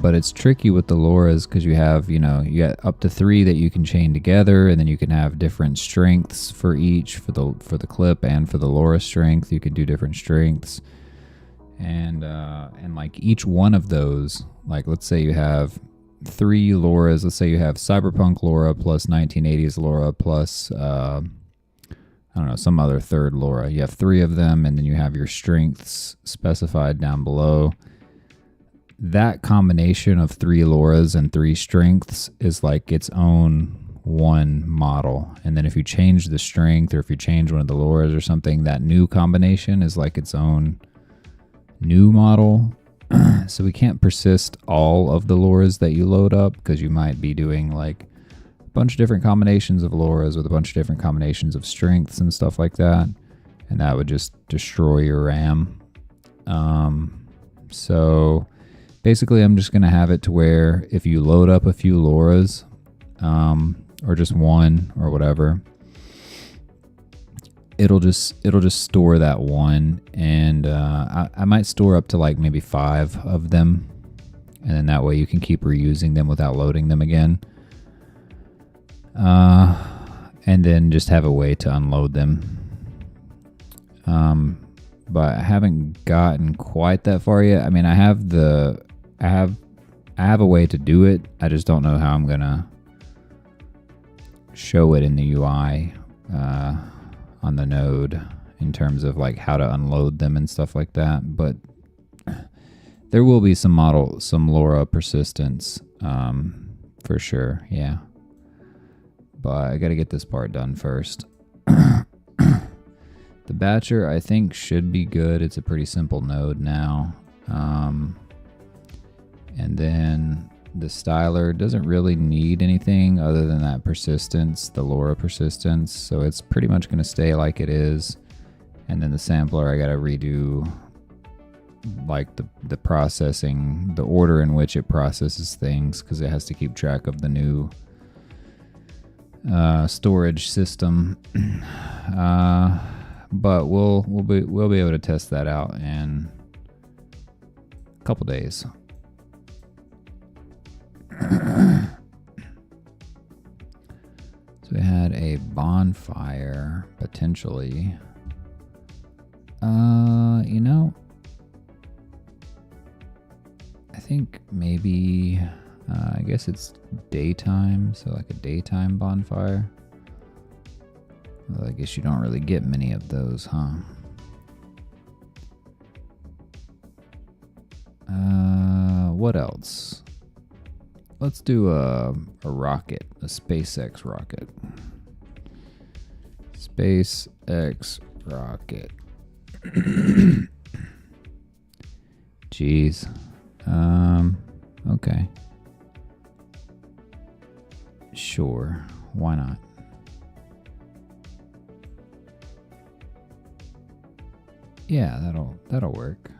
But it's tricky with the LoRa's because you have, you got up to 3 that you can chain together, and then you can have different strengths for each, for the clip and for the LoRa strength. You can do different strengths, and like each one of those, like let's say you have 3 LoRa's. Let's say you have Cyberpunk LoRa plus 1980s LoRa plus I don't know, some other third LoRa. You have 3 of them, and then you have your strengths specified down below. That combination of 3 LoRa's and 3 strengths is like its own one model. And then if you change the strength, or if you change one of the LoRa's or something, that new combination is like its own new model. So we can't persist all of the LoRa's that you load up, because you might be doing like bunch of different combinations of LoRa's with a bunch of different combinations of strengths and stuff like that, and that would just destroy your RAM. So basically I'm just going to have it to where if you load up a few LoRa's, or just one or whatever, it'll just store that one, and I might store up to like maybe 5 of them, and then that way you can keep reusing them without loading them again. And then just have a way to unload them. but I haven't gotten quite that far yet. I mean, I have a way to do it. I just don't know how I'm gonna show it in the UI on the node in terms of like how to unload them and stuff like that. But there will be some LoRa persistence for sure. Yeah, but I got to get this part done first. The batcher, I think, should be good. It's a pretty simple node now. And then the styler doesn't really need anything other than that persistence, the LoRa persistence. So it's pretty much going to stay like it is. And then the sampler, I got to redo like the processing, the order in which it processes things, because it has to keep track of the new storage system. But we'll be able to test that out in a couple days. So we had a bonfire potentially. You know, I think maybe I guess it's daytime, so like a daytime bonfire. Well, I guess you don't really get many of those, huh? What else? Let's do a rocket, a SpaceX rocket. SpaceX rocket. Jeez. Okay. Sure. Why not? Yeah, that'll work.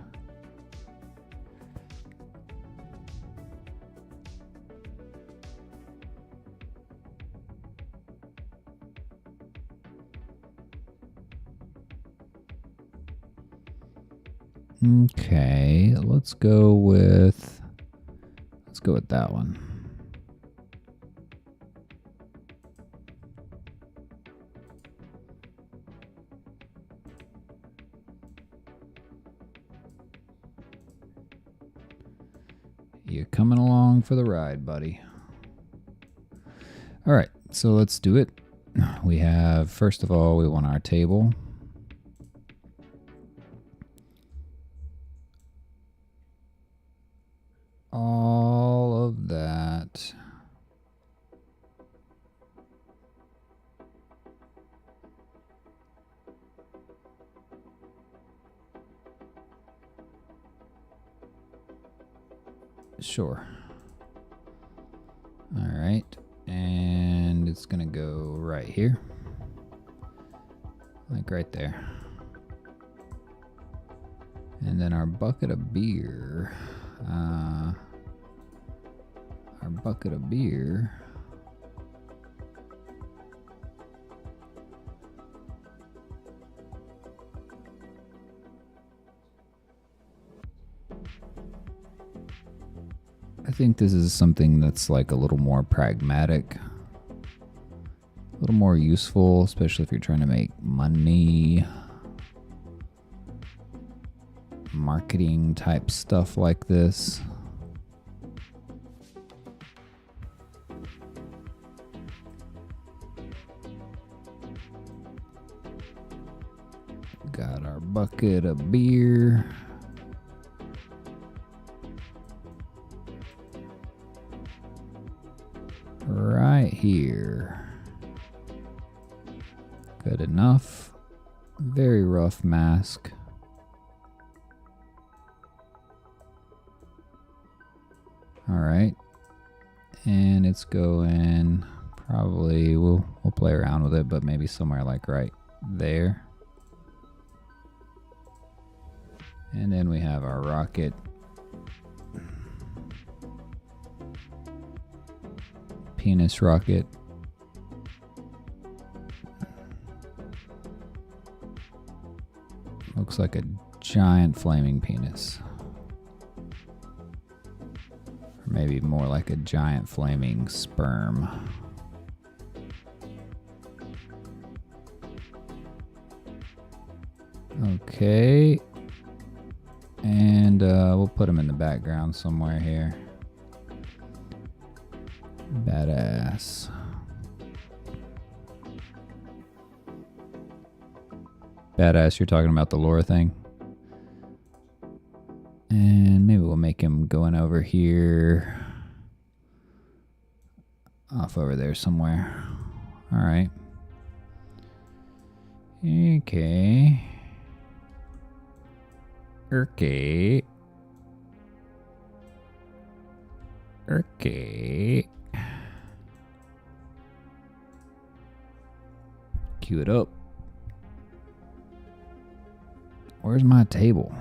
Okay, let's go with that one. You're coming along for the ride, buddy. All right, so let's do it. We have, first of all, we want our table. All of that. Sure. All right, and it's gonna go right here, like right there. And then our bucket of beer. I think this is something that's like a little more pragmatic, a little more useful, especially if you're trying to make money, marketing type stuff like this. Got our bucket of beer. Right here. Good enough. Very rough mask. All right. And it's going, probably we'll play around with it, but maybe somewhere like right there. And then we have our rocket. Penis rocket. Looks like a giant flaming penis. Or maybe more like a giant flaming sperm. Okay. And we'll put him in the background somewhere here. Badass. Badass, you're talking about the lore thing? And maybe we'll make him going over here. Off over there somewhere. Alright. Okay. Okay. Okay. Cue it up. Where's my table?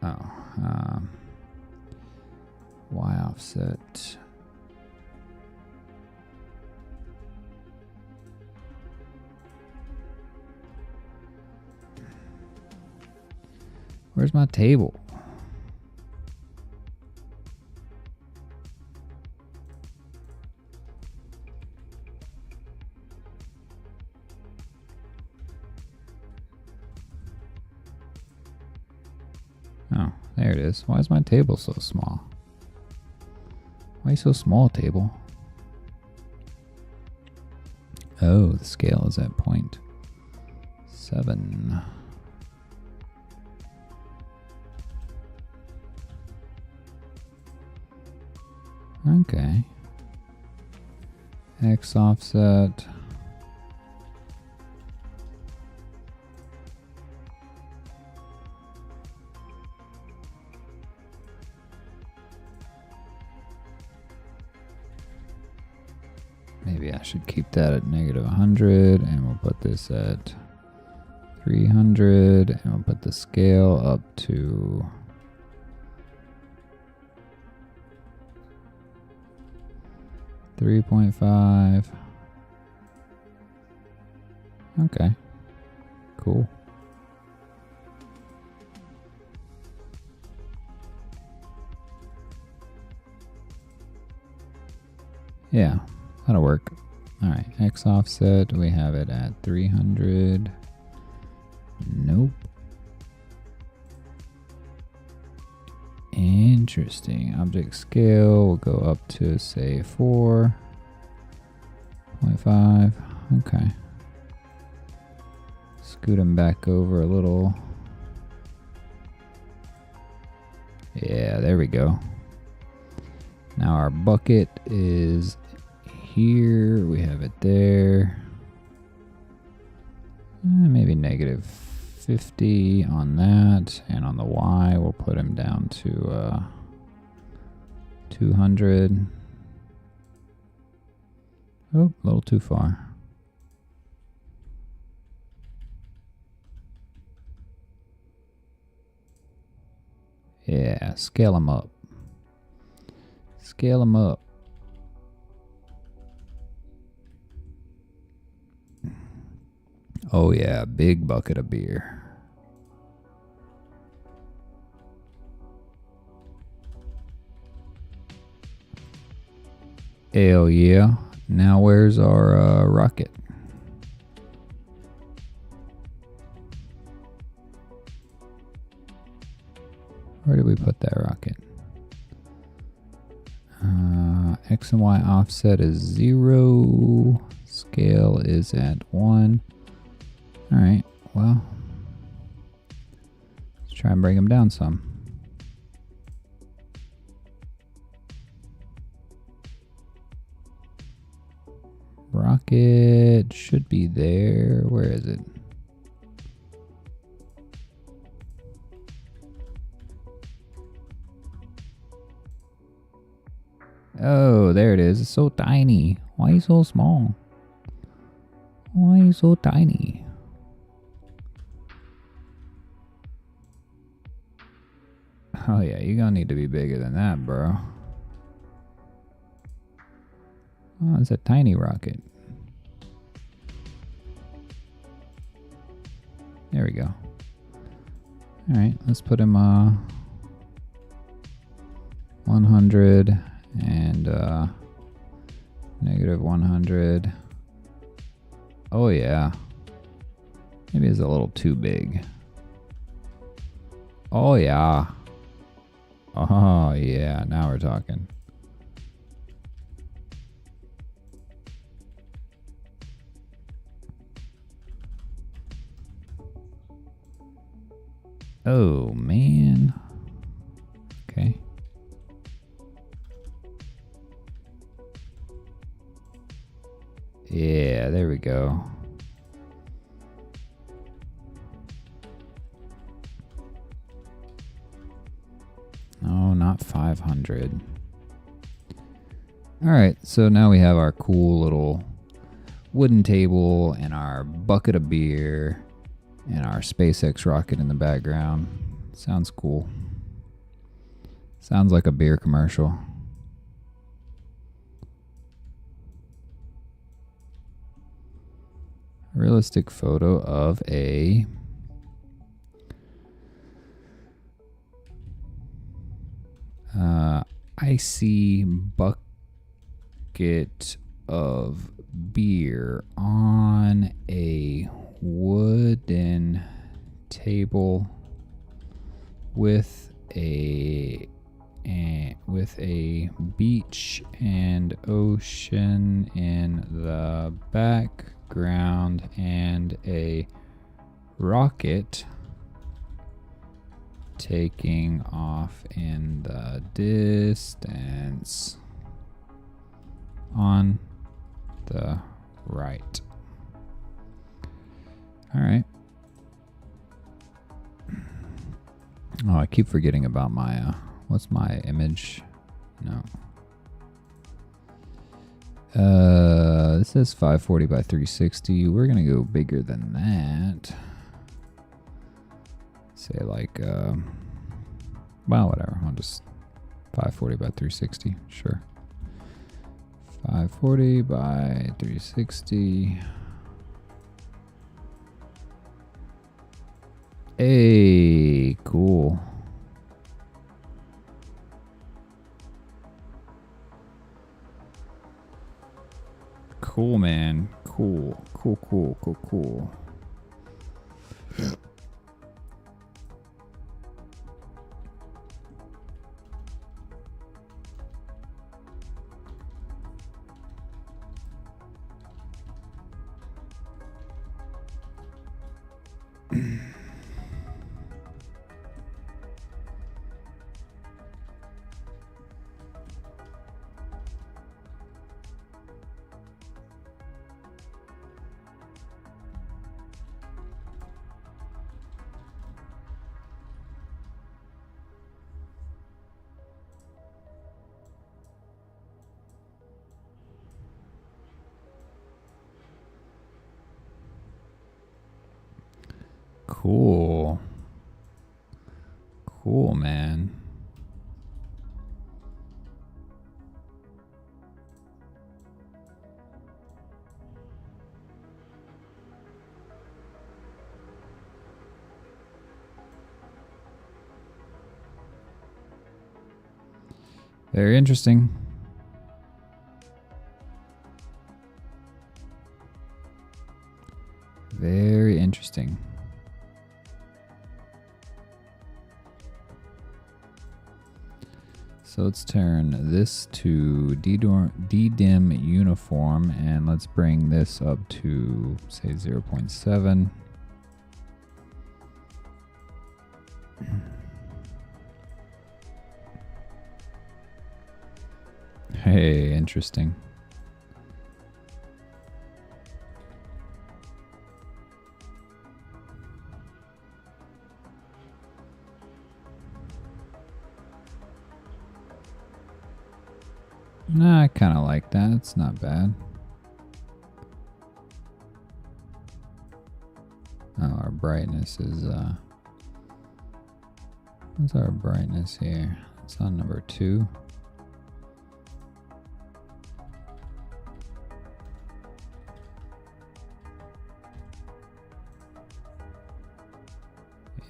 Oh, Y offset. Where's my table? Oh, there it is. Why is my table so small? Why are you so small, table? Oh, the scale is at 0.7. Okay. X offset. Maybe I should keep that at -100, and we'll put this at 300, and we'll put the scale up to 3.5. Okay, cool. Yeah, that'll work. All right, X offset, we have it at 300. Nope. Interesting. Object scale will go up to, say, 4.5. Okay. Scoot them back over a little. Yeah, there we go. Now our bucket is here. We have it there. Maybe -50 on that. And on the Y, we'll put him down to 200. Oh, a little too far. Yeah, scale them up. Scale them up. Oh yeah, big bucket of beer. Hell yeah. Now where's our rocket? Where did we put that rocket? X and Y offset is 0. Scale is at 1. Alright, well, let's try and bring them down some. Rocket should be there. Where is it? Oh, there it is. It's so tiny. Why are you so small? Why are you so tiny? Oh yeah, you're gonna need to be bigger than that, bro. Oh, it's a tiny rocket. There we go. Alright, let's put him 100 and -100. Oh yeah. Maybe it's a little too big. Oh yeah. Oh yeah, now we're talking. Oh man. Okay. Yeah, there we go. No, not 500. All right, so now we have our cool little wooden table and our bucket of beer and our SpaceX rocket in the background. Sounds cool. Sounds like a beer commercial. Realistic photo of a icy bucket of beer on a wooden table with a beach and ocean in the background and a rocket taking off in the distance on the right. All right. Oh, I keep forgetting about my, what's my image? No. This is 540 by 360. We're going to go bigger than that. Say like, well, whatever. I'll just 540 by 360. Sure. 540 by 360. Hey, cool. Cool, man. Cool. Cool. Cool, man. Very interesting. Very interesting. So let's turn this to DDIM uniform and let's bring this up to say 0.7. Hey, interesting. Nah, I kind of like that. It's not bad. Oh, our brightness is, what's our brightness here? It's on number 2.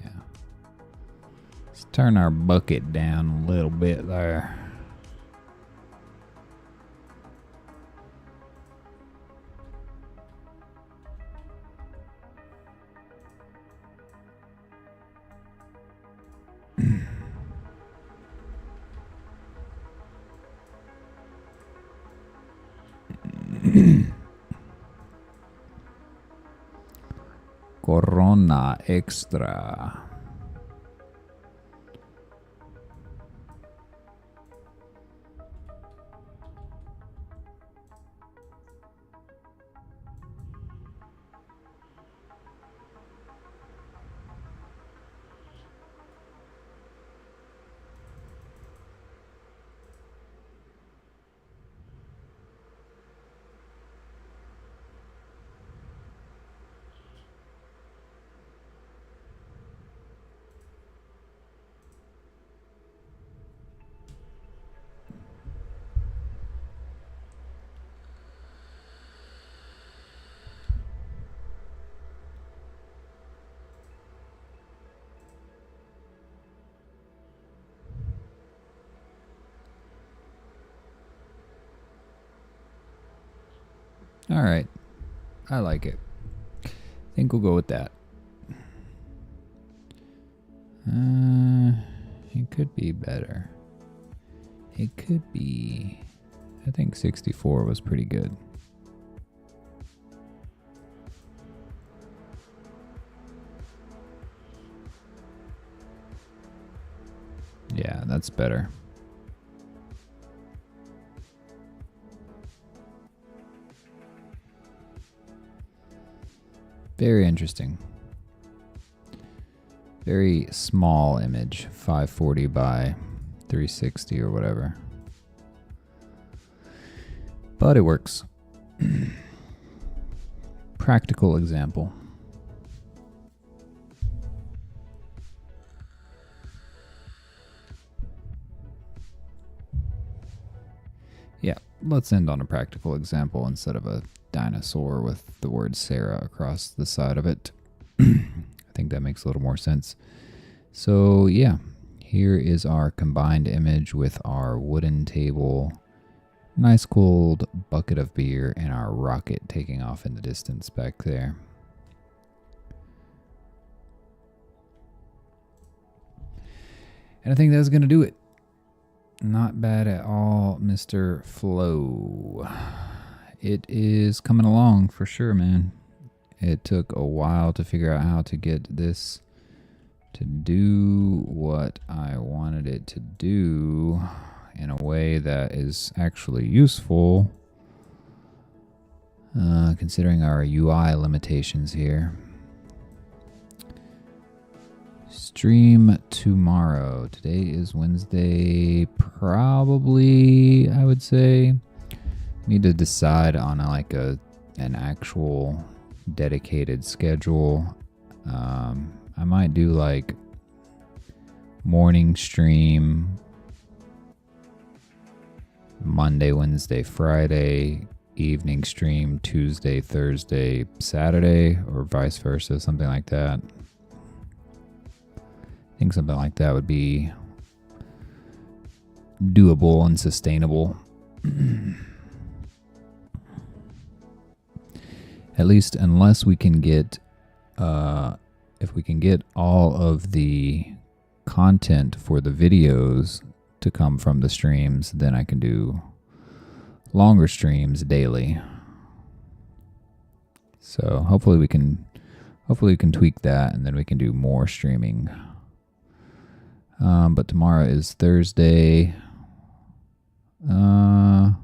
Yeah. Let's turn our bucket down a little bit there. Corona extra. All right. I like it. I think we'll go with that. It could be better. It could be... I think 64 was pretty good. Yeah, that's better. Very interesting. Very small image, 540 by 360 or whatever. But it works. Practical example. Yeah, let's end on a practical example instead of a dinosaur with the word Sarah across the side of it. I think that makes a little more sense. So yeah, here is our combined image with our wooden table, nice cold bucket of beer, and our rocket taking off in the distance back there. And I think that's going to do it. Not bad at all, Mr. Flow. It is coming along for sure, man. It took a while to figure out how to get this to do what I wanted it to do in a way that is actually useful, considering our UI limitations here. Stream tomorrow. Today is Wednesday, probably, I would say. Need to decide on an actual dedicated schedule. I might do like morning stream Monday, Wednesday, Friday, evening stream Tuesday, Thursday, Saturday, or vice versa, something like that. I think something like that would be doable and sustainable. At least unless we can get, if we can get all of the content for the videos to come from the streams, then I can do longer streams daily. So hopefully we can tweak that, and then we can do more streaming. But tomorrow is Thursday. Not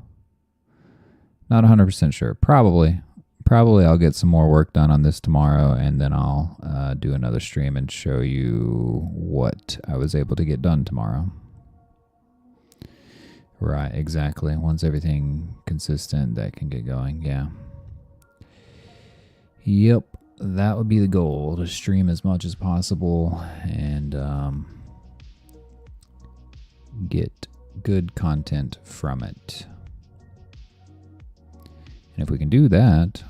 100% sure. Probably I'll get some more work done on this tomorrow, and then I'll do another stream and show you what I was able to get done tomorrow. Right, exactly. Once everything consistent, that can get going, yeah. Yep, that would be the goal, to stream as much as possible and get good content from it. And if we can do that,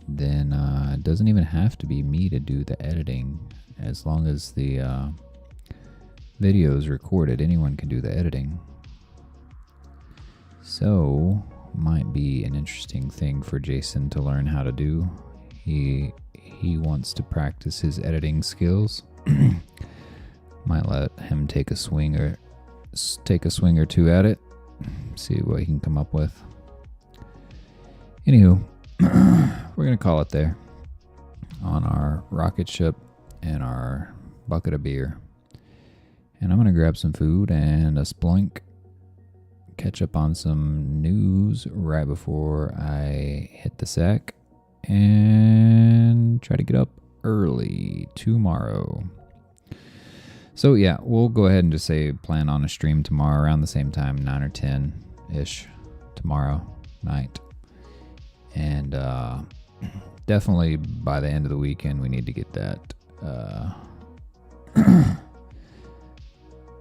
then it doesn't even have to be me to do the editing. As long as the video is recorded, anyone can do the editing. So, might be an interesting thing for Jason to learn how to do. He wants to practice his editing skills. Might let him take a swing or two at it. See what he can come up with. Anywho, we're going to call it there. on our rocket ship and our bucket of beer. And I'm going to grab some food and a Splunk, catch up on some news right before I hit the sack, and try to get up early tomorrow. So yeah, we'll go ahead and just say plan on a stream tomorrow around the same time, 9 or 10-ish tomorrow night. And definitely by the end of the weekend, we need to get that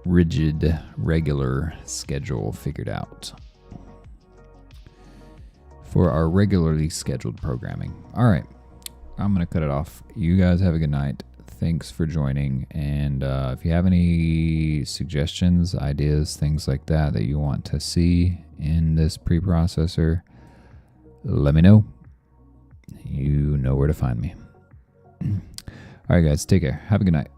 rigid, regular schedule figured out for our regularly scheduled programming. All right, I'm going to cut it off. You guys have a good night. Thanks for joining. And if you have any suggestions, ideas, things like that that you want to see in this preprocessor, let me know. You know where to find me. All right, guys, take care. Have a good night.